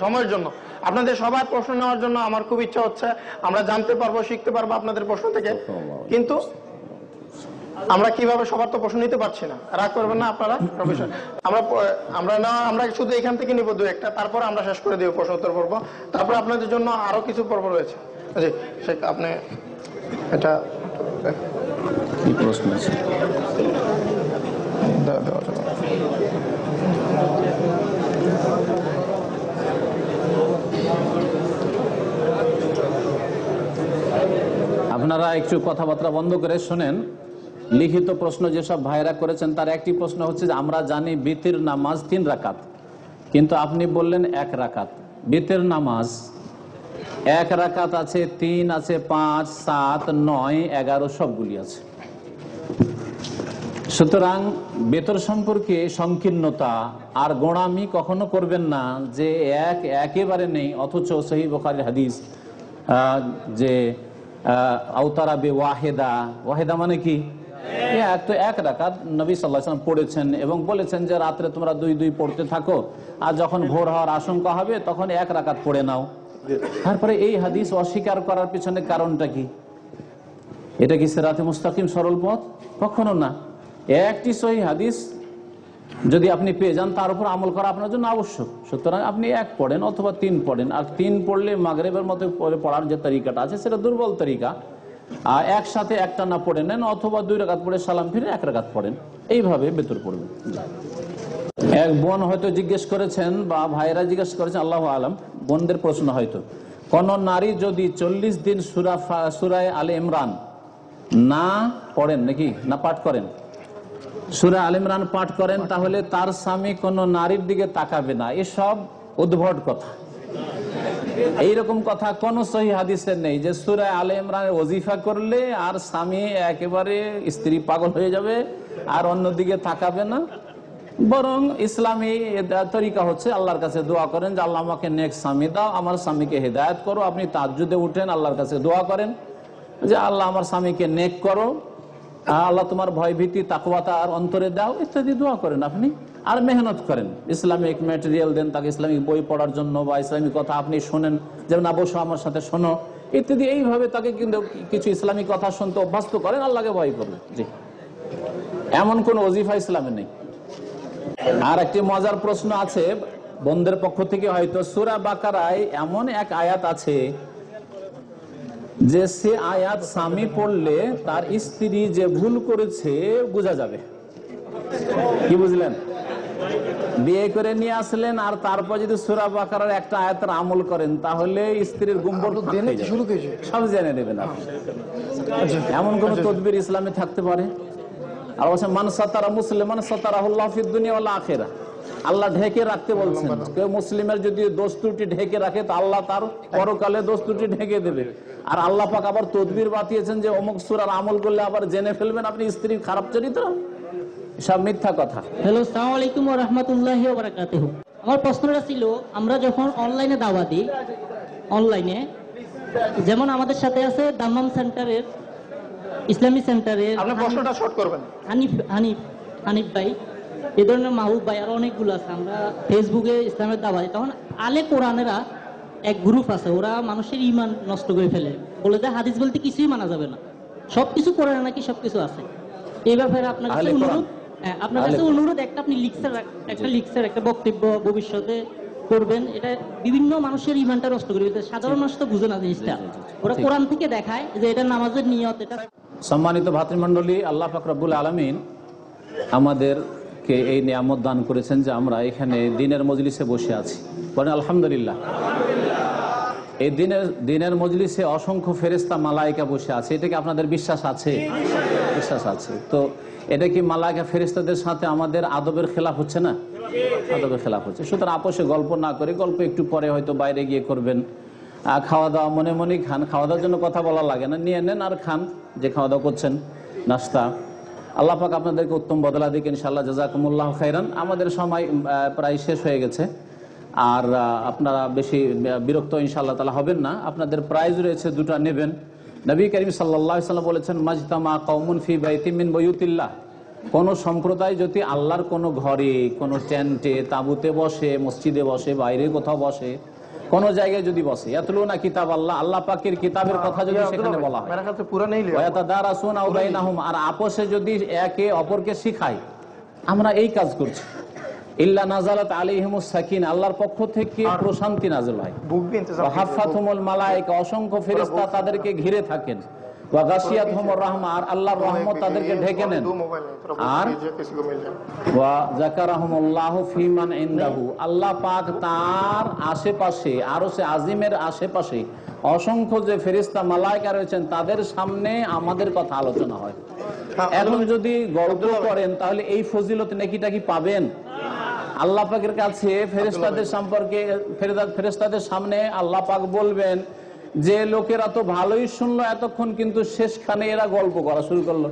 সময়ের জন্য। আপনাদের সবার প্রশ্ন নেওয়ার জন্য আমার খুব ইচ্ছা হচ্ছে, আমরা জানতে পারবো, শিখতে পারবো আপনাদের প্রশ্ন থেকে, কিন্তু আমরা কিভাবে সবার তো প্রশ্ন নিতে পারছি না। রাগ করবেন না আপনারা। আমরা শুধু এখান থেকে নিব 2-1টা, তারপর আমরা শেষ করে দিব, প্রশ্ন উত্তর পর্ব। তারপর আপনাদের জন্য আরো কিছু পর্ব রয়েছে। জি শেখ, আপনি এটা কি প্রশ্ন আছে? আপনারা একটু কথাবার্তা বন্ধ করে শোনেন। লিখিত প্রশ্ন যেসব ভাইরা করেছেন তার একটি প্রশ্ন হচ্ছে যে আমরা জানি বিতির নামাজ 3 রাকাত, কিন্তু আপনি বললেন 1 রাকাত। বিতির নামাজ 1 রাকাত আছে, 3 আছে, 5, 7, 9, 11 সবগুলি আছে। সুতরাং বেতর সম্পর্কে সংকীর্ণতা আর গোড়ামি কখনো করবেন না যে একেবারে নেই, অথচ সহিহ বুখারীর হাদিস যে আওতারা বে ওয়াহেদা, ওয়াহেদা মানে কি? তো 1 রাকাত নবী সাল্লাল্লাহু আলাইহি ওয়াসাল্লাম পড়েছেন এবং বলেছেন যে রাত্রে তোমরা 2-2 পড়তে থাকো, আর যখন ভোর হওয়ার আশঙ্কা হবে তখন 1 রাকাত পড়ে নাও। তারপরে এই হাদিস অস্বীকার করার পিছনে কারণটা কি? এটা কি সিরাতে মুস্তাকিম সরল পথ? কখনো না। একটি সহিহ হাদিস যদি আপনি পেয়ে যান, তার উপর আমল করা আপনার জন্য আবশ্যক। সুতরাং আপনি 1 পড়েন অথবা 3 পড়েন। আর 3 পড়লে মাগরিবের মতো পড়ার যে তরিকাটা আছে সেটা দুর্বল তরিকা। আর একসাথে একটা না পড়ে নেন, অথবা 2 রাকাত পড়ে সালাম ফিরে 1 রাকাত পড়েন, এইভাবে বেতর পড়বেন। এক বোন হয়তো জিজ্ঞেস করেছেন বা ভাইরা জিজ্ঞেস করেছেন, আল্লাহু আলাম, বোনদের প্রশ্ন হয়তো, কোন নারী যদি 40 দিন সূরা আলে ইমরান না পড়েন, নাকি না পাঠ করেন, সূরা আলে ইমরান পাঠ করেন, তাহলে তার স্বামী কোন নারীর দিকে তাকাবে না। এসব উদ্ভট কথা। এইরকম কথা কোন সহিহ হাদিসের নেই যে সূরা আলে ইমরানের ওজিফা করলে আর স্বামী একেবারে স্ত্রী পাগল হয়ে যাবে আর অন্যদিকে তাকাবে না। বরং ইসলামী তরিকা হচ্ছে আল্লাহর কাছে দোয়া করেন যে আল্লাহ আমাকে নেক স্বামী দাও, আমার স্বামীকে হেদায়েত করো। আপনি তাহাজ্জুদে উঠেন, আল্লাহর কাছে দোয়া করেন যে আল্লাহ আমার স্বামীকে নেক করো, আল্লাহ তোমার ভয় ভীতি তাকওয়াতা আর অন্তরে দাও, ইত্যাদি দোয়া করেন আপনি। আর মেহনত করেন, ইসলামিক ম্যাটেরিয়াল দেন তাকে, ইসলামিক বই পড়ার জন্য বা ইসলামিক কথা আপনি শোনেন, যেমন অবশ্য আমার সাথে শোনো ইত্যাদি। এইভাবে তাকে কিন্তু কিছু ইসলামিক কথা শুনতে অভ্যস্ত করেন, আল্লাহকে ভয় করবেন। জি, এমন কোন ওজিফা ইসলামে নেই। আর একটি মজার প্রশ্ন আছে বন্ধের পক্ষ থেকে, হয়তো সূরা বাকারায় এমন এক আয়াত আছে যে সে আয়াত স্বামী পড়লে তার স্ত্রী যে ভুল করেছে বোঝা যাবে। কি বুঝলেন? বিয়ে করে নিয়ে আসলেন আর তারপর যদি সূরা বাকারার একটা আয়াতের আমল করেন তাহলে স্ত্রীর গুম্বর সব জেনে নেবেন আপনি। এমন কোন তদবির ইসলামে থাকতে পারে? আর বলছেন মান সাতারা মুসলিমান সাতারাহুল্লাহ ফিদ দুনিয়া ওয়াল আখিরাহ, আল্লাহ ঢেকে রাখতে বলছেন। কেউ মুসলিমের যদি দোষ ত্রুটি ঢেকে রাখে তো আল্লাহ তার পরকালে দোষ ত্রুটি ঢেকে দেবে। আর আল্লাহ পাক আবার তদবির বাতিয়েছেন যে অমুক সূরার আমল করলে আবার জেনে ফেলবেন আপনি স্ত্রীর খারাপ চরিত্র। সব মিথ্যা কথা। হ্যালো, আসসালামু আলাইকুম ওয়া রাহমাতুল্লাহি ওয়া বারাকাতুহু। আমার প্রশ্নটা ছিল, আমরা যখন অনলাইনে দাওয়াত দিই, অনলাইনে যেমন আমাদের সাথে আছে দাম্মাম সেন্টারের, ইসলামী সেন্টারের, আপনার প্রশ্নটা শর্ট করবেন, হানিফ ভাই, এ ধরনের মাহবুব ভাই, আর অনেকগুলো আছে। আমরা ফেসবুকে ইসলামের দাওয়াত দিই, তখন আলে কোরআনেরা এক গ্রুপ আছে, ওরা মানুষের ইমান নষ্ট করে ফেলে, বলে যে হাদিস বলতে কিছুই মানা যাবে না, সবকিছু কোরআনে নাকি সবকিছু আছে। এই ব্যাপারে আপনার কাছে অনুরোধ, একটা বক্তব্য ভবিষ্যতে করবেন। এটা বিভিন্ন মানুষের ইমানটা নষ্ট করে দিতে, সাধারণ মানুষ তো বুঝে না জিনিসটা, ওরা কোরআন থেকে দেখায় যে এটা নামাজের নিয়ত। এটা সম্মানিত ভাতৃমণ্ডলী, আল্লাহ পাক রব্বুল আলামিন আমাদেরকে এই নিয়ামত দান করেছেন যে আমরা এখানে দিনের মজলিসে বসে আছি। বলেন আলহামদুলিল্লাহ। এই দিনের মজলিসে অসংখ্য ফেরেশতা মালায়েকা বসে আছে, এটা কি আপনাদের বিশ্বাস আছে? বিশ্বাস আছে। তো এটা কি মালায়েকা ফেরেশতাদের সাথে আমাদের আদবের খেলাফ হচ্ছে না? আদবের খেলাফ হচ্ছে। সুতরাং আপোষে গল্প না করে, গল্প একটু পরে হয়তো বাইরে গিয়ে করবেন। খাওয়া দাওয়া মনে মনেই খান, খাওয়া দাওয়ার জন্য কথা বলা লাগে না, নিয়ে নেন আর খান যে খাওয়া দাওয়া করছেন, নাস্তা। আল্লাহ পাক আপনাদেরকে উত্তম বদলা দিক ইনশাআল্লাহ। জাযাকুমুল্লাহু খাইরান। আমাদের সময় প্রায় শেষ হয়ে গেছে, আর আপনারা বেশি বিরক্ত ইনশাআল্লাহ তাআলা হবেন না। আপনাদের প্রাইজ রয়েছে, দুটো নেবেন। নবী করিম সাল্লাল্লাহু আলাইহি ওয়াসাল্লাম বলেছেন, মাজতামা কওমুন ফি বাইতিন মিন বুয়ুতিল্লাহ, কোন সম্প্রদায় যদি আল্লাহর কোন ঘরে, কোন টেন্টে, তাঁবুতে বসে, মসজিদে বসে, বাইরে কোথাও বসে, কোন জায়গায় যদি বসে, ইয়াতলুনা কিতাব আল্লাহ, আল্লাহ পাকের কিতাবের কথা যদি সেখানে বলা হয়, ওয়াতাদারাসুনা বাইনাহুম, আর আপোষে যদি একে অপরকে শিখায়, আমরা এই কাজ করছি, ইল্লা নাযালাত আলাইহিমুস সাকিনা, আল্লাহর পক্ষ থেকে প্রশান্তি নাযিল হয়। ওয়া হাফাতুমুল মালায়েকা, অসংখ্য ফেরেশতা তাদেরকে ঘিরে থাকেন। ওয়া গাশিয়াতহুমুর রাহমা, আর আল্লাহর রহমত তাদেরকে ঢেকে নেন। আর ওয়া যাকারাহুমুল্লাহু ফীমান ইনদাহু, আল্লাহ পাক তার আশেপাশে, আরশে আজিমের আশেপাশে অসংখ্য যে ফেরেশতা মালায়েকা রয়েছেন তাদের সামনে আমাদের কথা আলোচনা হয়। এখন যদি গল্প করেন তাহলে এই ফজিলত নেকিটা কি পাবেন? আল্লাহ পাকের কাছে ফেরেশতাদের সম্পর্কে, ফেরেশতাদের সামনে আল্লাহ পাক বলবেন যে লোকেরা তো ভালোই শুনলো এতক্ষণ, কিন্তু শেষখানে এরা গল্প করা শুরু করলো,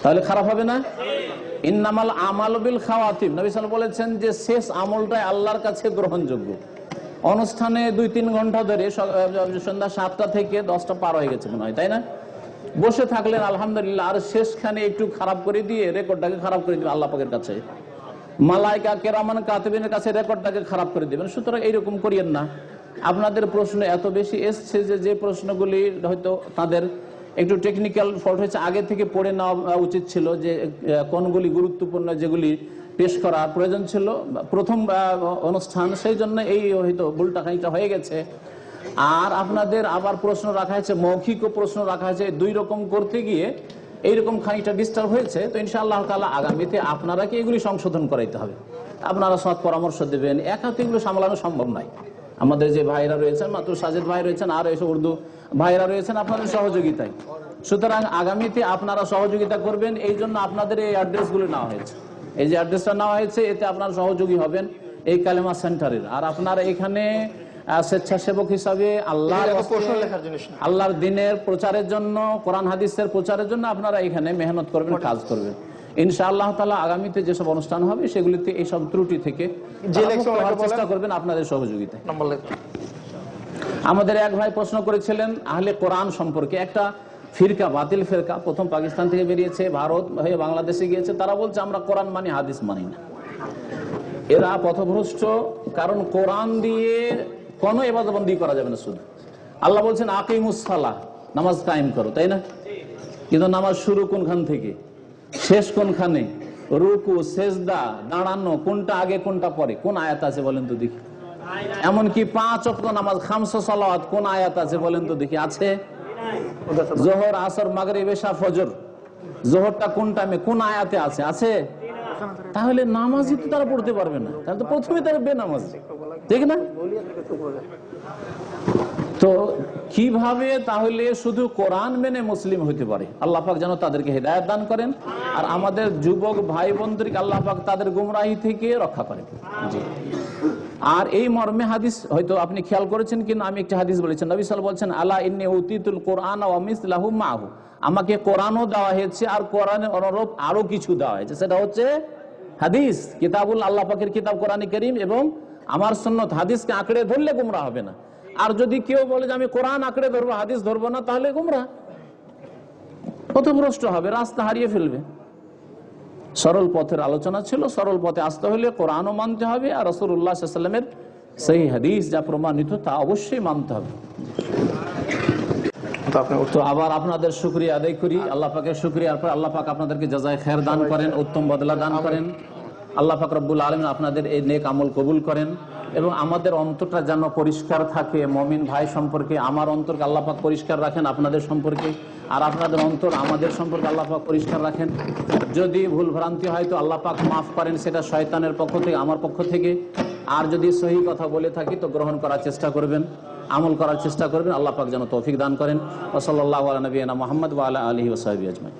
তাহলে খারাপ হবে না? ইন্নামাল আমালু বিল খাওয়াতিম, নবী সাল্লাল্লাহু আলাইহি ওয়াসাল্লাম বলেছেন যে শেষ আমলটাই আল্লাহর কাছে গ্রহণযোগ্য। অনুষ্ঠানে 2-3 ঘন্টা ধরে সন্ধ্যা 7টা থেকে 10টা পার হয়ে গেছে মনে হয়, তাই না? বসে থাকলেন আলহামদুলিল্লাহ, আর শেষখানে একটু খারাপ করে দিয়ে রেকর্ডটাকে খারাপ করে দিবেন আল্লাহ পাকের কাছে, মালায়েকা কেরামান কাতিবিনের কাছে রেকর্ডটাকে খারাপ করে দিবেন। সুতরাং এইরকম করিয়েন না। আপনাদের প্রশ্ন এত বেশি এসছে যে প্রশ্নগুলি হয়তো তাদের একটু টেকনিক্যাল ফল্ট হয়েছে, আগে থেকে পড়ে নেওয়া উচিত ছিল যে কোনগুলি গুরুত্বপূর্ণ, যেগুলি পেশ করা প্রয়োজন ছিল প্রথম অনুষ্ঠান, সেই জন্য এই হয়তো ভুলটা খানিকটা হয়ে গেছে। আর আপনাদের আবার প্রশ্ন রাখা হয়েছে, মৌখিক প্রশ্ন রাখা হয়েছে, 2 রকম করতে গিয়ে এইরকম খানিকটা ডিস্টার্ব হয়েছে। তো ইনশাআল্লাহ তাআলা আগামীতে আপনারা কি এগুলি সংশোধন করাইতে হবে, আপনারা সৎ পরামর্শ দেবেন। এক হাতে এগুলো সামলানো সম্ভব নয়। আমাদের যে ভাইরা রয়েছেন, মাত্র সাজেদ ভাই রয়েছেন, আর এসব উর্দু ভাইরা রয়েছেন আপনাদের সহযোগিতায়। সুতরাং আগামীতে আপনারা সহযোগিতা করবেন, এই জন্য আপনাদের এই অ্যাড্রেসগুলো নেওয়া হয়েছে। এই যে অ্যাড্রেসটা নেওয়া হয়েছে, এতে আপনারা সহযোগী হবেন এই কালেমা সেন্টারের। আর আপনারা এখানে স্বেচ্ছাসেবক হিসাবে আল্লাহর দিনের প্রচারের জন্য, কোরআন হাদিসের প্রচারের জন্য আপনারা এখানে মেহনত করবেন, কাজ করবেন। ইনশাআল্লাহ তাআলা আগামীতে যেসব অনুষ্ঠান হবে সেগুলিতে এইসব ত্রুটি থেকে চেষ্টা করবেন আপনাদের সহযোগিতায়। আমাদের এক ভাই প্রশ্ন করেছিলেন আহলে কোরআন সম্পর্কে। একটা ফিরকা, বাতিল ফিরকা, প্রথম পাকিস্তান থেকে বেরিয়েছে, ভারত হয়ে বাংলাদেশে গিয়েছে। তারা বলছে আমরা কোরআন মানি, হাদিস মানি না। এরা পথভ্রষ্ট, কারণ কোরআন দিয়ে কোনো ইবাদতবন্দি করা যাবে না। শুধু আল্লাহ বলছেন আকিমুস সালাহ, নামাজ কায়েম করো, তাই না? কিন্তু নামাজ শুরু কোনখান থেকে, শেষ কোনখানে, রুকু, সেজদা, দাঁড়ানো, কোনটা আগে কোনটা পরে, কোন আয়াত আছে বলেন তো দেখি? এমনকি 5 ওয়াক্ত নামাজ, খামসা সালাওয়াত, কোন আয়াত আছে বলেন তো দেখি? আছে? জোহর, আসর, মাগরিব, ইশা, ফজর, জোহরটা কোন টাইমে, কোন আয়াতে আছে? আছে? তাহলে নামাজই তো তারা পড়তে পারবে না, তাহলে তো প্রথমে তারা বেনামাজ, ঠিক না? তো কিভাবে তাহলে শুধু কোরআন মেনে মুসলিম হতে পারে? আল্লাহ পাক যেন তাদেরকে হেদায়েত দান করেন, আর আমাদের যুবক ভাই বোনদেরকে আল্লাহ পাক তাদের গুমরাহি থেকে রক্ষা করেন। জি। আর এই মর্মে হাদিস হয়তো আপনি খেয়াল করেছেন কিনা, আমি একটা হাদিস বলেছেন, নবী সাল্লাল্লাহু আলাইহি ওয়াসাল্লাম বলছেন, আলা ইন্নী উতিতুল কোরআন ওয়া মিসলাহু মাহু, আমাকে কোরআনও দেওয়া হয়েছে আর কোরআনের অনুরূপ আরো কিছু দেওয়া হয়েছে, সেটা হচ্ছে হাদিস, কিতাবুল, আল্লাহ পাকের কিতাব কোরআন কারীম এবং আমার সুন্নাত। হাদিসকে আঁকড়ে ধরলে গুমরাহ হবে না। আর যদি কেউ বলে যে আমি কোরআন আঁকড়ে ধরবো, হাদিস ধরবো না, তাহলে গুমরাহ, পথভ্রষ্ট হবে, রাস্তা হারিয়ে ফেলবে। সরল পথের আলোচনা ছিল। সরল পথে আসতে হলে কোরআনও মানতে হবে, আর রাসূলুল্লাহ সাল্লাল্লাহু আলাইহি ওয়াসাল্লামের সেই হাদিস যা প্রমাণিত তা অবশ্যই মানতে হবে। তো আবার আপনাদের শুকরিয়া আদায় করি, আল্লাহ পাকের শুকরিয়ার পর আল্লাহ পাক আপনাদেরকে জাযায়ে খায়ের দান করেন, উত্তম বদলা দান করেন। আল্লাহ পাক রব্বুল আলামিন আপনাদের এই নেক আমল কবুল করেন, এবং আমাদের অন্তরটা যেন পরিষ্কার থাকে মুমিন ভাই সম্পর্কে। আমার অন্তরকে আল্লাহ পাক পরিষ্কার রাখেন আপনাদের সম্পর্কে, আর আপনাদের অন্তর আমাদের সম্পর্কে আল্লাহ পাক পরিষ্কার রাখেন। যদি ভুল ভ্রান্তি হয় তো আল্লাহ পাক মাফ করেন, সেটা শয়তানের পক্ষ থেকে, আমার পক্ষ থেকে। আর যদি সহি কথা বলে থাকি তো গ্রহণ করার চেষ্টা করবেন, আমল করার চেষ্টা করবেন। আল্লাহ পাক যেন তৌফিক দান করেন। ওয়া সাল্লাল্লাহু আলা নবিয়িনা মুহাম্মদ ওয়া আলা আলিহি ওয়া সাহবিহি আজমাইন।